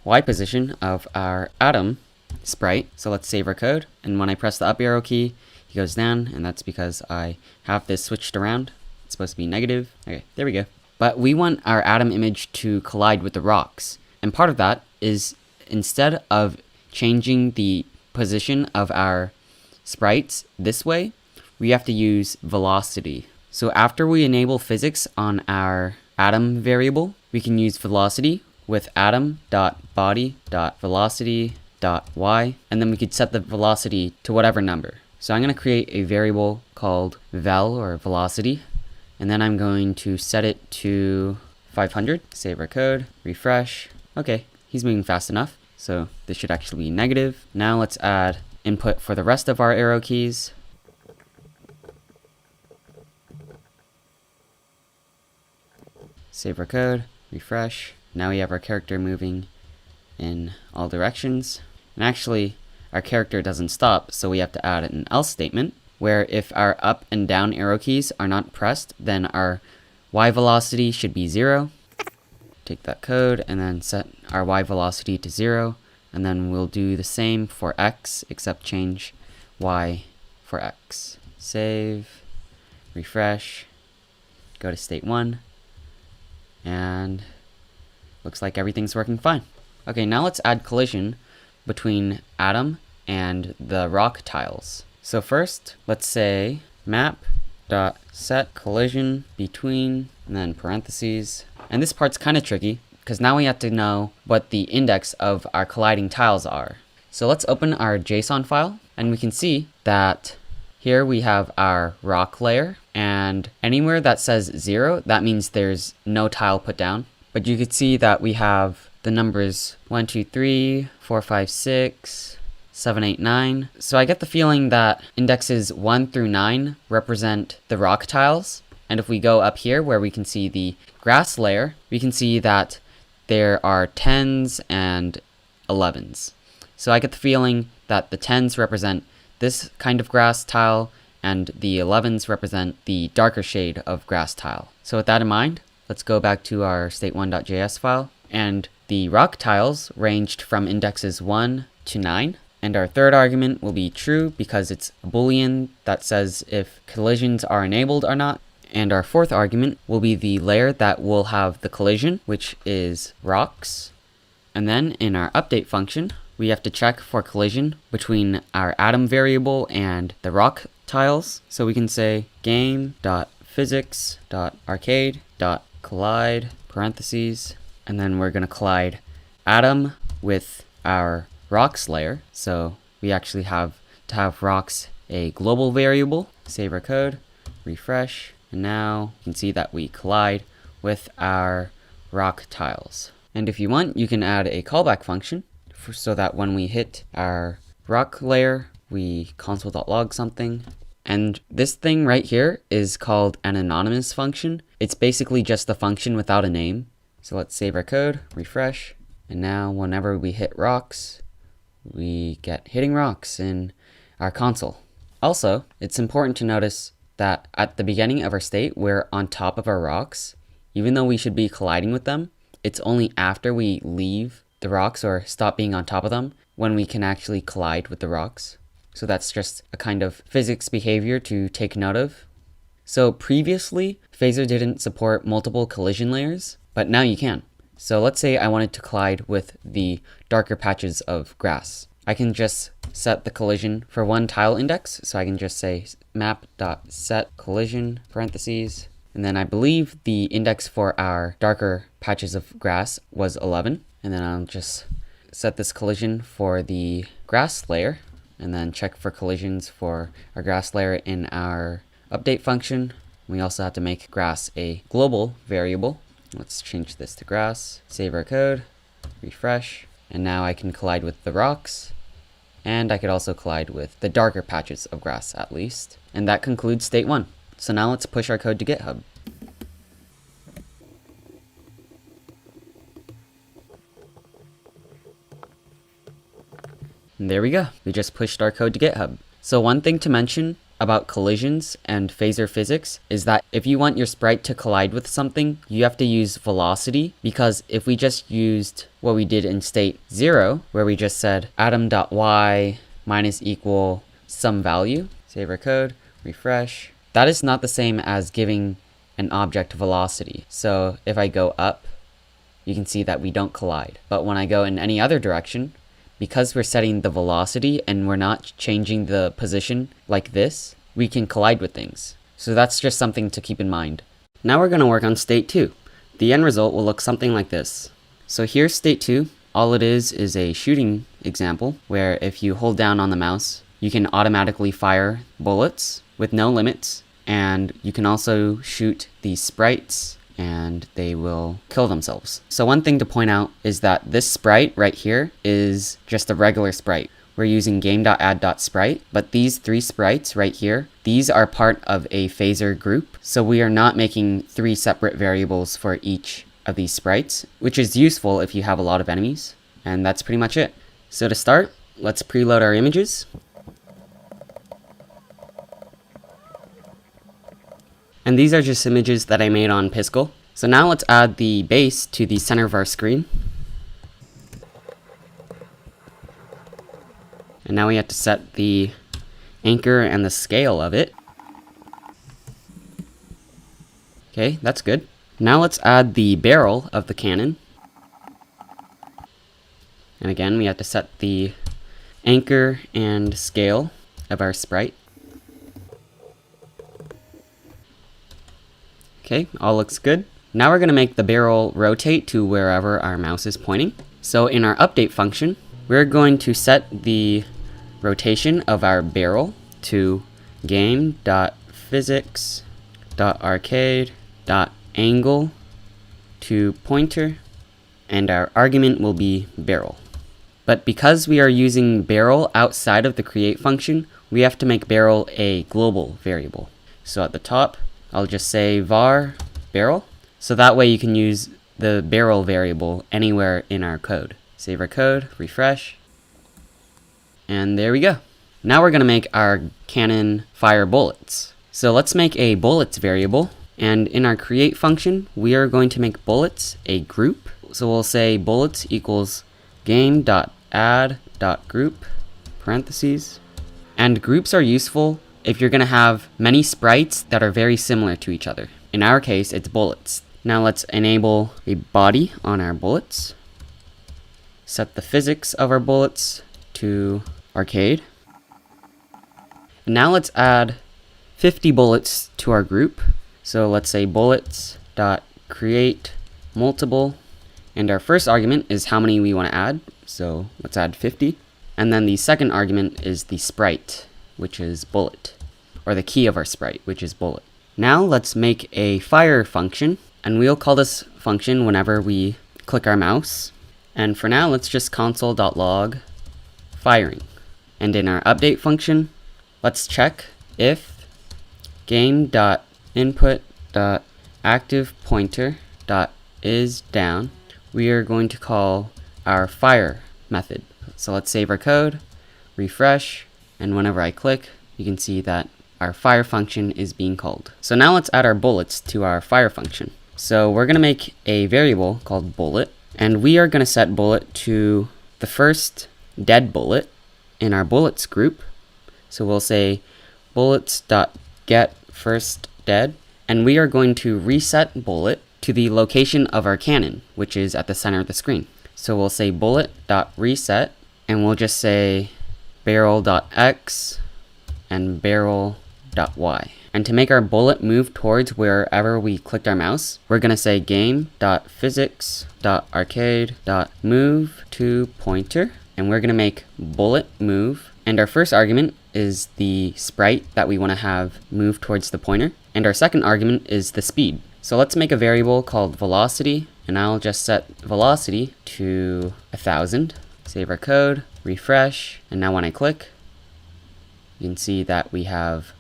Y position of our Atom sprite. So let's save our code, and when I press the up arrow key, he goes down, and that's because I have this switched around. It's supposed to be negative. Okay, there we go. But we want our Atom image to collide with the rocks, and part of that is instead of changing the position of our sprites this way, we have to use velocity. So after we enable physics on our Atom variable, we can use velocity with atom.body.velocity.y, and then we could set the velocity to whatever number. So I'm going to create a variable called vel, or velocity, and then I'm going to set it to 500. Save our code, refresh. Okay, he's moving fast enough, so this should actually be negative. Now let's add input for the rest of our arrow keys. Save our code, refresh. Now we have our character moving in all directions. And actually, our character doesn't stop, so we have to add an else statement, where if our up and down arrow keys are not pressed, then our Y velocity should be 0. Take that code and then set our Y velocity to 0, and then we'll do the same for X, except change Y for X. Save, refresh, go to state 1. And looks like everything's working fine. Okay, now let's add collision between Atom and the rock tiles. So first, let's say map.set collision between, and then parentheses. And this part's kind of tricky because now we have to know what the index of our colliding tiles are. So let's open our JSON file, and we can see that here we have our rock layer, and anywhere that says 0, that means there's no tile put down. But you could see that we have the numbers 1, 2, 3, 4, 5, 6, 7, 8, 9. So I get the feeling that indexes 1 through 9 represent the rock tiles. And if we go up here where we can see the grass layer, we can see that there are 10s and 11s. So I get the feeling that the 10s represent this kind of grass tile, and the 11s represent the darker shade of grass tile. So with that in mind, let's go back to our state1.js file, and the rock tiles ranged from indexes 1 to 9, and our third argument will be true because it's a boolean that says if collisions are enabled or not, and our fourth argument will be the layer that will have the collision, which is rocks. And then in our update function, we have to check for collision between our Atom variable and the rock tiles. So we can say game.physics.arcade.collide parentheses, and then we're going to collide Atom with our rocks layer. So we actually have to have rocks a global variable. Save our code, refresh, and now you can see that we collide with our rock tiles. And if you want, you can add a callback function so that when we hit our rock layer, we console.log something. And this thing right here is called an anonymous function. It's basically just a function without a name. So let's save our code, refresh, and now whenever we hit rocks, we get hitting rocks in our console. Also, it's important to notice that at the beginning of our state, we're on top of our rocks. Even though we should be colliding with them, it's only after we leave the rocks or stop being on top of them when we can actually collide with the rocks. So that's just a kind of physics behavior to take note of. So previously, Phaser didn't support multiple collision layers, but now you can. So let's say I wanted to collide with the darker patches of grass. I can just set the collision for one tile index. So I can just say map.setCollision parentheses. And then I believe the index for our darker patches of grass was 11. And then I'll just set this collision for the grass layer and then check for collisions for our grass layer in our update function. We also have to make grass a global variable. Let's change this to grass, save our code, refresh, and now I can collide with the rocks. And I could also collide with the darker patches of grass at least. And that concludes state 1. So now let's push our code to GitHub. And there we go. We just pushed our code to GitHub. So one thing to mention about collisions and Phaser physics is that if you want your sprite to collide with something, you have to use velocity, because if we just used what we did in state 0, where we just said atom.y minus equal some value, save our code, refresh, that is not the same as giving an object velocity. So if I go up, you can see that we don't collide. But when I go in any other direction, because we're setting the velocity and we're not changing the position like this, we can collide with things. So that's just something to keep in mind. Now we're going to work on state 2. The end result will look something like this. So here's state 2. All it is a shooting example where if you hold down on the mouse, you can automatically fire bullets with no limits. And you can also shoot these sprites and they will kill themselves. So one thing to point out is that this sprite right here is just a regular sprite. We're using game.add.sprite, but these 3 sprites right here, these are part of a Phaser group. So we are not making 3 separate variables for each of these sprites, which is useful if you have a lot of enemies. And that's pretty much it. So to start, let's preload our images. And these are just images that I made on Piskel. So now let's add the base to the center of our screen. And now we have to set the anchor and the scale of it. Okay, that's good. Now let's add the barrel of the cannon. And again, we have to set the anchor and scale of our sprite. Okay, all looks good. Now we're going to make the barrel rotate to wherever our mouse is pointing. So in our update function, we're going to set the rotation of our barrel to game.physics.arcade.angle to pointer, and our argument will be barrel. But because we are using barrel outside of the create function, we have to make barrel a global variable. So at the top, I'll just say var barrel. So that way you can use the barrel variable anywhere in our code. Save our code, refresh, and there we go. Now we're going to make our cannon fire bullets. So let's make a bullets variable, and in our create function, we are going to make bullets a group. So we'll say bullets equals game.add.group parentheses. And groups are useful if you're going to have many sprites that are very similar to each other. In our case, it's bullets. Now let's enable a body on our bullets. Set the physics of our bullets to arcade. And now let's add 50 bullets to our group. So let's say bullets.create multiple, and our first argument is how many we want to add. So let's add 50. And then the second argument is the sprite, which is bullet, or the key of our sprite, which is bullet. Now let's make a fire function, and we'll call this function whenever we click our mouse. And for now, let's just console.log firing. And in our update function, let's check if game.input.activePointer.isDown. We are going to call our fire method. So let's save our code, refresh, and whenever I click, you can see that our fire function is being called. So now let's add our bullets to our fire function. So we're going to make a variable called bullet, and we are going to set bullet to the first dead bullet in our bullets group. So we'll say bullets.getFirstDead, and we are going to reset bullet to the location of our cannon, which is at the center of the screen. So we'll say bullet.reset, and we'll just say barrel.x and barrel.y. And to make our bullet move towards wherever we clicked our mouse, we're going to say game.physics.arcade.move to pointer, and we're going to make bullet move. And our first argument is the sprite that we want to have move towards the pointer, and our second argument is the speed. So let's make a variable called velocity, and I'll just set velocity to 1000. Save our code, refresh, and now when I click, you can see that we have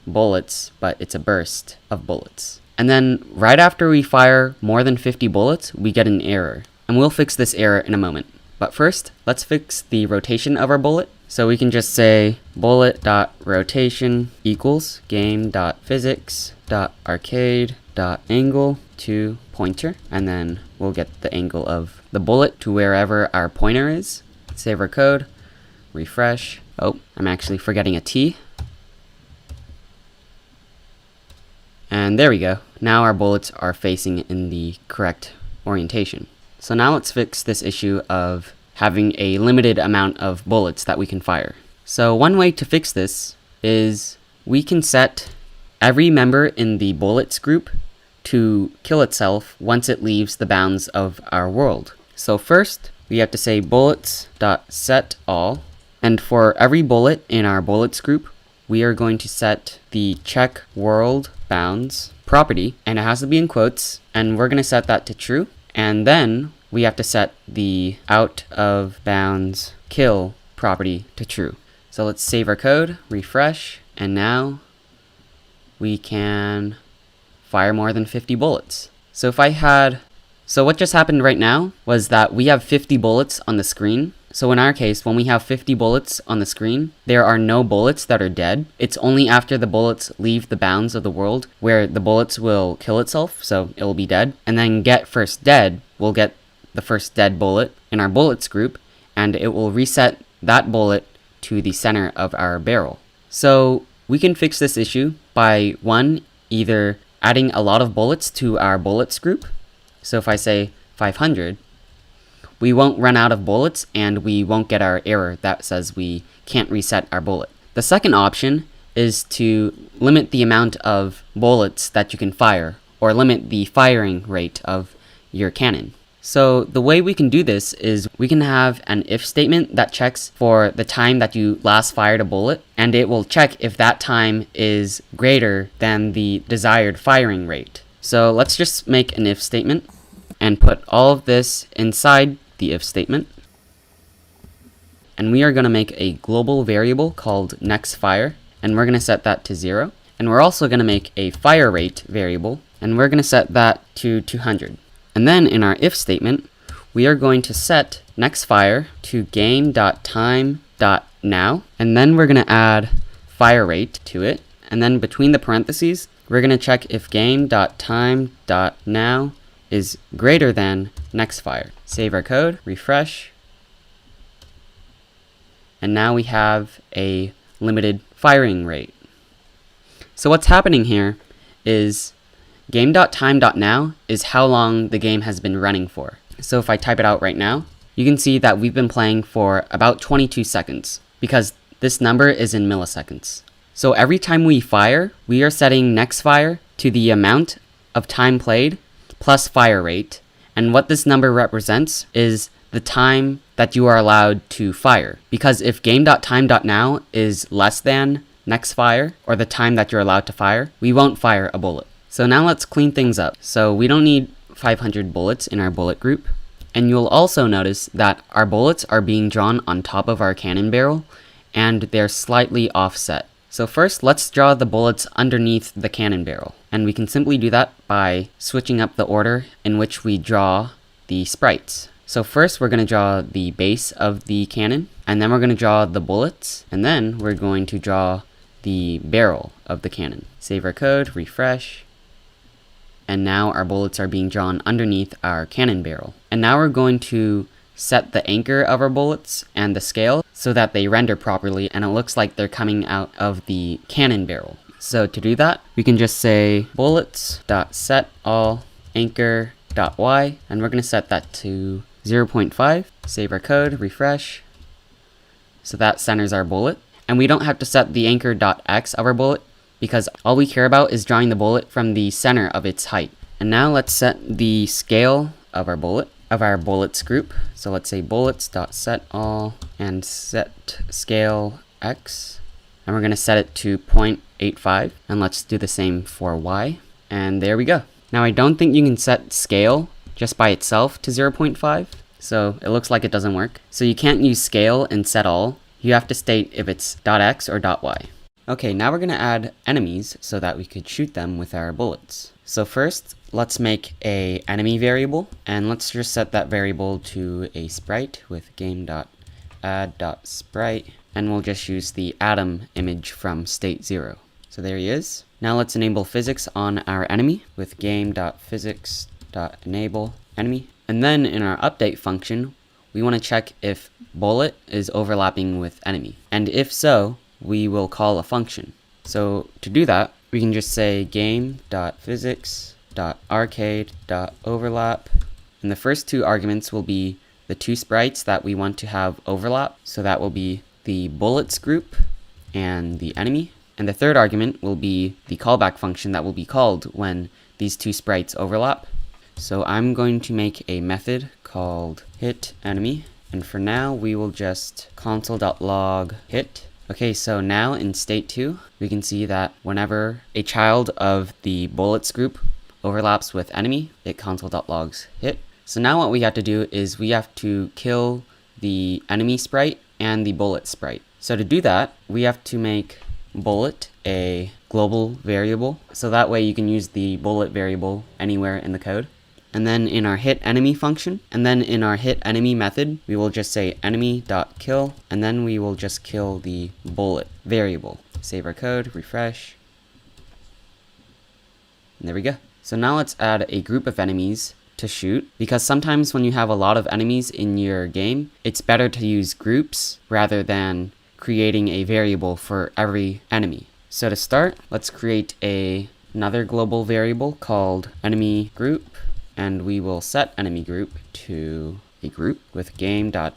bullets, but it's a burst of bullets. And then right after we fire more than 50 bullets, we get an error. And we'll fix this error in a moment. But first, let's fix the rotation of our bullet. So we can just say bullet.rotation equals game.physics.arcade.angle to pointer, and then we'll get the angle of the bullet to wherever our pointer is. Save our code, refresh. Oh, I'm actually forgetting a T. And there we go. Now our bullets are facing in the correct orientation. So now let's fix this issue of having a limited amount of bullets that we can fire. So one way to fix this is we can set every member in the bullets group to kill itself once it leaves the bounds of our world. So first, we have to say bullets.setAll, and for every bullet in our bullets group, we are going to set the check world bounds property, and it has to be in quotes, and we're going to set that to true. And then we have to set the out of bounds kill property to true. So let's save our code, refresh, and now we can fire more than 50 bullets. So what just happened right now was that we have 50 bullets on the screen. So in our case, when we have 50 bullets on the screen, there are no bullets that are dead. It's only after the bullets leave the bounds of the world where the bullets will kill itself, so it will be dead. And then get first dead will get the first dead bullet in our bullets group, and it will reset that bullet to the center of our barrel. So we can fix this issue by either adding a lot of bullets to our bullets group. So if I say 500, we won't run out of bullets and we won't get our error that says we can't reset our bullet. The second option is to limit the amount of bullets that you can fire, or limit the firing rate of your cannon. So the way we can do this is we can have an if statement that checks for the time that you last fired a bullet, and it will check if that time is greater than the desired firing rate. So let's just make an if statement and put all of this inside the if statement. And we are going to make a global variable called nextFire, and we're going to set that to 0. And we're also going to make a fire rate variable, and we're going to set that to 200. And then in our if statement, we are going to set nextFire to game.time.now, and then we're going to add fire rate to it. And then between the parentheses, we're going to check if game.time.now is greater than nextFire. Save our code, refresh, and now we have a limited firing rate. So what's happening here is game.time.now is how long the game has been running for. So if I type it out right now, you can see that we've been playing for about 22 seconds, because this number is in milliseconds. So every time we fire, we are setting next fire to the amount of time played plus fire rate. And what this number represents is the time that you are allowed to fire. Because if game.time.now is less than next fire, or the time that you're allowed to fire, we won't fire a bullet. So now let's clean things up. So we don't need 500 bullets in our bullet group. And you'll also notice that our bullets are being drawn on top of our cannon barrel, and they're slightly offset. So first, let's draw the bullets underneath the cannon barrel. And we can simply do that by switching up the order in which we draw the sprites. So first, we're going to draw the base of the cannon, and then we're going to draw the bullets, and then we're going to draw the barrel of the cannon. Save our code, refresh, and now our bullets are being drawn underneath our cannon barrel. And now we're going to set the anchor of our bullets and the scale so that they render properly and it looks like they're coming out of the cannon barrel. So to do that, we can just say bullets.setAllAnchor.y, and we're going to set that to 0.5. Save our code, refresh. So that centers our bullet. And we don't have to set the anchor.x of our bullet because all we care about is drawing the bullet from the center of its height. And now let's set the scale of our bullet, of our bullets group. So let's say bullets.setAll and set scale x. And we're going to set it to 0.85. And let's do the same for y. And there we go. Now I don't think you can set scale just by itself to 0.5. So it looks like it doesn't work. So you can't use scale and set all. You have to state if it's .x or .y. Okay, now we're going to add enemies so that we could shoot them with our bullets. So first, let's make a enemy variable, and let's just set that variable to a sprite with game.add.sprite, and we'll just use the Atom image from state 0. So there he is. Now let's enable physics on our enemy with game.physics.enable enemy. And then in our update function, we want to check if bullet is overlapping with enemy. And if so, we will call a function. So to do that, we can just say game.physics.arcade.overlap. And the first two arguments will be the two sprites that we want to have overlap. So that will be the bullets group and the enemy. And the third argument will be the callback function that will be called when these two sprites overlap. So I'm going to make a method called hitEnemy. And for now, we will just console.log hit. Okay, so now in state 2, we can see that whenever a child of the bullets group overlaps with enemy, it console.logs hit. So now what we have to do is we have to kill the enemy sprite and the bullet sprite. So to do that, we have to make bullet a global variable. So that way you can use the bullet variable anywhere in the code. And then in our hitEnemy function, and then in our hitEnemy method, we will just say enemy.kill, and then we will just kill the bullet variable. Save our code, refresh, and there we go. So now let's add a group of enemies to shoot, because sometimes when you have a lot of enemies in your game, it's better to use groups rather than creating a variable for every enemy. So to start, let's create another global variable called enemy group. And we will set enemy group to a group with game.add.group.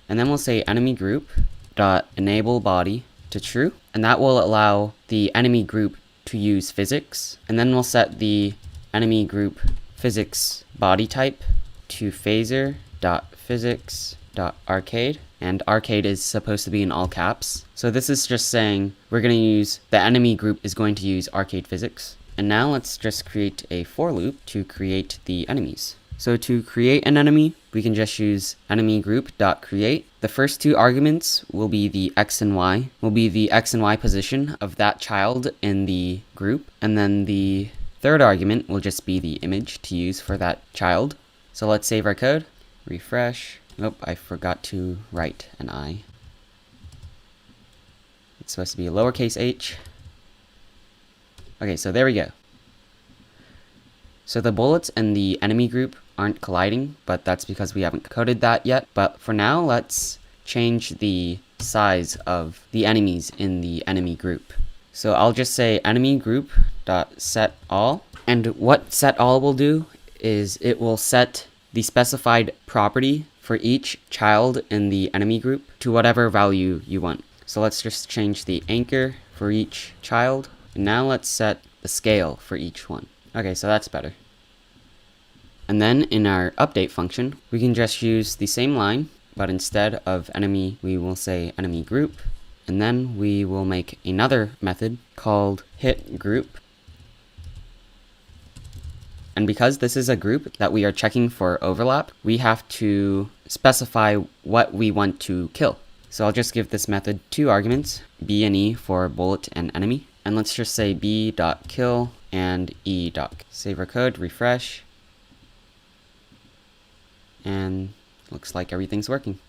And then we'll say enemy group.enable body to true. And that will allow the enemy group to use physics. And then we'll set the enemy group physics body type to phaser.physics.arcade. And arcade is supposed to be in all caps. So this is just saying we're going to use, the enemy group is going to use arcade physics. And now let's just create a for loop to create the enemies. So to create an enemy, we can just use enemy group.create. The first two arguments will be the x and y, position of that child in the group. And then the third argument will just be the image to use for that child. So let's save our code, refresh. Oh, I forgot to write an I. It's supposed to be a lowercase h. Okay, so there we go. So the bullets and the enemy group aren't colliding, but that's because we haven't coded that yet. But for now, let's change the size of the enemies in the enemy group. So I'll just say enemy group.setAll. And what setAll will do is it will set the specified property for each child in the enemy group to whatever value you want. So let's just change the anchor for each child. And now let's set the scale for each one. Okay, so that's better. And then in our update function, we can just use the same line, but instead of enemy, we will say enemy group. And then we will make another method called hit group. And because this is a group that we are checking for overlap, we have to specify what we want to kill. So I'll just give this method 2 arguments, b and e for bullet and enemy. And let's just say b.kill and e. Save our code, refresh. And looks like everything's working.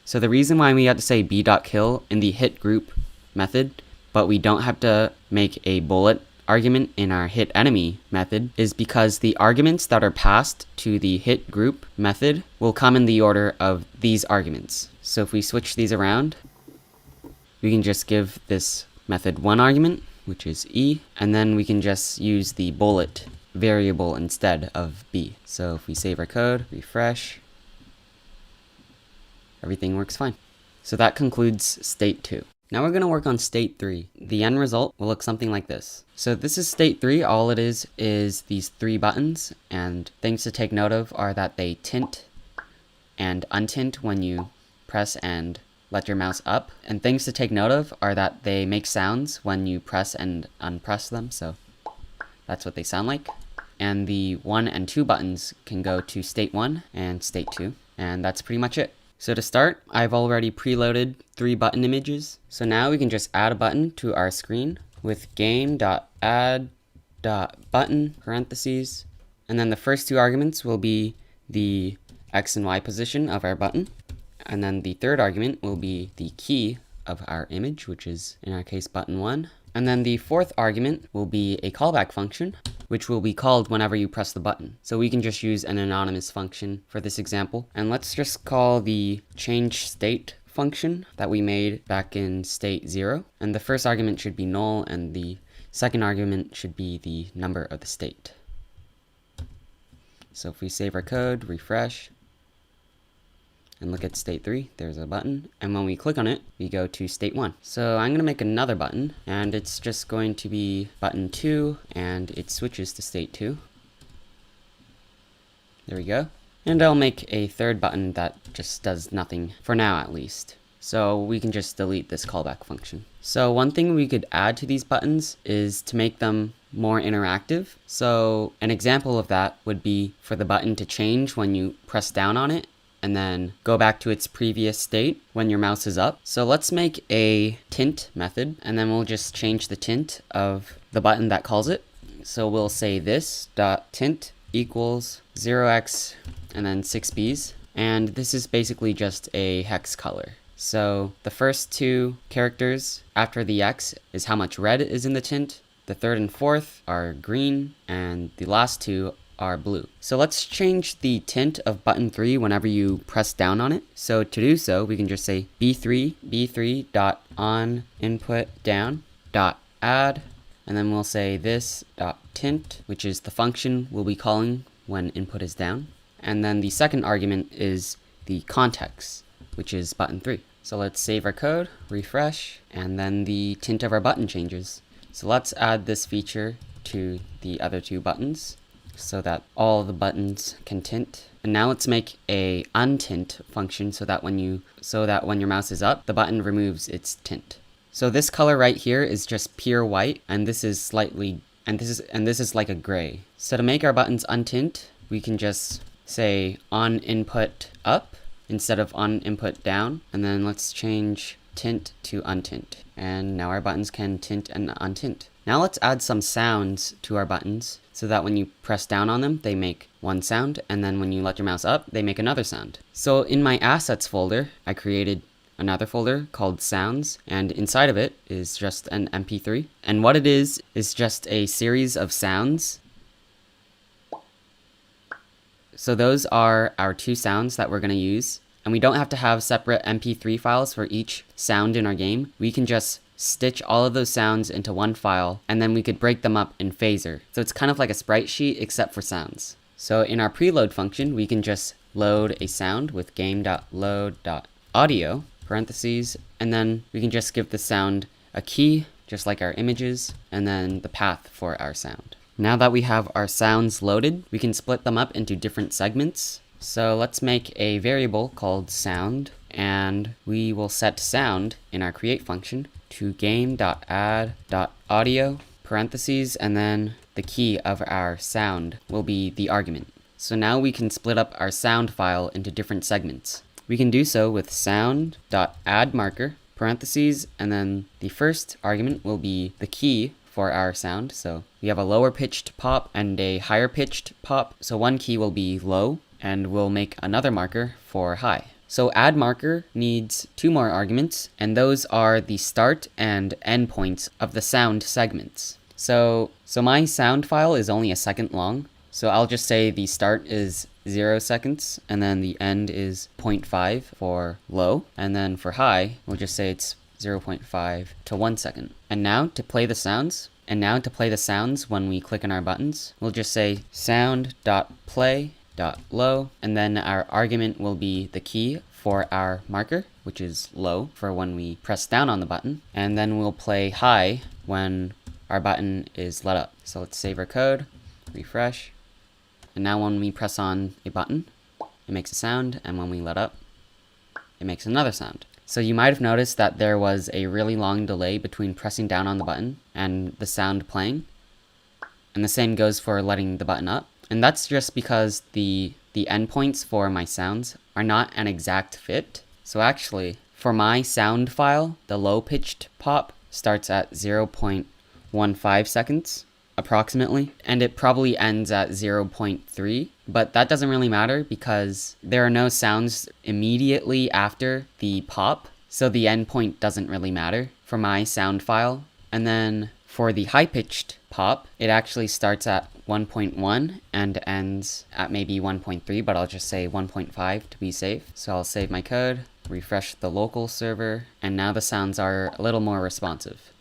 So the reason why we have to say b.kill in the hit group method, but we don't have to make a bullet argument in our hit enemy method, is because the arguments that are passed to the hit group method will come in the order of these arguments. So if we switch these around, we can just give this method 1 argument, which is e, and then we can just use the bullet variable instead of b. So if we save our code, refresh, everything works fine. So that concludes state 2. Now we're going to work on state 3. The end result will look something like this. So this is state 3. All it is these 3 buttons, and things to take note of are that they tint and untint when you press and let your mouse up. And things to take note of are that they make sounds when you press and unpress them, so that's what they sound like. And the 1 and 2 buttons can go to state 1 and state 2, and that's pretty much it. So to start, I've already preloaded 3 button images. So now we can just add a button to our screen with game.add.button parentheses. And then the first 2 arguments will be the X and Y position of our button. And then the third argument will be the key of our image, which is in our case button 1. And then the fourth argument will be a callback function, which will be called whenever you press the button. So we can just use an anonymous function for this example. And let's just call the change state function that we made back in state 0. And the first argument should be null, and the second argument should be the number of the state. So if we save our code, refresh, and look at state 3, there's a button. And when we click on it, we go to state 1. So I'm going to make another button, and it's just going to be button 2, and it switches to state 2. There we go. And I'll make a third button that just does nothing, for now at least. So we can just delete this callback function. So one thing we could add to these buttons is to make them more interactive. So an example of that would be for the button to change when you press down on it, and then go back to its previous state when your mouse is up. So let's make a tint method, and then we'll just change the tint of the button that calls it. So we'll say this dot tint equals 0x and then 6b's, and this is basically just a hex color. So the first 2 characters after the X is how much red is in the tint, the third and fourth are green, and the last 2 are blue. So let's change the tint of button 3 whenever you press down on it. So to do so, we can just say b3 input down add, and then we'll say this tint, which is the function we'll be calling when input is down. And then the second argument is the context, which is button 3. So let's save our code, refresh, and then the tint of our button changes. So let's add this feature to the other 2 buttons, so that all the buttons can tint. And now let's make a untint function so that when your mouse is up, the button removes its tint. So this color right here is just pure white, and this is slightly, and this is like a gray. So to make our buttons untint, we can just say on input up instead of on input down, and then let's change tint to untint. And now our buttons can tint and untint. Now let's add some sounds to our buttons so that when you press down on them, they make one sound, and then when you let your mouse up, they make another sound. So in my assets folder, I created another folder called sounds, and inside of it is just an MP3. And what it is just a series of sounds. So those are our 2 sounds that we're going to use. And we don't have to have separate MP3 files for each sound in our game. We can just stitch all of those sounds into one file, and then we could break them up in Phaser. So it's kind of like a sprite sheet except for sounds. So in our preload function, we can just load a sound with game.load.audio, parentheses, and then we can just give the sound a key, just like our images, and then the path for our sound. Now that we have our sounds loaded, we can split them up into different segments. So let's make a variable called sound, and we will set sound in our create function to game.add.audio, parentheses, and then the key of our sound will be the argument. So now we can split up our sound file into different segments. We can do so with sound.addMarker, parentheses, and then the first argument will be the key for our sound. So we have a lower pitched pop and a higher pitched pop. So one key will be low, and we'll make another marker for high. So add marker needs two more arguments, and those are the start and end points of the sound segments. So my sound file is only a second long. So I'll just say the start is 0 seconds, and then the end is 0.5 for low, and then for high, we'll just say it's 0.5 to 1 second. And now to play the sounds, when we click on our buttons, we'll just say sound.play.low, and then our argument will be the key for our marker, which is low for when we press down on the button, and then we'll play high when our button is let up. So let's save our code, refresh, and now when we press on a button, it makes a sound, and when we let up, it makes another sound. So you might have noticed that there was a really long delay between pressing down on the button and the sound playing. And the same goes for letting the button up. And that's just because the endpoints for my sounds are not an exact fit. So actually, for my sound file, the low-pitched pop starts at 0.15 seconds, approximately, and it probably ends at 0.3, but that doesn't really matter because there are no sounds immediately after the pop, so the endpoint doesn't really matter for my sound file. And then for the high-pitched pop, it actually starts at 1.1 and ends at maybe 1.3, but I'll just say 1.5 to be safe. So I'll save my code, refresh the local server, and now the sounds are a little more responsive.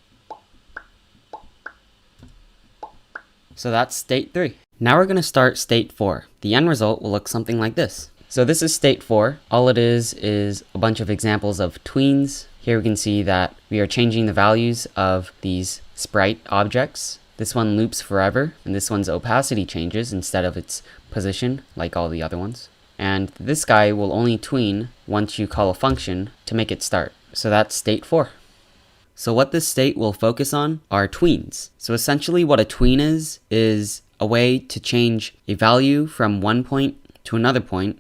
So that's state 3. Now we're going to start state 4. The end result will look something like this. So this is state 4. All it is a bunch of examples of tweens. Here we can see that we are changing the values of these sprite objects. This one loops forever, and this one's opacity changes instead of its position, like all the other ones. And this guy will only tween once you call a function to make it start. So that's state 4. So what this state will focus on are tweens. So essentially what a tween is a way to change a value from one point to another point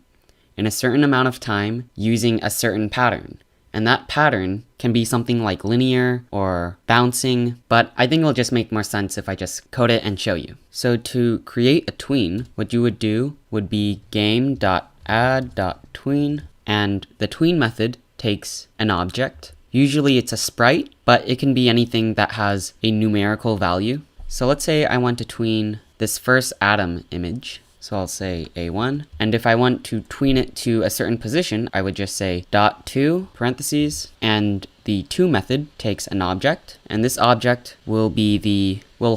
in a certain amount of time using a certain pattern. And that pattern can be something like linear or bouncing, but I think it'll just make more sense if I just code it and show you. So to create a tween, what you would do would be game.add.tween, and the tween method takes an object. Usually it's a sprite, but it can be anything that has a numerical value. So let's say I want to tween this first atom image. So I'll say A1. And if I want to tween it to a certain position, I would just say .to, parentheses, and the to method takes an object. And this object will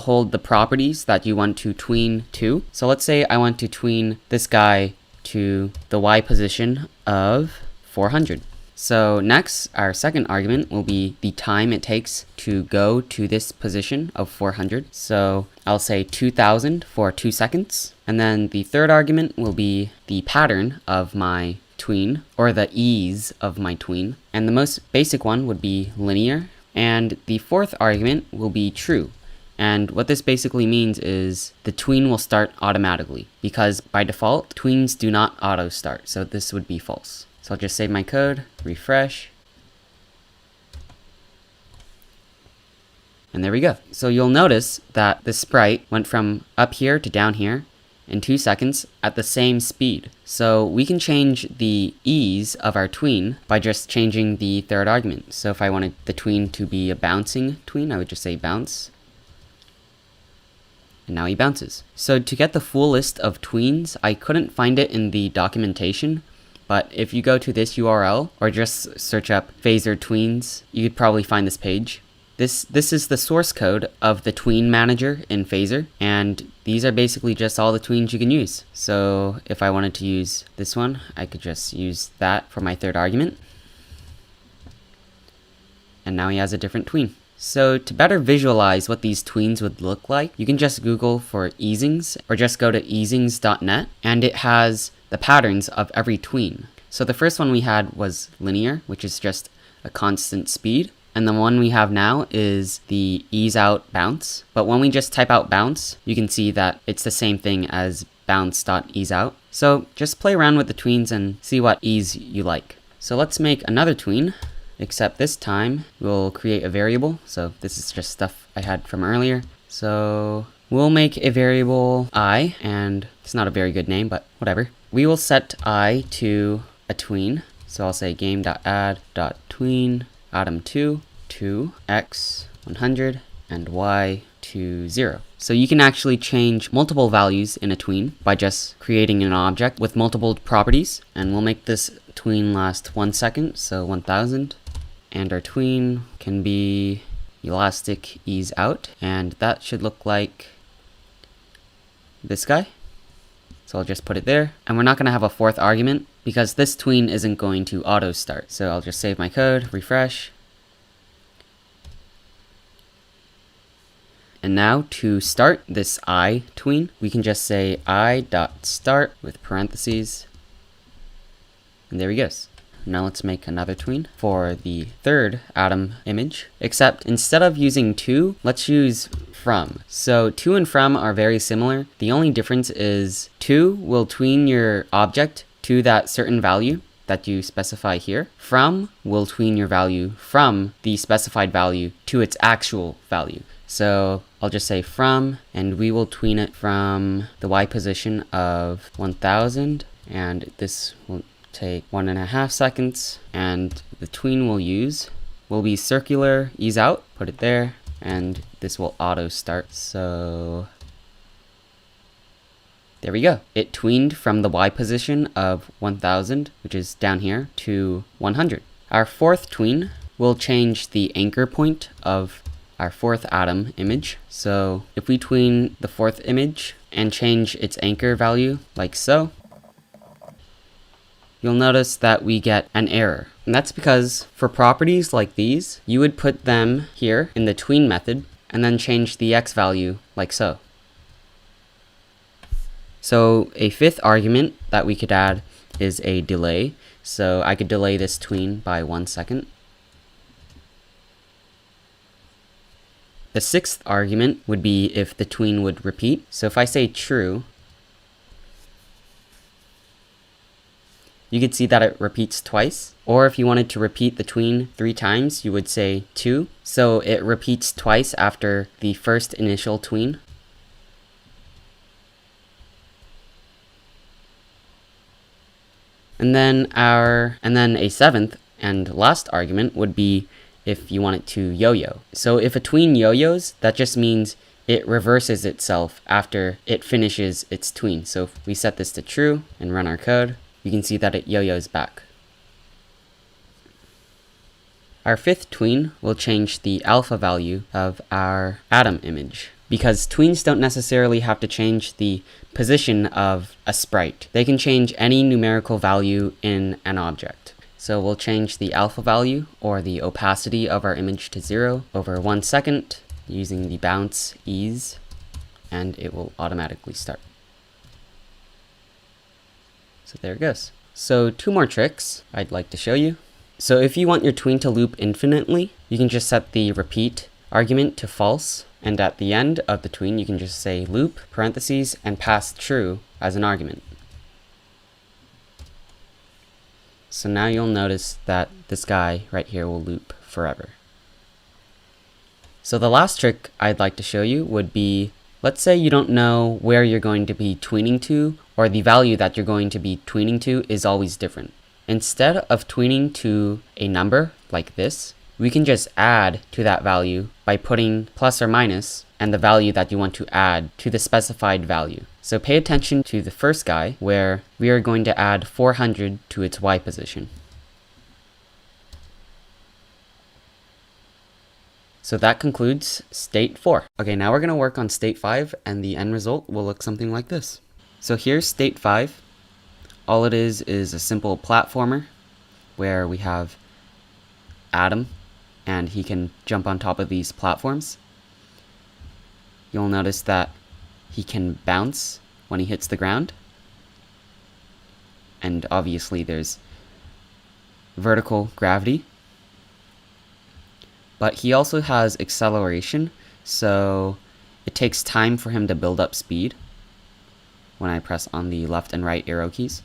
hold the properties that you want to tween to. So let's say I want to tween this guy to the Y position of 400. So next, our second argument will be the time it takes to go to this position of 400. So I'll say 2000 for 2 seconds. And then the third argument will be the pattern of my tween, or the ease of my tween. And the most basic one would be linear. And the fourth argument will be true. And what this basically means is the tween will start automatically, because by default, tweens do not auto start. So this would be false. So I'll just save my code, refresh, and there we go. So you'll notice that the sprite went from up here to down here in 2 seconds at the same speed. So we can change the ease of our tween by just changing the third argument. So if I wanted the tween to be a bouncing tween, I would just say bounce. And now he bounces. So to get the full list of tweens, I couldn't find it in the documentation. But if you go to this URL or just search up Phaser tweens, you could probably find this page. This is the source code of the tween manager in Phaser, and these are basically just all the tweens you can use. So if I wanted to use this one, I could just use that for my third argument. And now he has a different tween. So to better visualize what these tweens would look like, you can just Google for easings or just go to easings.net, and it has the patterns of every tween. So the first one we had was linear, which is just a constant speed. And the one we have now is the ease out bounce. But when we just type out bounce, you can see that it's the same thing as bounce.easeout. So just play around with the tweens and see what ease you like. So let's make another tween, except this time we'll create a variable. So this is just stuff I had from earlier. So we'll make a variable I, and it's not a very good name, but whatever. We will set I to a tween. So I'll say game.add.tween atom2 to x 100 and y to 0. So you can actually change multiple values in a tween by just creating an object with multiple properties. And we'll make this tween last 1 second, so 1000. And our tween can be elastic ease out, and that should look like this guy. So I'll just put it there, and we're not going to have a fourth argument because this tween isn't going to auto start. So I'll just save my code, refresh. And now to start this I tween, we can just say I.start with parentheses, and there he goes. Now let's make another tween for the third atom image, except instead of using to, let's use from. So to and from are very similar. The only difference is to will tween your object to that certain value that you specify here. From will tween your value from the specified value to its actual value. So I'll just say from, and we will tween it from the Y position of 1000, and this will take 1.5 seconds, and the tween we'll use will be circular ease out, put it there, and this will auto start. So there we go. It tweened from the Y position of 1000, which is down here, to 100. Our fourth tween will change the anchor point of our fourth atom image. So if we tween the fourth image and change its anchor value like so, you'll notice that we get an error. And that's because for properties like these, you would put them here in the tween method and then change the x value like so. So a fifth argument that we could add is a delay. So I could delay this tween by 1 second. The sixth argument would be if the tween would repeat. So if I say true, you could see that it repeats twice. Or if you wanted to repeat the tween 3 times, you would say 2. So it repeats twice after the first initial tween. And then a seventh and last argument would be if you want it to yo-yo. So if a tween yo-yos, that just means it reverses itself after it finishes its tween. So if we set this to true and run our code, you can see that it yo-yos back. Our fifth tween will change the alpha value of our atom image, because tweens don't necessarily have to change the position of a sprite. They can change any numerical value in an object. So we'll change the alpha value or the opacity of our image to 0 over 1 second using the bounce ease, and it will automatically start. So there it goes. So 2 more tricks I'd like to show you. So if you want your tween to loop infinitely, you can just set the repeat argument to false, and at the end of the tween you can just say loop parentheses and pass true as an argument. So now you'll notice that this guy right here will loop forever. So the last trick I'd like to show you would be, let's say you don't know where you're going to be tweening to, or the value that you're going to be tweening to is always different. Instead of tweening to a number like this, we can just add to that value by putting plus or minus and the value that you want to add to the specified value. So pay attention to the first guy where we are going to add 400 to its Y position. So that concludes state 4. Okay, now we're going to work on state 5, and the end result will look something like this. So here's state 5. All it is a simple platformer where we have Adam, and he can jump on top of these platforms. You'll notice that he can bounce when he hits the ground. And obviously there's vertical gravity. But he also has acceleration, so it takes time for him to build up speed when I press on the left and right arrow keys.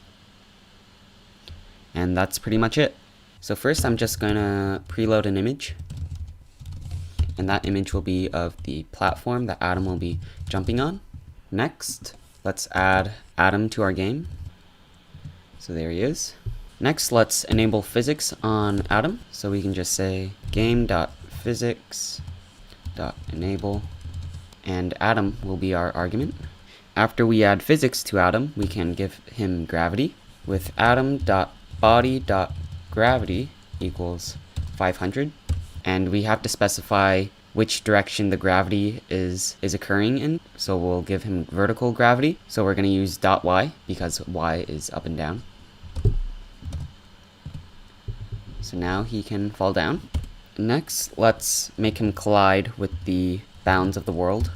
And that's pretty much it. So first I'm just going to preload an image. And that image will be of the platform that Adam will be jumping on. Next, let's add Adam to our game. So there he is. Next, let's enable physics on Adam. So we can just say game.physics.enable, and Adam will be our argument. After we add physics to Adam, we can give him gravity with Adam.body.gravity equals 500. And we have to specify which direction the gravity is occurring in. So we'll give him vertical gravity. So we're going to use .y because y is up and down. So now he can fall down. Next, let's make him collide with the bounds of the world.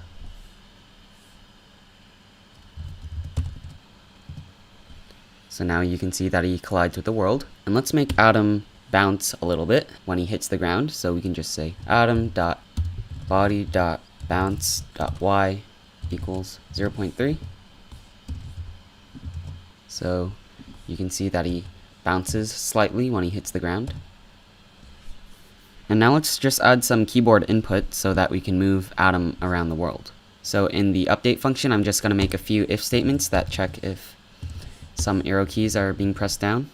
So now you can see that he collides with the world. And let's make Adam bounce a little bit when he hits the ground. So we can just say Adam.body.bounce.y equals 0.3. So you can see that he bounces slightly when he hits the ground. And now let's just add some keyboard input so that we can move Adam around the world. So in the update function, I'm just going to make a few if statements that check if some arrow keys are being pressed down.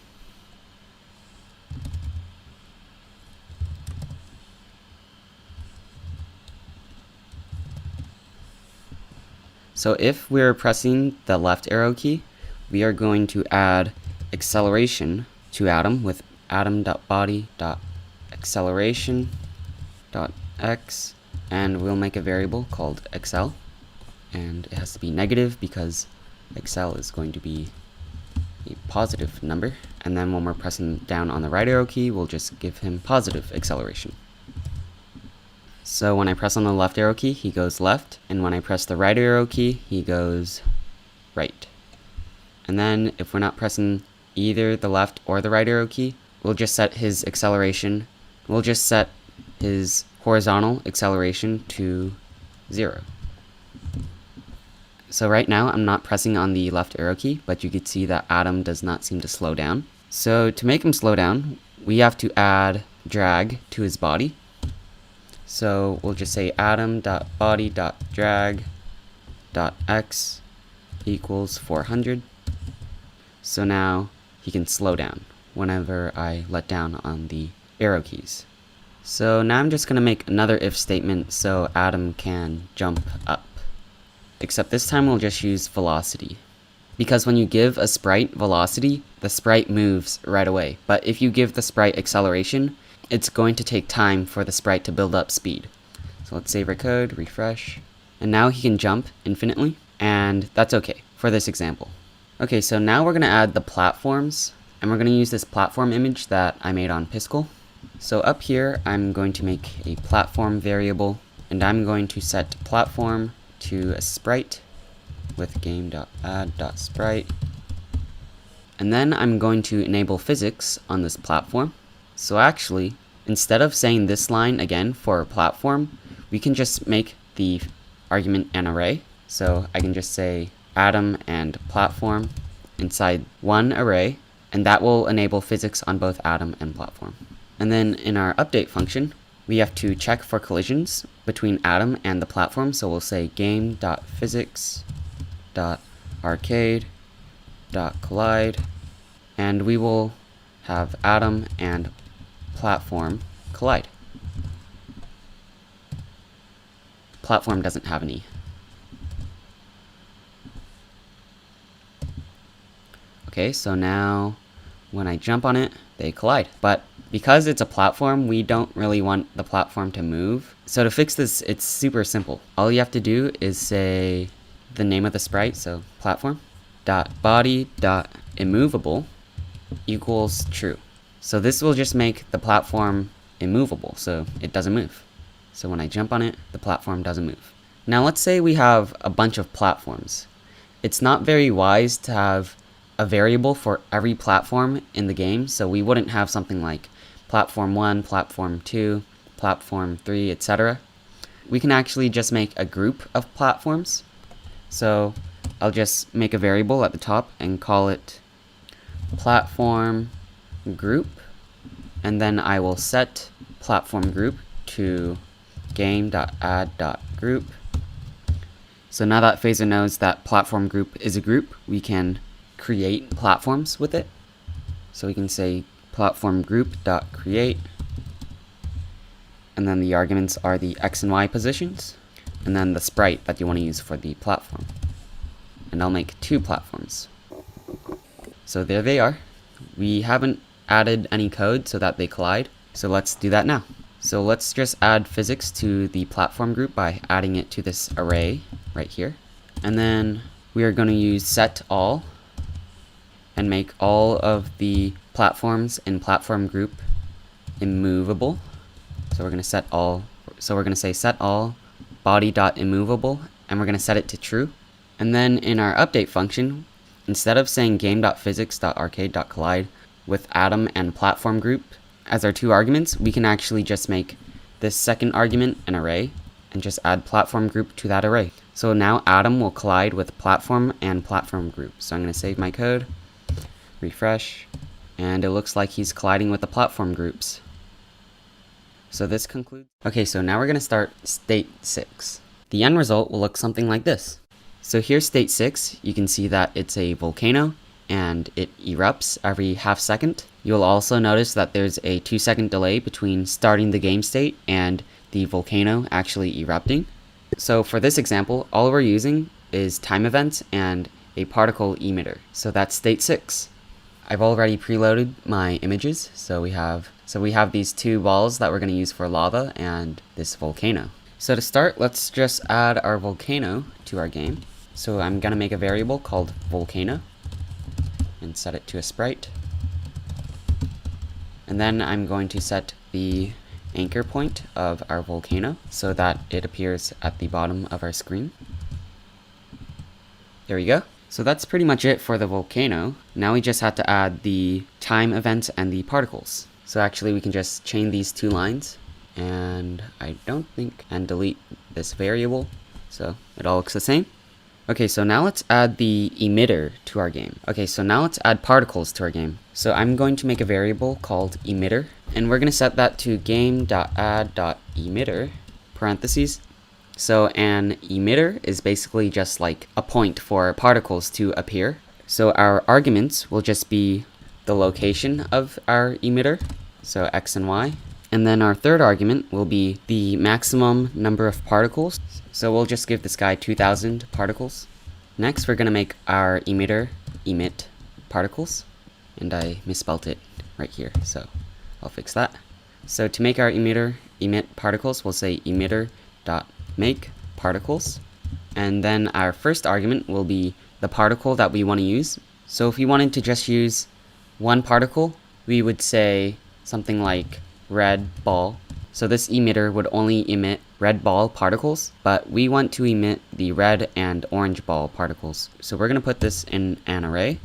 So if we're pressing the left arrow key, we are going to add acceleration to Adam with Adam.body.acceleration.x, and we'll make a variable called xl, and it has to be negative because xl is going to be a positive number. And then when we're pressing down on the right arrow key, we'll just give him positive acceleration. So when I press on the left arrow key, he goes left, and when I press the right arrow key, he goes right. And then if we're not pressing either the left or the right arrow key, we'll just set his acceleration. We'll just set his horizontal acceleration to 0. So right now I'm not pressing on the left arrow key, but you can see that Adam does not seem to slow down. So to make him slow down, we have to add drag to his body. So we'll just say Adam.body.drag.x equals 400. So now he can slow down whenever I let down on the arrow keys. So now I'm just going to make another if statement so Adam can jump up. Except this time we'll just use velocity. Because when you give a sprite velocity, the sprite moves right away. But if you give the sprite acceleration, it's going to take time for the sprite to build up speed. So let's save our code, refresh. And now he can jump infinitely, and that's okay for this example. Okay, so now we're going to add the platforms, and we're going to use this platform image that I made on Piskel. So up here, I'm going to make a platform variable, and I'm going to set platform to a sprite with game.add.sprite. And then I'm going to enable physics on this platform. So actually, instead of saying this line again for a platform, we can just make the argument an array. So I can just say Adam and platform inside one array, and that will enable physics on both Adam and platform. And then in our update function, we have to check for collisions between Adam and the platform. So we'll say game.physics.arcade.collide, and we will have Adam and platform collide. Platform doesn't have any. Okay, so now when I jump on it, they collide. But because it's a platform, we don't really want the platform to move. So to fix this, it's super simple. All you have to do is say the name of the sprite, so platform dot body dot immovable equals true. So this will just make the platform immovable, so it doesn't move. So when I jump on it, the platform doesn't move. Now let's say we have a bunch of platforms. It's not very wise to have a variable for every platform in the game, so we wouldn't have something like platform 1, platform 2, platform 3, etc. We can actually just make a group of platforms. So I'll just make a variable at the top and call it platform group, and then I will set platform group to game.add.group. So now that Phaser knows that platform group is a group, we can create platforms with it. So we can say platform group.create, and then the arguments are the X and Y positions, and then the sprite that you want to use for the platform. And I'll make 2 platforms. So there they are. We haven't added any code so that they collide, so let's do that now. So let's just add physics to the platform group by adding it to this array right here. And then we are going to use set all and make all of the platforms in platform group immovable. So we're going to set all, so we're going to say set all body.immovable, and we're going to set it to true. And then in our update function, instead of saying game.physics.arcade.collide with atom and platform group as our 2 arguments, we can actually just make this second argument an array and just add platform group to that array. So now atom will collide with platform and platform group. So I'm going to save my code, refresh, and it looks like he's colliding with the platform groups. So this concludes. Okay, so now we're going to start state 6. The end result will look something like this. So here's state 6. You can see that it's a volcano and it erupts every half second. You'll also notice that there's a 2-second delay between starting the game state and the volcano actually erupting. So for this example, all we're using is time events and a particle emitter. So that's state 6. I've already preloaded my images. So we have these 2 balls that we're going to use for lava and this volcano. So to start, let's just add our volcano to our game. So I'm going to make a variable called volcano and set it to a sprite. And then I'm going to set the anchor point of our volcano so that it appears at the bottom of our screen. There we go. So that's pretty much it for the volcano. Now we just have to add the time events and the particles. So actually we can just chain these 2 lines, and I don't think, and delete this variable, so it all looks the same. Okay, so now let's add the emitter to our game. Okay, so now let's add particles to our game. So I'm going to make a variable called emitter, and we're going to set that to game.add.emitter, parentheses. So an emitter is basically just like a point for particles to appear. So our arguments will just be the location of our emitter, so X and Y. And then our third argument will be the maximum number of particles. So we'll just give this guy 2000 particles. Next, we're going to make our emitter emit particles. And I misspelled it right here, so I'll fix that. So to make our emitter emit particles, we'll say emitter.make particles. And then our first argument will be the particle that we want to use. So if we wanted to just use one particle, we would say something like red ball. So this emitter would only emit red ball particles, but we want to emit the red and orange ball particles. So we're going to put this in an array,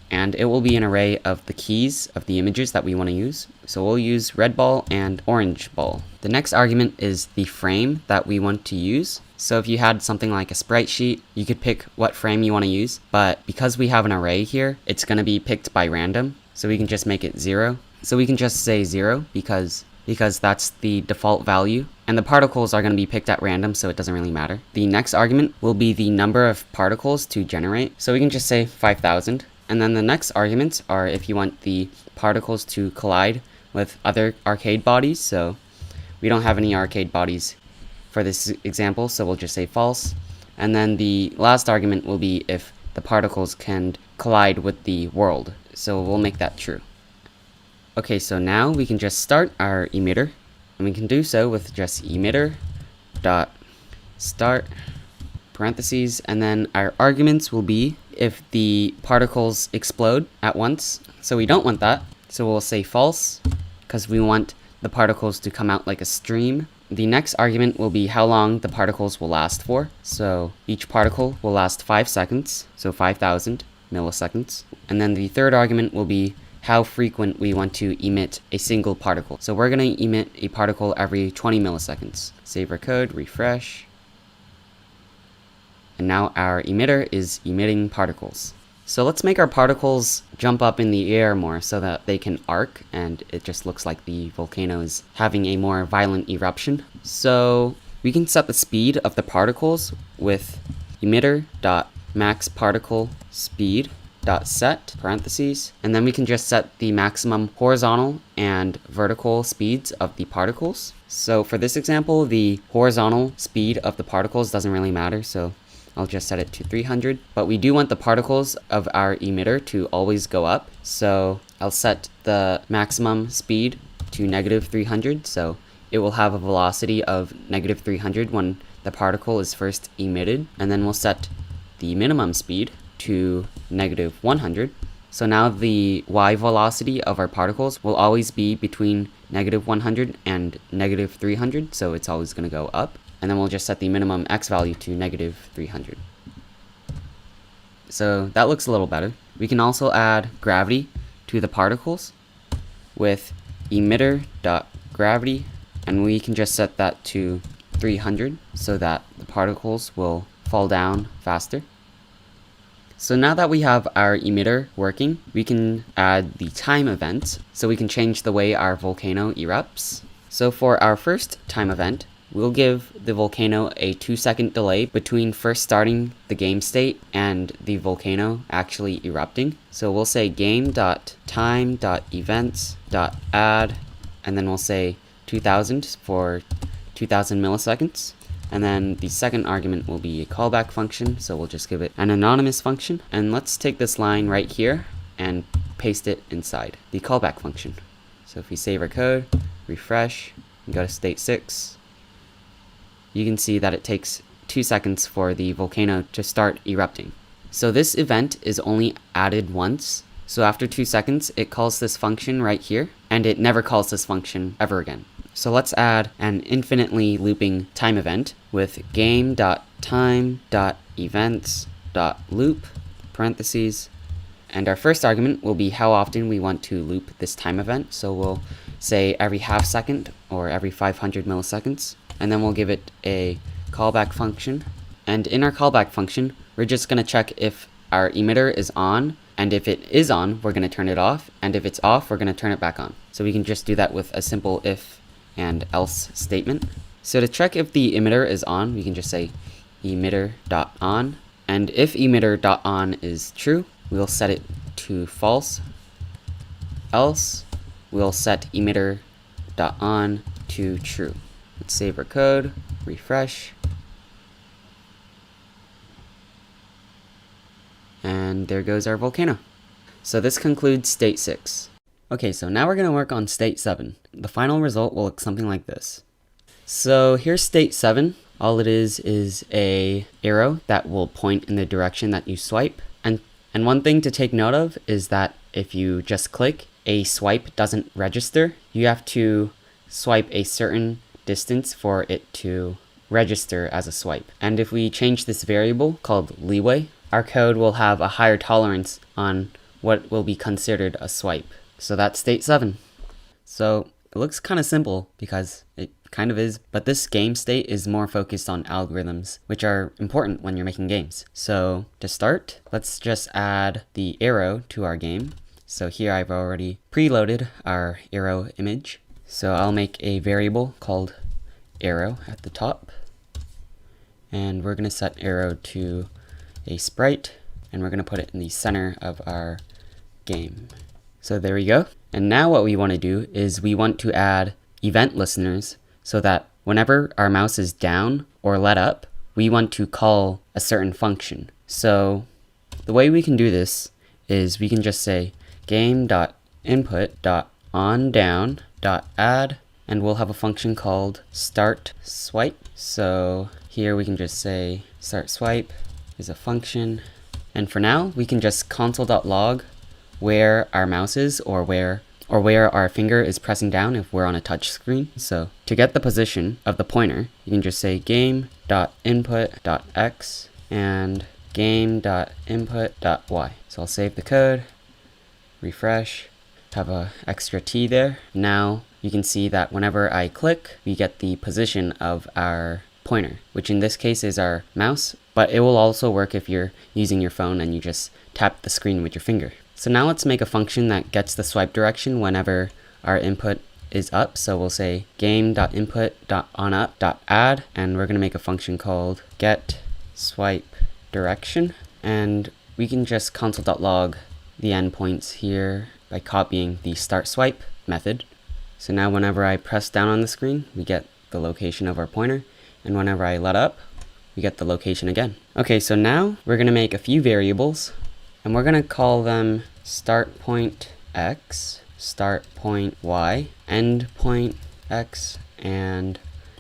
and it will be an array of the keys of the images that we want to use. So we'll use red ball and orange ball. The next argument is the frame that we want to use. So if you had something like a sprite sheet, you could pick what frame you want to use, but because we have an array here, it's going to be picked by random. So we can just make it 0. So we can just say 0 because that's the default value, and the particles are going to be picked at random, so it doesn't really matter. The next argument will be the number of particles to generate, so we can just say 5000. And then the next arguments are if you want the particles to collide with other arcade bodies. So we don't have any arcade bodies for this example, so we'll just say false. And then the last argument will be if the particles can collide with the world, so we'll make that true. Okay, so now we can just start our emitter, and we can do so with just emitter dot start parentheses, and then our arguments will be if the particles explode at once. So we don't want that, so we'll say false because we want the particles to come out like a stream. The next argument will be how long the particles will last for. So each particle will last 5 seconds, so 5,000 milliseconds. And then the third argument will be how frequent we want to emit a single particle. So we're going to emit a particle every 20 milliseconds. Save our code, refresh. And now our emitter is emitting particles. So let's make our particles jump up in the air more so that they can arc, and it just looks like the volcano is having a more violent eruption. So we can set the speed of the particles with emitter.maxParticleSpeed.set parentheses, and then we can just set the maximum horizontal and vertical speeds of the particles. So for this example, the horizontal speed of the particles doesn't really matter, so I'll just set it to 300, but we do want the particles of our emitter to always go up. So I'll set the maximum speed to -300, so it will have a velocity of -300 when the particle is first emitted. And then we'll set the minimum speed to -100. So now the y velocity of our particles will always be between -100 and -300, so it's always going to go up. And then we'll just set the minimum x value to -300. So that looks a little better. We can also add gravity to the particles with emitter.gravity, and we can just set that to 300 so that the particles will fall down faster. So now that we have our emitter working, we can add the time event, so we can change the way our volcano erupts. So for our first time event, we'll give the volcano a 2-second delay between first starting the game state and the volcano actually erupting. So we'll say game.time.events.add, and then we'll say 2000 for 2000 milliseconds. And then the second argument will be a callback function, so we'll just give it an anonymous function. And let's take this line right here and paste it inside the callback function. So if we save our code, refresh, and go to state 6, you can see that it takes 2 seconds for the volcano to start erupting. So this event is only added once. So after 2 seconds, it calls this function right here, and it never calls this function ever again. So let's add an infinitely looping time event with game.time.events.loop parentheses. And our first argument will be how often we want to loop this time event. So we'll say every half second or every 500 milliseconds. And then we'll give it a callback function. And in our callback function, we're just going to check if our emitter is on. And if it is on, we're going to turn it off. And if it's off, we're going to turn it back on. So we can just do that with a simple if and else statement. So to check if the emitter is on, we can just say emitter.on. And if emitter.on is true, we'll set it to false. Else, we'll set emitter.on to true. Let's save our code, refresh. And there goes our volcano. So this concludes state 6. Okay, so now we're going to work on state 7. The final result will look something like this. So here's state 7. All it is a arrow that will point in the direction that you swipe. And one thing to take note of is that if you just click, a swipe doesn't register. You have to swipe a certain distance for it to register as a swipe. And if we change this variable called leeway, our code will have a higher tolerance on what will be considered a swipe. So that's state 7. So it looks kind of simple because it kind of is, but this game state is more focused on algorithms, which are important when you're making games. So to start, let's just add the arrow to our game. So here I've already preloaded our arrow image. So I'll make a variable called arrow at the top. And we're going to set arrow to a sprite, and we're going to put it in the center of our game. So there we go. And now what we want to do is we want to add event listeners so that whenever our mouse is down or let up, we want to call a certain function. So the way we can do this is we can just say game.input. on down dot add, and we'll have a function called start swipe. So here we can just say start swipe is a function, and for now we can just console.log where our mouse is, or where our finger is pressing down if we're on a touch screen. So to get the position of the pointer, you can just say game.input.x and game.input.y. So I'll save the code, refresh, have a extra T there. Now you can see that whenever I click, we get the position of our pointer, which in this case is our mouse, but it will also work if you're using your phone and you just tap the screen with your finger. So now let's make a function that gets the swipe direction whenever our input is up. So we'll say game.input.onUp.add, and we're going to make a function called get swipe direction, and we can just console.log the endpoints here by copying the start swipe method. So now whenever I press down on the screen, we get the location of our pointer, and whenever I let up, we get the location again. Okay, so now we're going to make a few variables, and we're going to call them start point x, start point y, end point x, and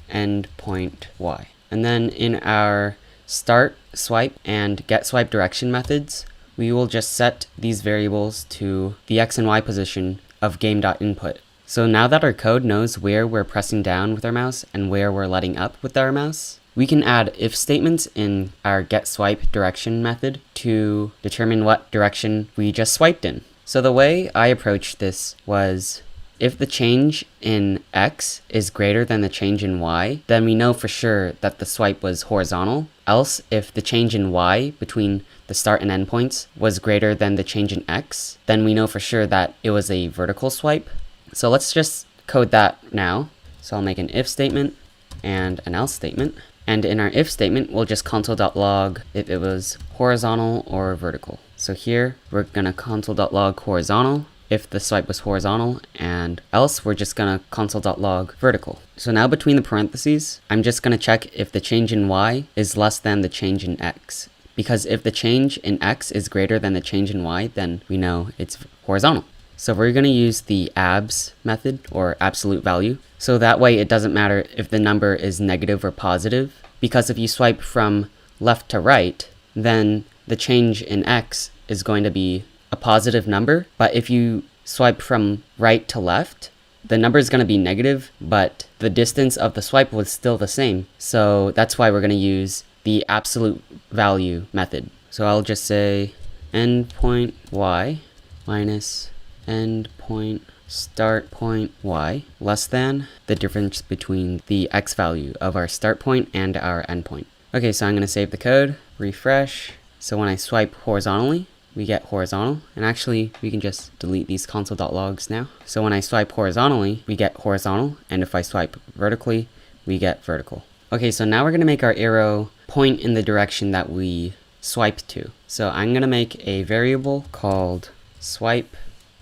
end point y. And then in our start swipe and get swipe direction methods, we will just set these variables to the x and y position of game.input. So now that our code knows where we're pressing down with our mouse and where we're letting up with our mouse, we can add if statements in our get swipe direction method to determine what direction we just swiped in. So the way I approached this was, if the change in x is greater than the change in y, then we know for sure that the swipe was horizontal. Else, if the change in y between the start and end points was greater than the change in x, then we know for sure that it was a vertical swipe. So let's just code that now. So I'll make an if statement and an else statement. And in our if statement, we'll just console.log if it was horizontal or vertical. So here we're going to console.log horizontal if the swipe was horizontal, and else we're just going to console.log vertical. So now between the parentheses, I'm just going to check if the change in y is less than the change in x. Because if the change in x is greater than the change in y, then we know it's horizontal. So we're going to use the abs method, or absolute value. So that way it doesn't matter if the number is negative or positive, because if you swipe from left to right, then the change in x is going to be a positive number. But if you swipe from right to left, the number is going to be negative, but the distance of the swipe was still the same. So that's why we're going to use the absolute value method. So I'll just say endpoint y minus endpoint start point y less than the difference between the x value of our start point and our endpoint. Okay, so I'm going to save the code, refresh. So when I swipe horizontally, we get horizontal, and actually we can just delete these console.logs now. So when I swipe horizontally, we get horizontal, and if I swipe vertically, we get vertical. Okay, so now we're going to make our arrow point in the direction that we swiped to. So I'm going to make a variable called swipe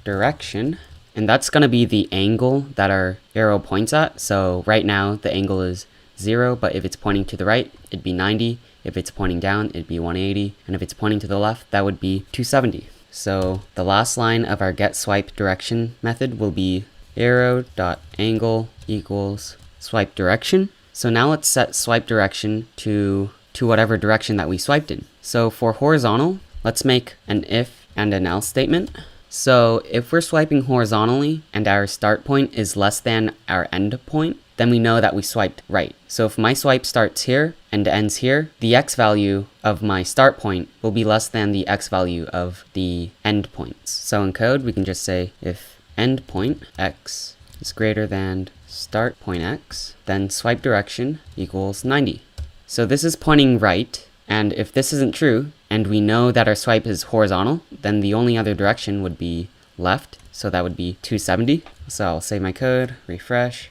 direction, and that's going to be the angle that our arrow points at. So right now the angle is 0, but if it's pointing to the right, it'd be 90. If it's pointing down, it'd be 180. And if it's pointing to the left, that would be 270. So the last line of our get swipe direction method will be arrow.angle equals swipe direction. So now let's set swipe direction to whatever direction that we swiped in. So for horizontal, let's make an if and an else statement. So if we're swiping horizontally and our start point is less than our end point, then we know that we swiped right. So if my swipe starts here and ends here, the x value of my start point will be less than the x value of the end points. So in code, we can just say if end point x is greater than start point x, then swipe direction equals 90. So this is pointing right, and if this isn't true, and we know that our swipe is horizontal, then the only other direction would be left, so that would be 270. So I'll save my code, refresh,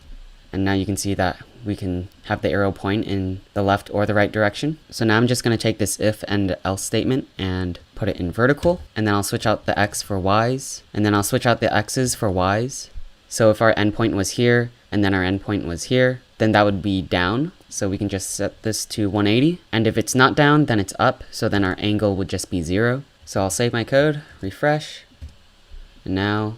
and now you can see that we can have the arrow point in the left or the right direction. So now I'm just going to take this if and else statement and put it in vertical, and then I'll switch out the x for y's, and then I'll switch out the x's for y's. So if our endpoint was here, and then our endpoint was here, then that would be down. So we can just set this to 180. And if it's not down, then it's up. So then our angle would just be 0. So I'll save my code, refresh. And now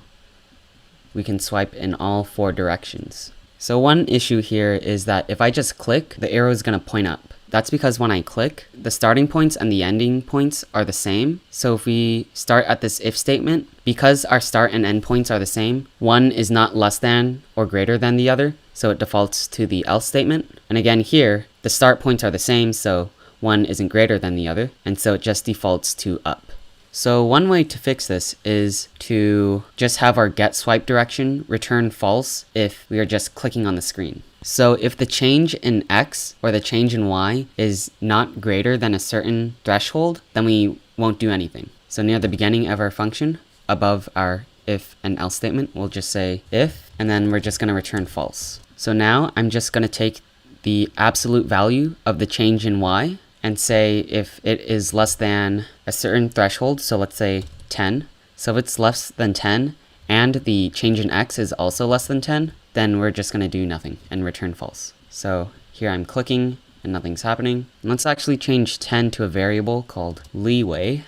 we can swipe in all 4 directions. So one issue here is that if I just click, the arrow is going to point up. That's because when I click, the starting points and the ending points are the same. So if we start at this if statement, because our start and end points are the same, one is not less than or greater than the other, so it defaults to the else statement. And again here, the start points are the same, so one isn't greater than the other, and so it just defaults to up. So one way to fix this is to just have our get swipe direction return false if we are just clicking on the screen. So if the change in X or the change in Y is not greater than a certain threshold, then we won't do anything. So near the beginning of our function, above our if and else statement, we'll just say if, and then we're just going to return false. So now I'm just going to take the absolute value of the change in Y and say if it is less than a certain threshold, so let's say 10. So if it's less than 10 and the change in X is also less than 10, then we're just going to do nothing and return false. So here I'm clicking and nothing's happening. And let's actually change 10 to a variable called leeway.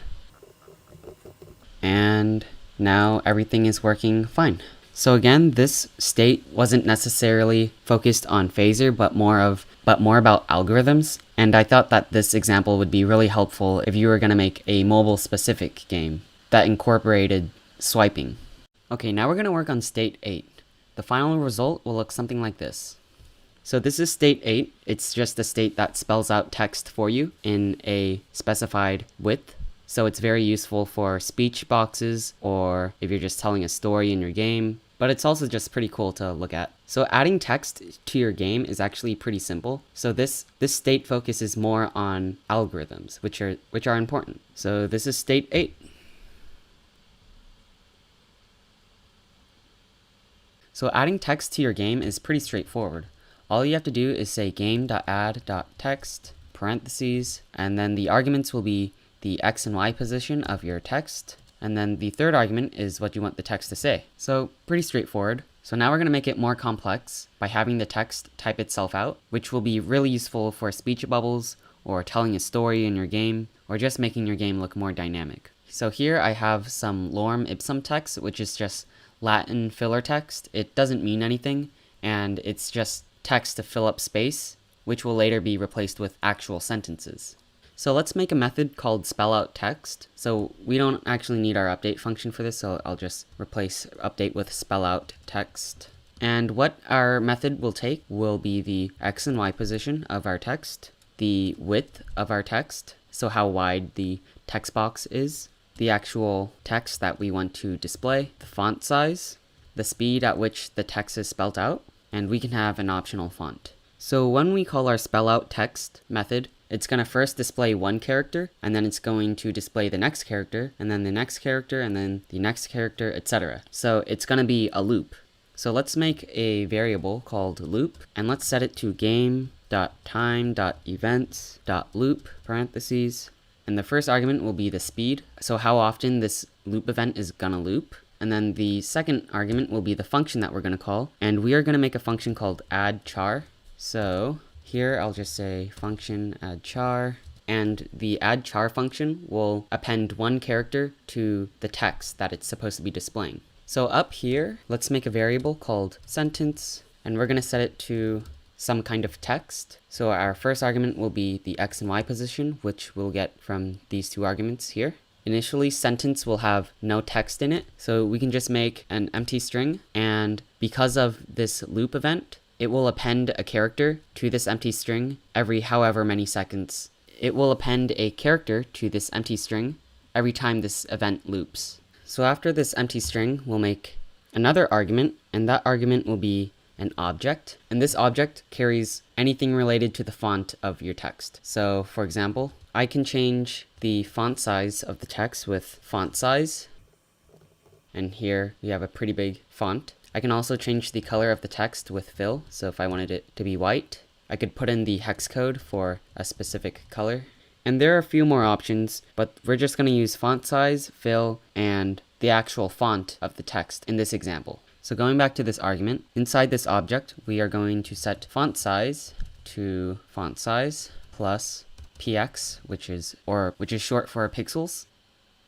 And now everything is working fine. So again, this state wasn't necessarily focused on Phaser, but more about algorithms. And I thought that this example would be really helpful if you were going to make a mobile specific game that incorporated swiping. Okay, now we're going to work on state 8. The final result will look something like this. So this is state 8. It's just a state that spells out text for you in a specified width. So it's very useful for speech boxes or if you're just telling a story in your game. But it's also just pretty cool to look at. So adding text to your game is actually pretty simple. So this state focuses more on algorithms, which are important. So this is state 8. So adding text to your game is pretty straightforward. All you have to do is say game.add.text, parentheses, and then the arguments will be the X and Y position of your text. And then the third argument is what you want the text to say. So pretty straightforward. So now we're going to make it more complex by having the text type itself out, which will be really useful for speech bubbles or telling a story in your game or just making your game look more dynamic. So here I have some lorem ipsum text, which is just Latin filler text. It doesn't mean anything, and it's just text to fill up space, which will later be replaced with actual sentences. So let's make a method called spelloutText. So we don't actually need our update function for this, so I'll just replace update with spelloutText. And what our method will take will be the X and Y position of our text, the width of our text, so how wide the text box is, the actual text that we want to display, the font size, the speed at which the text is spelled out, and we can have an optional font. So when we call our spelloutText method, it's going to first display one character, and then it's going to display the next character, and then the next character, and then the next character, etc. So it's going to be a loop. So let's make a variable called loop, and let's set it to game.time.events.loop, parentheses, and the first argument will be the speed, so how often this loop event is going to loop. And then the second argument will be the function that we're going to call, and we are going to make a function called addChar. So here I'll just say function addChar, and the addChar function will append one character to the text that it's supposed to be displaying. So up here, let's make a variable called sentence, and we're going to set it to some kind of text. So our first argument will be the X and Y position, which we'll get from these two arguments here. Initially, sentence will have no text in it, so we can just make an empty string, and because of this loop event, it will append a character to this empty string every however many seconds. It will append a character to this empty string every time this event loops. So after this empty string, we'll make another argument, and that argument will be an object, and this object carries anything related to the font of your text. So for example, I can change the font size of the text with font size, and here we have a pretty big font. I can also change the color of the text with fill, so if I wanted it to be white, I could put in the hex code for a specific color. And there are a few more options, but we're just going to use font size, fill, and the actual font of the text in this example. So going back to this argument, inside this object, we are going to set font size to font size plus px, which is short for pixels.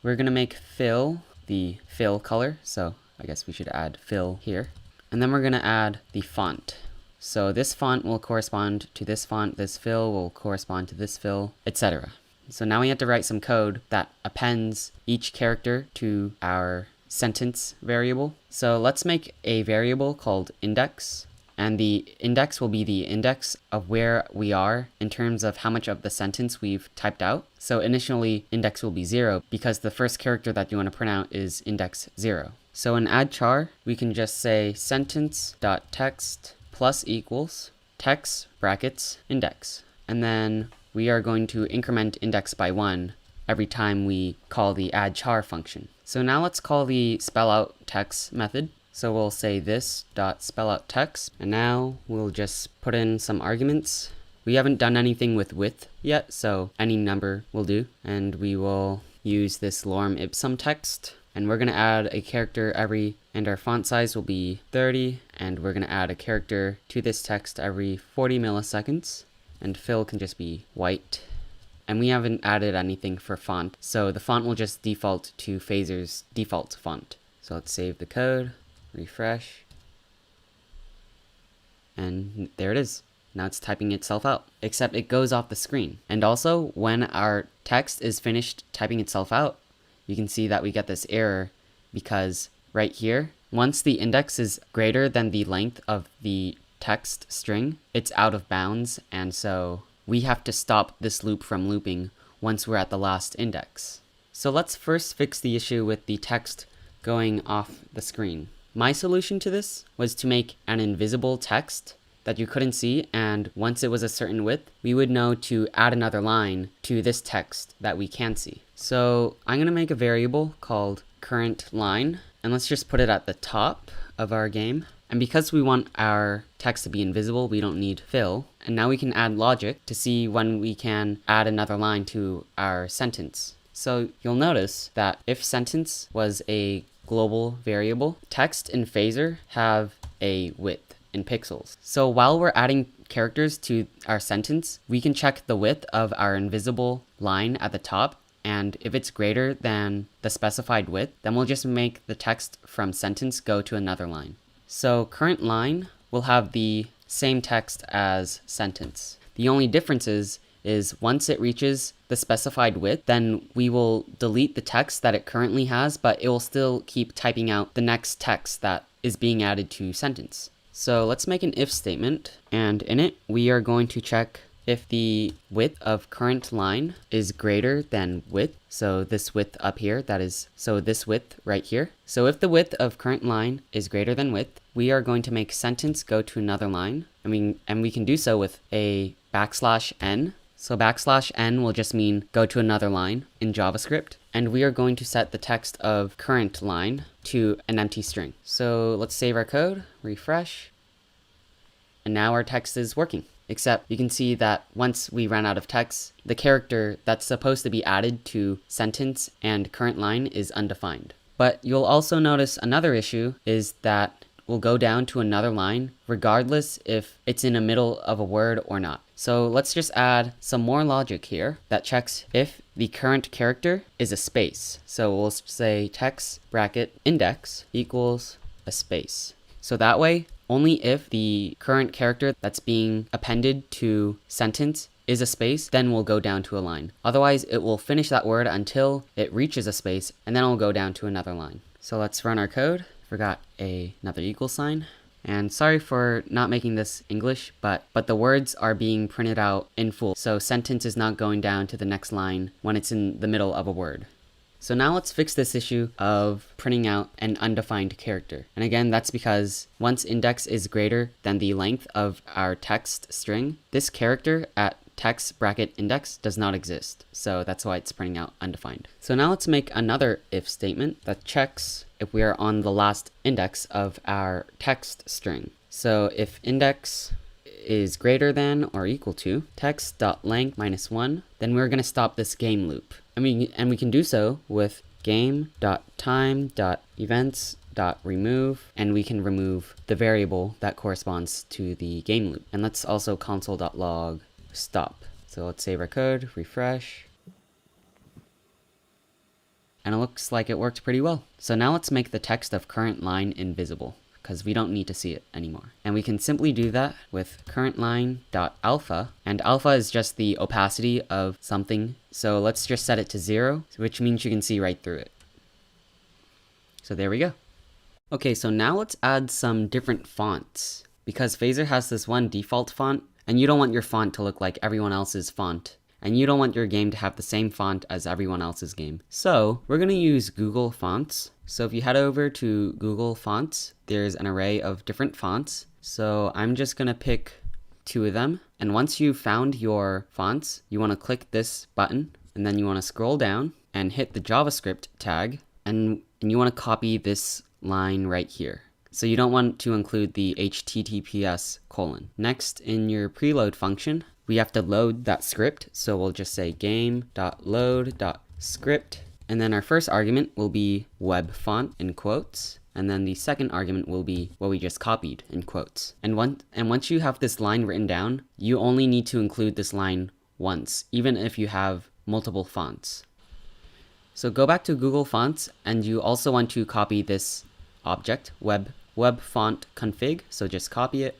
We're going to make fill the fill color, so I guess we should add fill here. And then we're going to add the font. So this font will correspond to this font, this fill will correspond to this fill, etc. So now we have to write some code that appends each character to our sentence variable. So let's make a variable called index, and the index will be the index of where we are in terms of how much of the sentence we've typed out. So initially index will be 0 because the first character that you want to print out is index 0. So in add char, we can just say sentence.text plus equals text brackets index. And then we are going to increment index by 1 every time we call the add char function. So now let's call the spell out text method. So we'll say this dot spell out text, and now we'll just put in some arguments. We haven't done anything with width yet, so any number will do. And we will use this lorem ipsum text, and we're going to add a character every, and our font size will be 30, and we're going to add a character to this text every 40 milliseconds, and fill can just be white. And we haven't added anything for font, so the font will just default to Phaser's default font. So let's save the code, refresh, and there it is. Now it's typing itself out, except it goes off the screen. And also, when our text is finished typing itself out, you can see that we get this error because right here, once the index is greater than the length of the text string, it's out of bounds, and so we have to stop this loop from looping once we're at the last index. So let's first fix the issue with the text going off the screen. My solution to this was to make an invisible text that you couldn't see, and once it was a certain width, we would know to add another line to this text that we can see. So I'm going to make a variable called current line, and let's just put it at the top of our game. And because we want our text to be invisible, we don't need fill. And now we can add logic to see when we can add another line to our sentence. So you'll notice that if sentence was a global variable, text and Phaser have a width in pixels. So while we're adding characters to our sentence, we can check the width of our invisible line at the top, and if it's greater than the specified width, then we'll just make the text from sentence go to another line. So current line will have the same text as sentence. The only difference is once it reaches the specified width, then we will delete the text that it currently has, but it will still keep typing out the next text that is being added to sentence. So let's make an if statement, and in it we are going to check if the width of current line is greater than width. So this width up here, so this width right here. So if the width of current line is greater than width, we are going to make sentence go to another line. And we can do so with a \n. So \n will just mean go to another line in JavaScript. And we are going to set the text of current line to an empty string. So let's save our code, refresh, and now our text is working. Except you can see that once we ran out of text, the character that's supposed to be added to sentence and current line is undefined. But you'll also notice another issue is that we'll go down to another line regardless if it's in the middle of a word or not. So let's just add some more logic here that checks if the current character is a space. So we'll say text bracket index equals a space. So that way, only if the current character that's being appended to sentence is a space, then we'll go down to a line. Otherwise, it will finish that word until it reaches a space, and then it'll go down to another line. So let's run our code. Forgot another equal sign. And sorry for not making this English, but the words are being printed out in full. So sentence is not going down to the next line when it's in the middle of a word. So now let's fix this issue of printing out an undefined character. And again, that's because once index is greater than the length of our text string, this character at text bracket index does not exist. So that's why it's printing out undefined. So now let's make another if statement that checks if we are on the last index of our text string. So if index is greater than or equal to text.length -1, then we're going to stop this game loop. And we can do so with game.time.events.remove, and we can remove the variable that corresponds to the game loop. And let's also console.log stop. So let's save our code, refresh. And it looks like it worked pretty well. So now let's make the text of current line invisible, because we don't need to see it anymore. And we can simply do that with current line.alpha, and alpha is just the opacity of something. So let's just set it to 0, which means you can see right through it. So there we go. Okay, so now let's add some different fonts, because Phaser has this one default font, and you don't want your font to look like everyone else's font. And you don't want your game to have the same font as everyone else's game. So we're going to use Google Fonts. So if you head over to Google Fonts, there's an array of different fonts. So I'm just going to pick 2 of them. And once you've found your fonts, you want to click this button, and then you want to scroll down and hit the JavaScript tag, and you want to copy this line right here. So you don't want to include the HTTPS colon. Next, in your preload function, we have to load that script, so we'll just say game.load.script, and then our first argument will be web font in quotes, and then the second argument will be what we just copied in quotes. And once you have this line written down, you only need to include this line once, even if you have multiple fonts. So go back to Google Fonts, and you also want to copy this object, web font config, so just copy it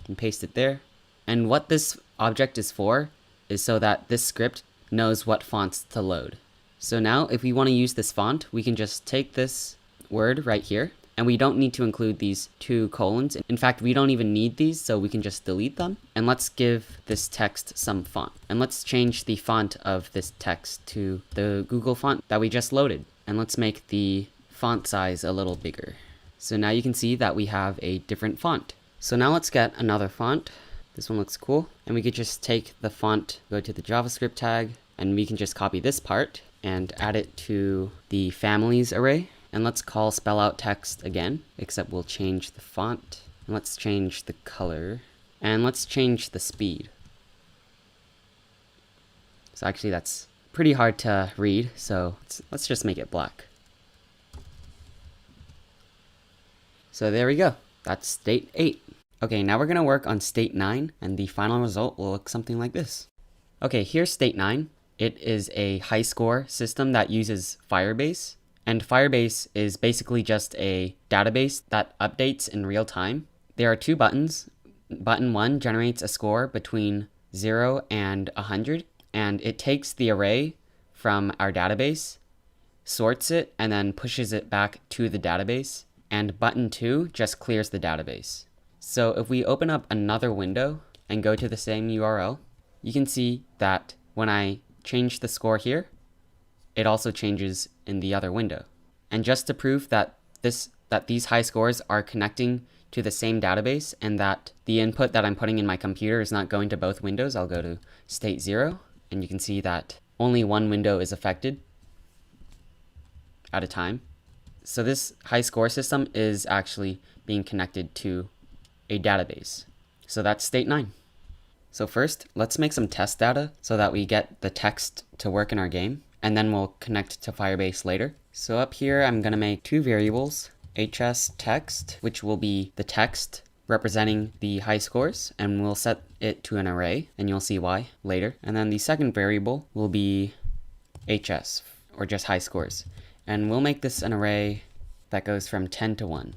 and paste it there. And what this object is for is so that this script knows what fonts to load. So now if we want to use this font, we can just take this word right here, and we don't need to include these 2 colons. In fact, we don't even need these, so we can just delete them. And let's give this text some font. And let's change the font of this text to the Google font that we just loaded. And let's make the font size a little bigger. So now you can see that we have a different font. So now let's get another font. This one looks cool. And we could just take the font, go to the JavaScript tag, and we can just copy this part and add it to the families array. And let's call spell out text again, except we'll change the font. And let's change the color. And let's change the speed. So actually that's pretty hard to read, so let's just make it black. So there we go. That's state 8. Okay, now we're going to work on state 9, and the final result will look something like this. Okay, here's state 9. It is a high score system that uses Firebase. And Firebase is basically just a database that updates in real time. There are 2 buttons. Button 1 generates a score between 0 and 100, and it takes the array from our database, sorts it, and then pushes it back to the database. And button 2 just clears the database. So if we open up another window and go to the same URL, you can see that when I change the score here, it also changes in the other window. And just to prove that these high scores are connecting to the same database and that the input that I'm putting in my computer is not going to both windows, I'll go to state 0, and you can see that only one window is affected at a time. So this high score system is actually being connected to a database. So that's state 9. So first, let's make some test data so that we get the text to work in our game, and then we'll connect to Firebase later. So up here, I'm going to make 2 variables, HS text, which will be the text representing the high scores, and we'll set it to an array, and you'll see why later. And then the second variable will be HS, or just high scores. And we'll make this an array that goes from 10 to 1.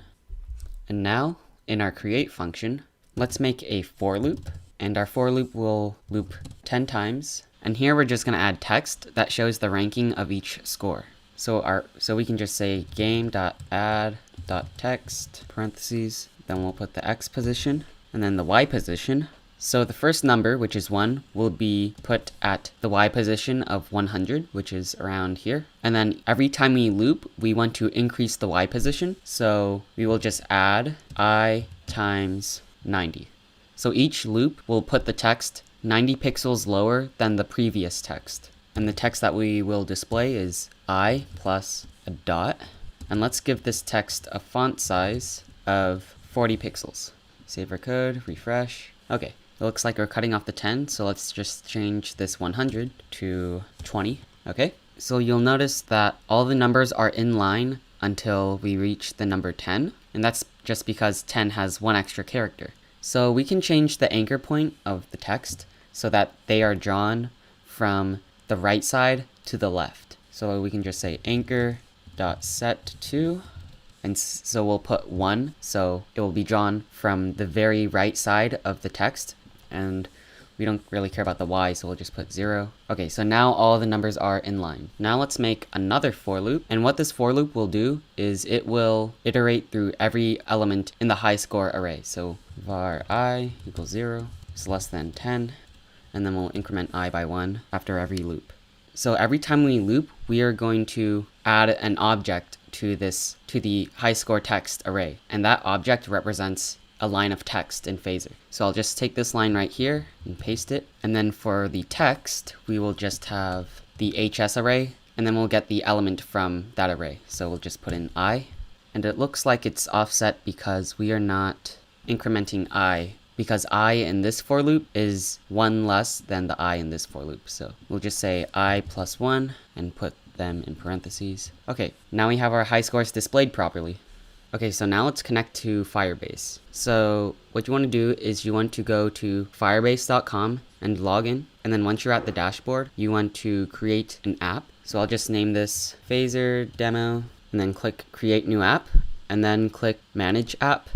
And now, in our create function, let's make a for loop. And our for loop will loop 10 times. And here we're just going to add text that shows the ranking of each score. So we can just say game.add.text, parentheses, then we'll put the X position, and then the Y position. So the first number, which is 1, will be put at the Y position of 100, which is around here. And then every time we loop, we want to increase the Y position. So we will just add I times 90. So each loop will put the text 90 pixels lower than the previous text. And the text that we will display is I plus a dot. And let's give this text a font size of 40 pixels. Save our code, refresh. Okay. It looks like we're cutting off the 10, so let's just change this 100 to 20, okay? So you'll notice that all the numbers are in line until we reach the number 10, and that's just because 10 has 1 extra character. So we can change the anchor point of the text so that they are drawn from the right side to the left. So we can just say anchor.set2. And so we'll put 1, so it will be drawn from the very right side of the text, and we don't really care about the y, so we'll just put 0. Okay, so now all the numbers are in line. Now let's make another for loop, and what this for loop will do is it will iterate through every element in the high score array. So var I equals 0 is less than 10, and then we'll increment I by 1 after every loop. So every time we loop, we are going to add an object to the high score text array, and that object represents a line of text in Phaser. So I'll just take this line right here and paste it, and then for the text we will just have the HS array, and then we'll get the element from that array. So we'll just put in I, and it looks like it's offset because we are not incrementing I, because I in this for loop is 1 less than the I in this for loop. So we'll just say I plus 1 and put them in parentheses. Okay, now we have our high scores displayed properly. Okay, so now let's connect to Firebase. So what you want to do is you want to go to firebase.com and log in, and then once you're at the dashboard, you want to create an app. So I'll just name this Phaser demo, and then click create new app, and then click manage app.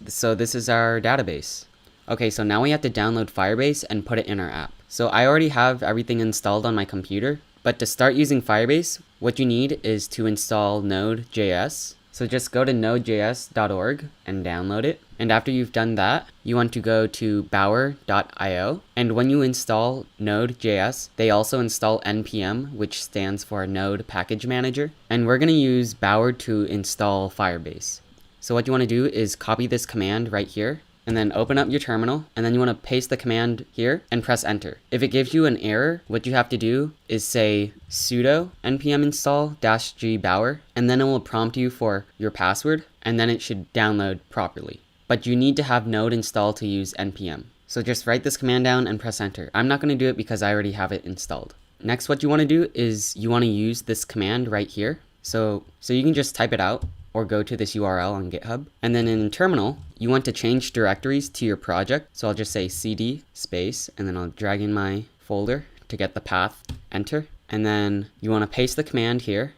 So this is our database. Okay, so now we have to download Firebase and put it in our app. So I already have everything installed on my computer, but to start using Firebase, what you need is to install Node.js. So just go to nodejs.org and download it. And after you've done that, you want to go to bower.io. And when you install Node.js, they also install npm, which stands for Node Package Manager. And we're going to use Bower to install Firebase. So what you want to do is copy this command right here, and then open up your terminal, and then you want to paste the command here and press enter. If it gives you an error, what you have to do is say sudo npm install -g bower, and then it will prompt you for your password, and then it should download properly. But you need to have Node installed to use npm. So just write this command down and press enter. I'm not going to do it because I already have it installed. Next, what you want to do is you want to use this command right here. So you can just type it out, or go to this URL on GitHub. And then in terminal, you want to change directories to your project. So I'll just say cd space, and then I'll drag in my folder to get the path, enter. And then you want to paste the command here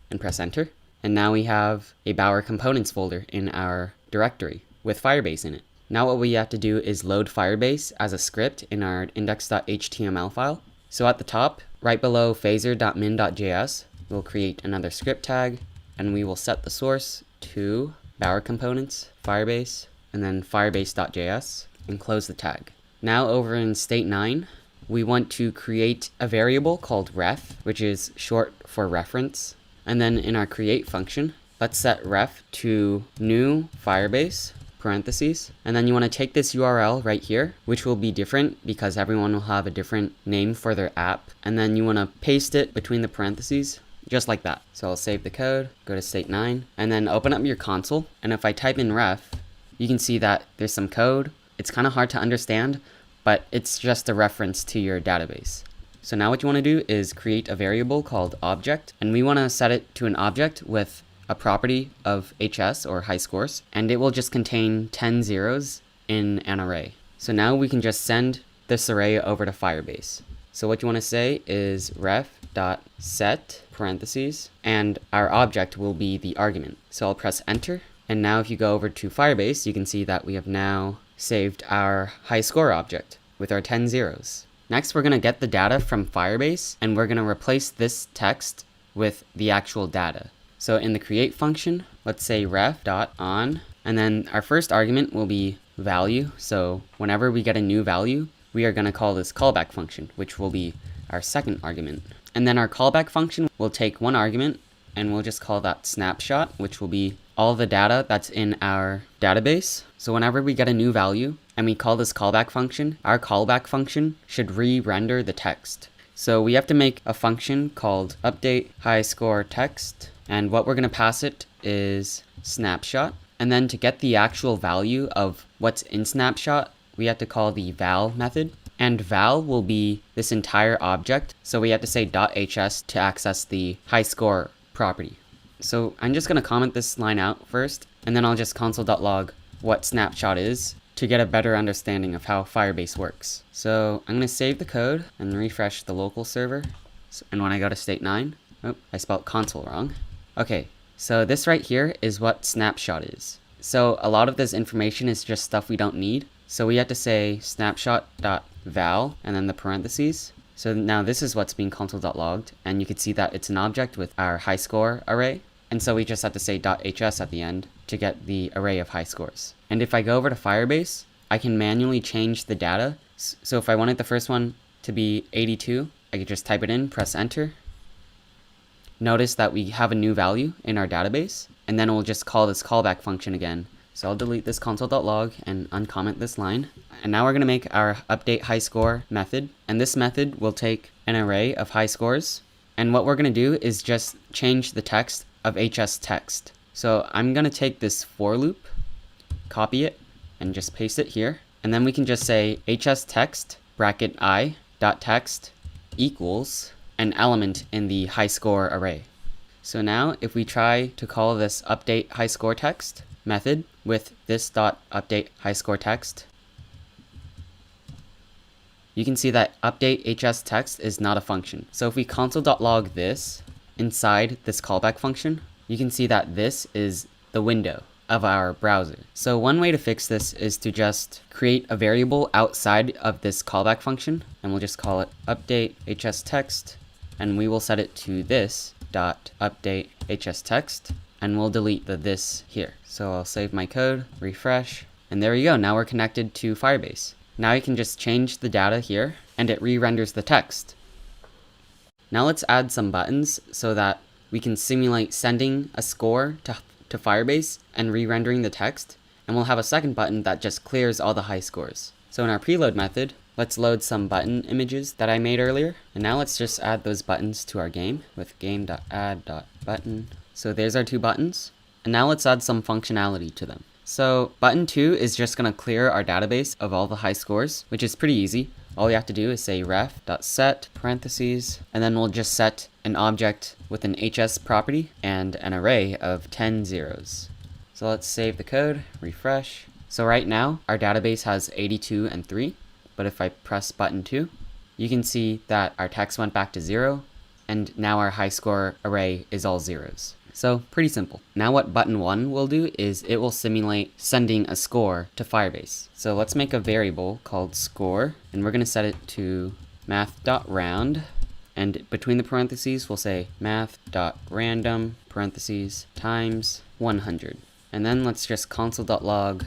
and press enter. And now we have a Bower components folder in our directory with Firebase in it. Now what we have to do is load Firebase as a script in our index.html file. So at the top, right below phaser.min.js, we'll create another script tag, and we will set the source to Bower components, Firebase, and then firebase.js, and close the tag. Now over in state 9, we want to create a variable called ref, which is short for reference. And then in our create function, let's set ref to new Firebase, parentheses. And then you want to take this URL right here, which will be different because everyone will have a different name for their app. And then you want to paste it between the parentheses, just like that. So I'll save the code, go to state 9, and then open up your console. And if I type in ref, you can see that there's some code. It's kind of hard to understand, but it's just a reference to your database. So now what you want to do is create a variable called object, and we want to set it to an object with a property of HS, or high scores, and it will just contain 10 zeros in an array. So now we can just send this array over to Firebase. So what you want to say is ref.set parentheses, and our object will be the argument. So I'll press enter, and now if you go over to Firebase, you can see that we have now saved our high score object with our 10 zeros. Next, we're going to get the data from Firebase, and we're going to replace this text with the actual data. So in the create function, let's say ref.on, and then our first argument will be value. So whenever we get a new value, we are going to call this callback function, which will be our second argument. And then our callback function will take one argument, and we'll just call that snapshot, which will be all the data that's in our database. So whenever we get a new value and we call this callback function, our callback function should re-render the text. So we have to make a function called update high score text, and what we're going to pass it is snapshot. And then to get the actual value of what's in snapshot, we have to call the val method. And val will be this entire object, so we have to say .hs to access the high score property. So I'm just going to comment this line out first, and then I'll just console.log what snapshot is to get a better understanding of how Firebase works. So I'm going to save the code and refresh the local server. And when I go to state 9, Oh, I spelled console wrong. Okay, so this right here is what snapshot is. So a lot of this information is just stuff we don't need. So we have to say snapshot.val and then the parentheses. So now this is what's being console.logged, and you can see that it's an object with our high score array. And so we just have to say .hs at the end to get the array of high scores. And if I go over to Firebase, I can manually change the data. So if I wanted the first one to be 82, I could just type it in, press enter. Notice that we have a new value in our database, and then we'll just call this callback function again. So I'll delete this console.log and uncomment this line. And now we're going to make our update high score method. And this method will take an array of high scores. And what we're going to do is just change the text of HS text. So I'm going to take this for loop, copy it, and just paste it here. And then we can just say HS text bracket I dot text equals an element in the high score array. So now if we try to call this update high score text method with this dot update high score text, you can see that update HS text is not a function. So if we console.log this inside this callback function, you can see that this is the window of our browser. So one way to fix this is to just create a variable outside of this callback function, and we'll just call it update HS text, and we will set it to this dot update HS text, and we'll delete the this here. So I'll save my code, refresh, and there we go. Now we're connected to Firebase. Now you can just change the data here, and it re-renders the text. Now let's add some buttons so that we can simulate sending a score to Firebase and re-rendering the text, and we'll have a second button that just clears all the high scores. So in our preload method, let's load some button images that I made earlier, and now let's just add those buttons to our game with game.add.button. So there's our two buttons, and now let's add some functionality to them. So button 2 is just going to clear our database of all the high scores, which is pretty easy. All we have to do is say ref.set parentheses, and then we'll just set an object with an HS property and an array of 10 zeros. So let's save the code, refresh. So right now our database has 82 and 3, but if I press button 2, you can see that our text went back to 0, and now our high score array is all zeros. So pretty simple. Now what button 1 will do is it will simulate sending a score to Firebase. So let's make a variable called score, and we're going to set it to math.round, and between the parentheses we'll say math.random parentheses times 100. And then let's just console.log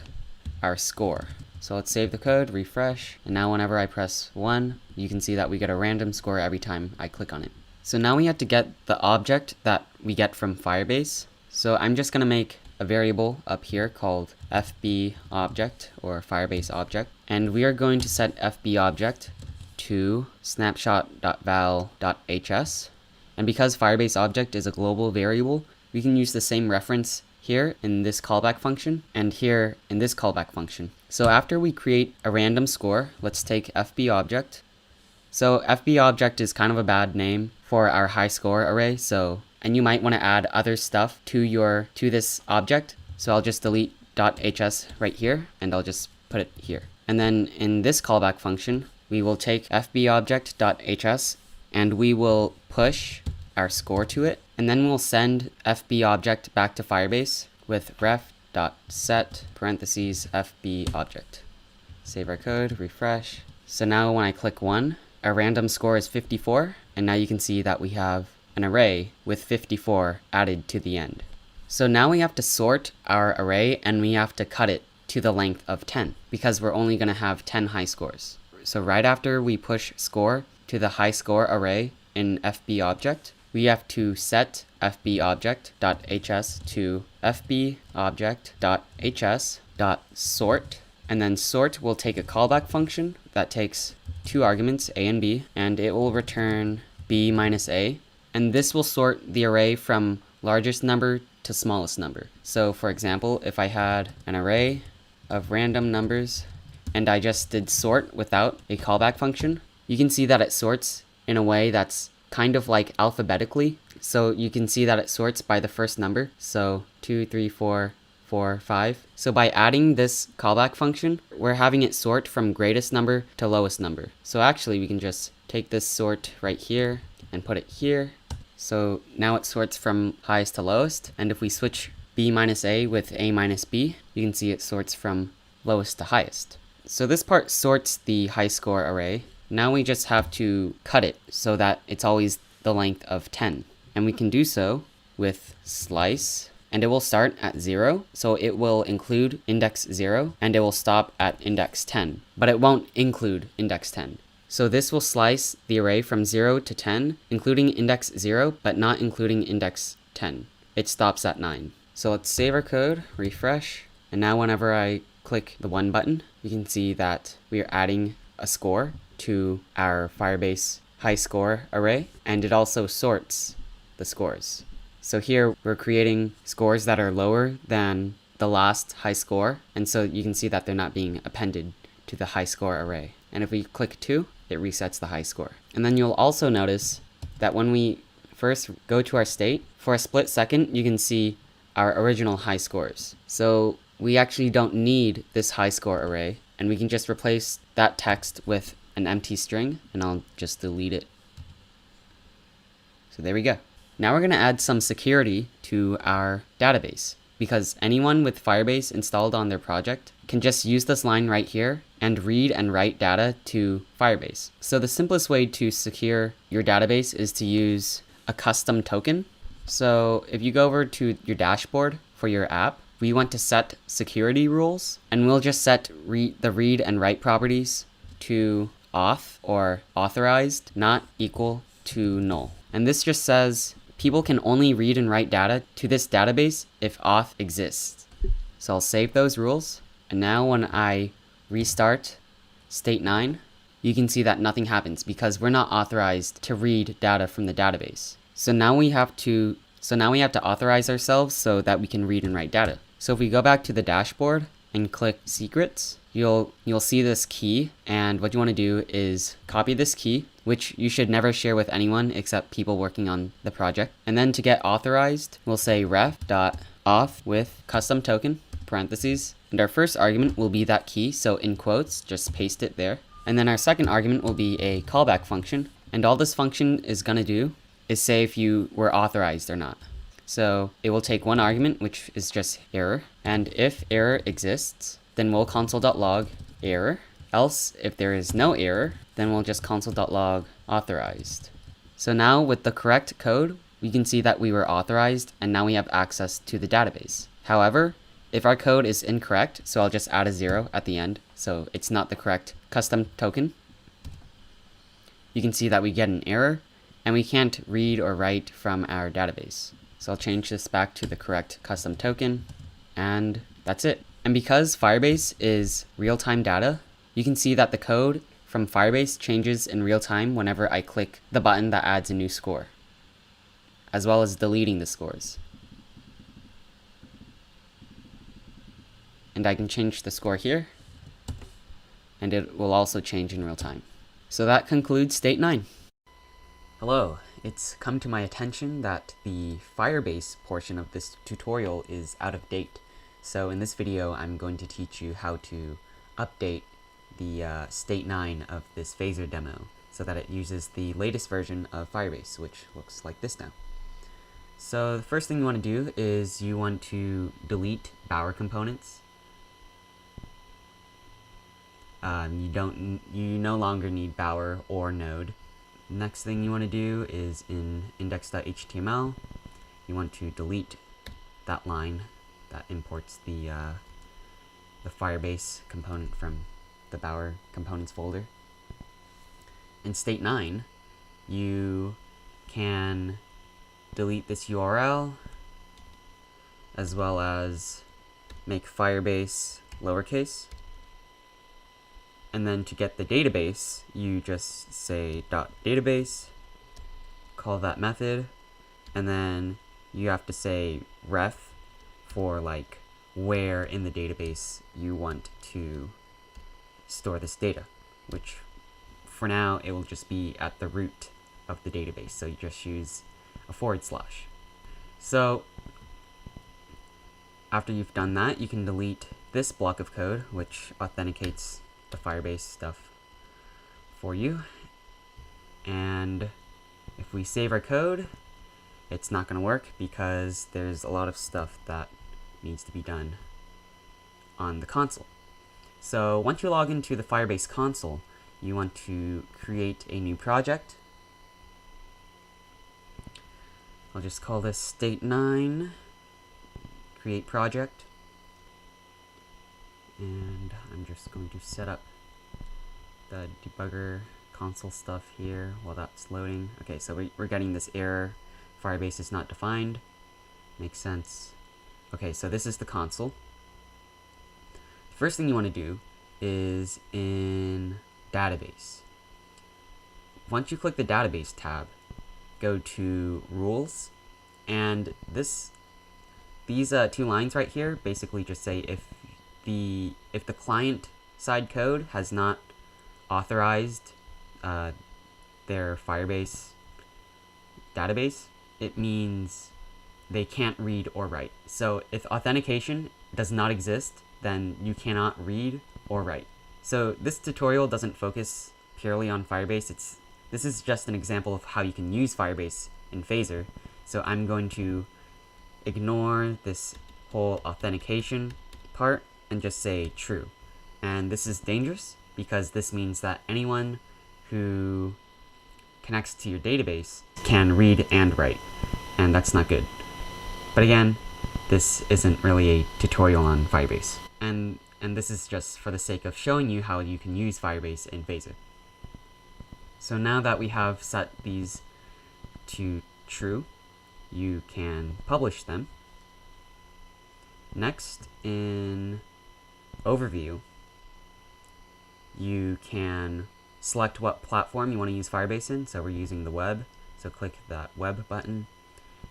our score. So let's save the code, refresh, and now whenever I press 1, you can see that we get a random score every time I click on it. So now we have to get the object that we get from Firebase. So I'm just going to make a variable up here called FB object or Firebase object. And we are going to set FB object to snapshot.val.hs. And because Firebase object is a global variable, we can use the same reference here in this callback function and here in this callback function. So after we create a random score, let's take FB object. So FB object is kind of a bad name for our high score array, and you might want to add other stuff to this object. So I'll just delete .hs right here, and I'll just put it here. And then in this callback function, we will take FB object.hs and we will push our score to it, and then we'll send FB object back to Firebase with ref.set parentheses FB object. Save our code, refresh. So now when I click 1, our random score is 54, and now you can see that we have an array with 54 added to the end. So now we have to sort our array, and we have to cut it to the length of 10, because we're only going to have 10 high scores. So right after we push score to the high score array in FB object, we have to set FB object.hs to FB object.hs.sort, and then sort will take a callback function that takes two arguments, a and b, and it will return b minus a, and this will sort the array from largest number to smallest number. So for example, if I had an array of random numbers and I just did sort without a callback function, you can see that it sorts in a way that's kind of like alphabetically. So you can see that it sorts by the first number, so 2, 3, 4, 4, 5. So by adding this callback function, we're having it sort from greatest number to lowest number. So actually we can just take this sort right here and put it here. So now it sorts from highest to lowest. And if we switch b minus a with a minus b, you can see it sorts from lowest to highest. So this part sorts the high score array. Now we just have to cut it so that it's always the length of 10. And we can do so with slice, and it will start at 0. So it will include index 0, and it will stop at index 10. But it won't include index 10. So this will slice the array from 0 to 10, including index 0, but not including index 10. It stops at 9. So let's save our code, refresh, and now whenever I click the 1 button, you can see that we are adding a score to our Firebase high score array, and it also sorts the scores. So here we're creating scores that are lower than the last high score, and so you can see that they're not being appended to the high score array. And if we click 2, it resets the high score. And then you'll also notice that when we first go to our state, for a split second, you can see our original high scores. So we actually don't need this high score array, and we can just replace that text with an empty string, and I'll just delete it. So there we go. Now we're going to add some security to our database, because anyone with Firebase installed on their project can just use this line right here and read and write data to Firebase. So the simplest way to secure your database is to use a custom token. So if you go over to your dashboard for your app, we want to set security rules, and we'll just set the read and write properties to auth or authorized, not equal to null. And this just says people can only read and write data to this database if auth exists. So I'll save those rules. And now when I restart state 9, you can see that nothing happens because we're not authorized to read data from the database. So now we have to authorize ourselves so that we can read and write data. So if we go back to the dashboard and click secrets, you'll see this key, and what you want to do is copy this key, which you should never share with anyone except people working on the project. And then to get authorized, we'll say ref.auth with custom token, parentheses, and our first argument will be that key, so in quotes, just paste it there. And then our second argument will be a callback function, and all this function is going to do is say if you were authorized or not. So it will take one argument, which is just error, and if error exists, then we'll console.log error. Else, if there is no error, then we'll just console.log authorized. So now with the correct code, we can see that we were authorized, and now we have access to the database. However, if our code is incorrect, so I'll just add a 0 at the end, so it's not the correct custom token, you can see that we get an error, and we can't read or write from our database. So I'll change this back to the correct custom token, and that's it. And because Firebase is real-time data, you can see that the code from Firebase changes in real time whenever I click the button that adds a new score, as well as deleting the scores. And I can change the score here, and it will also change in real time. So that concludes state 9. Hello, it's come to my attention that the Firebase portion of this tutorial is out of date. So in this video, I'm going to teach you how to update the state 9 of this Phaser demo so that it uses the latest version of Firebase, which looks like this now. So the first thing you want to do is you want to delete Bower components. You no longer need Bower or Node. Next thing you want to do is in index.html, you want to delete that line that imports the Firebase component from the Bower components folder. In state 9, you can delete this URL as well as make Firebase lowercase. And then to get the database, you just say .database, call that method, and then you have to say ref for like where in the database you want to store this data, which for now it will just be at the root of the database, so you just use a /. So after you've done that, you can delete this block of code, which authenticates the Firebase stuff for you. And if we save our code it's not going to work because there's a lot of stuff that needs to be done on the console. So once you log into the Firebase console, you want to create a new project. I'll just call this state 9, create project, and I'm just going to set up the debugger console stuff here while that's loading. Okay, so we're getting this error, Firebase is not defined. Makes sense. Okay, so this is the console. The first thing you want to do is in database. Once you click the database tab, go to rules, and these two lines right here basically just say if the client side code has not authorized their Firebase database, it means they can't read or write. So if authentication does not exist, then you cannot read or write. So this tutorial doesn't focus purely on Firebase. This is just an example of how you can use Firebase in Phaser. So I'm going to ignore this whole authentication part and just say true. And this is dangerous because this means that anyone who connects to your database can read and write, and that's not good. But again, this isn't really a tutorial on Firebase, and this is just for the sake of showing you how you can use Firebase in Phaser. So now that we have set these to true, you can publish them. Next, in overview, you can select what platform you want to use Firebase in. So we're using the web, so click that web button.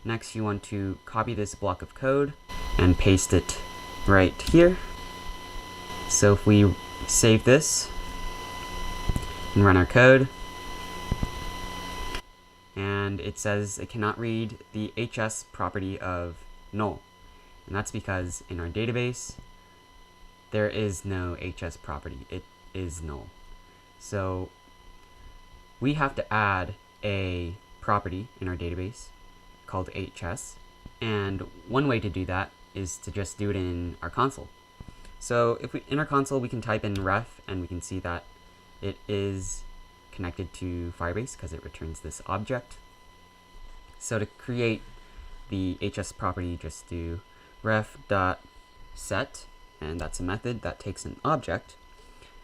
Next, you want to copy this block of code and paste it right here. So if we save this and run our code, and it says it cannot read the HS property of null. And that's because in our database, there is no HS property. It is null. So we have to add a property in our database called HS. And one way to do that is to just do it in our console. So if we, in our console, we can type in ref, and we can see that it is connected to Firebase because it returns this object. So to create the HS property, just do ref.set, and that's a method that takes an object.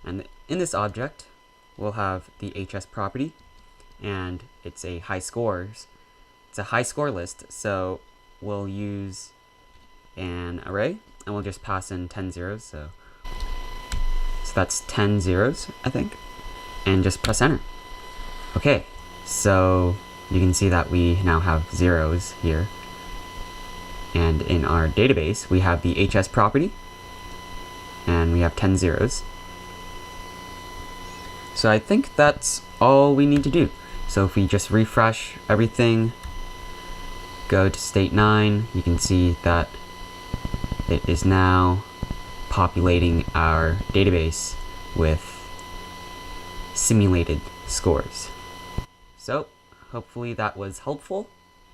And in this object, we'll have the HS property, and it's a high scores. It's a high score list, so we'll use an array, and we'll just pass in 10 zeros. So that's 10 zeros, I think, and just press enter. Okay, so you can see that we now have zeros here. And in our database, we have the HS property, and we have 10 zeros. So I think that's all we need to do. So if we just refresh everything, go to state 9, you can see that it is now populating our database with simulated scores. So hopefully that was helpful,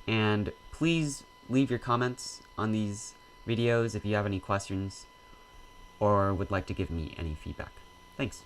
and please leave your comments on these videos if you have any questions or would like to give me any feedback. Thanks.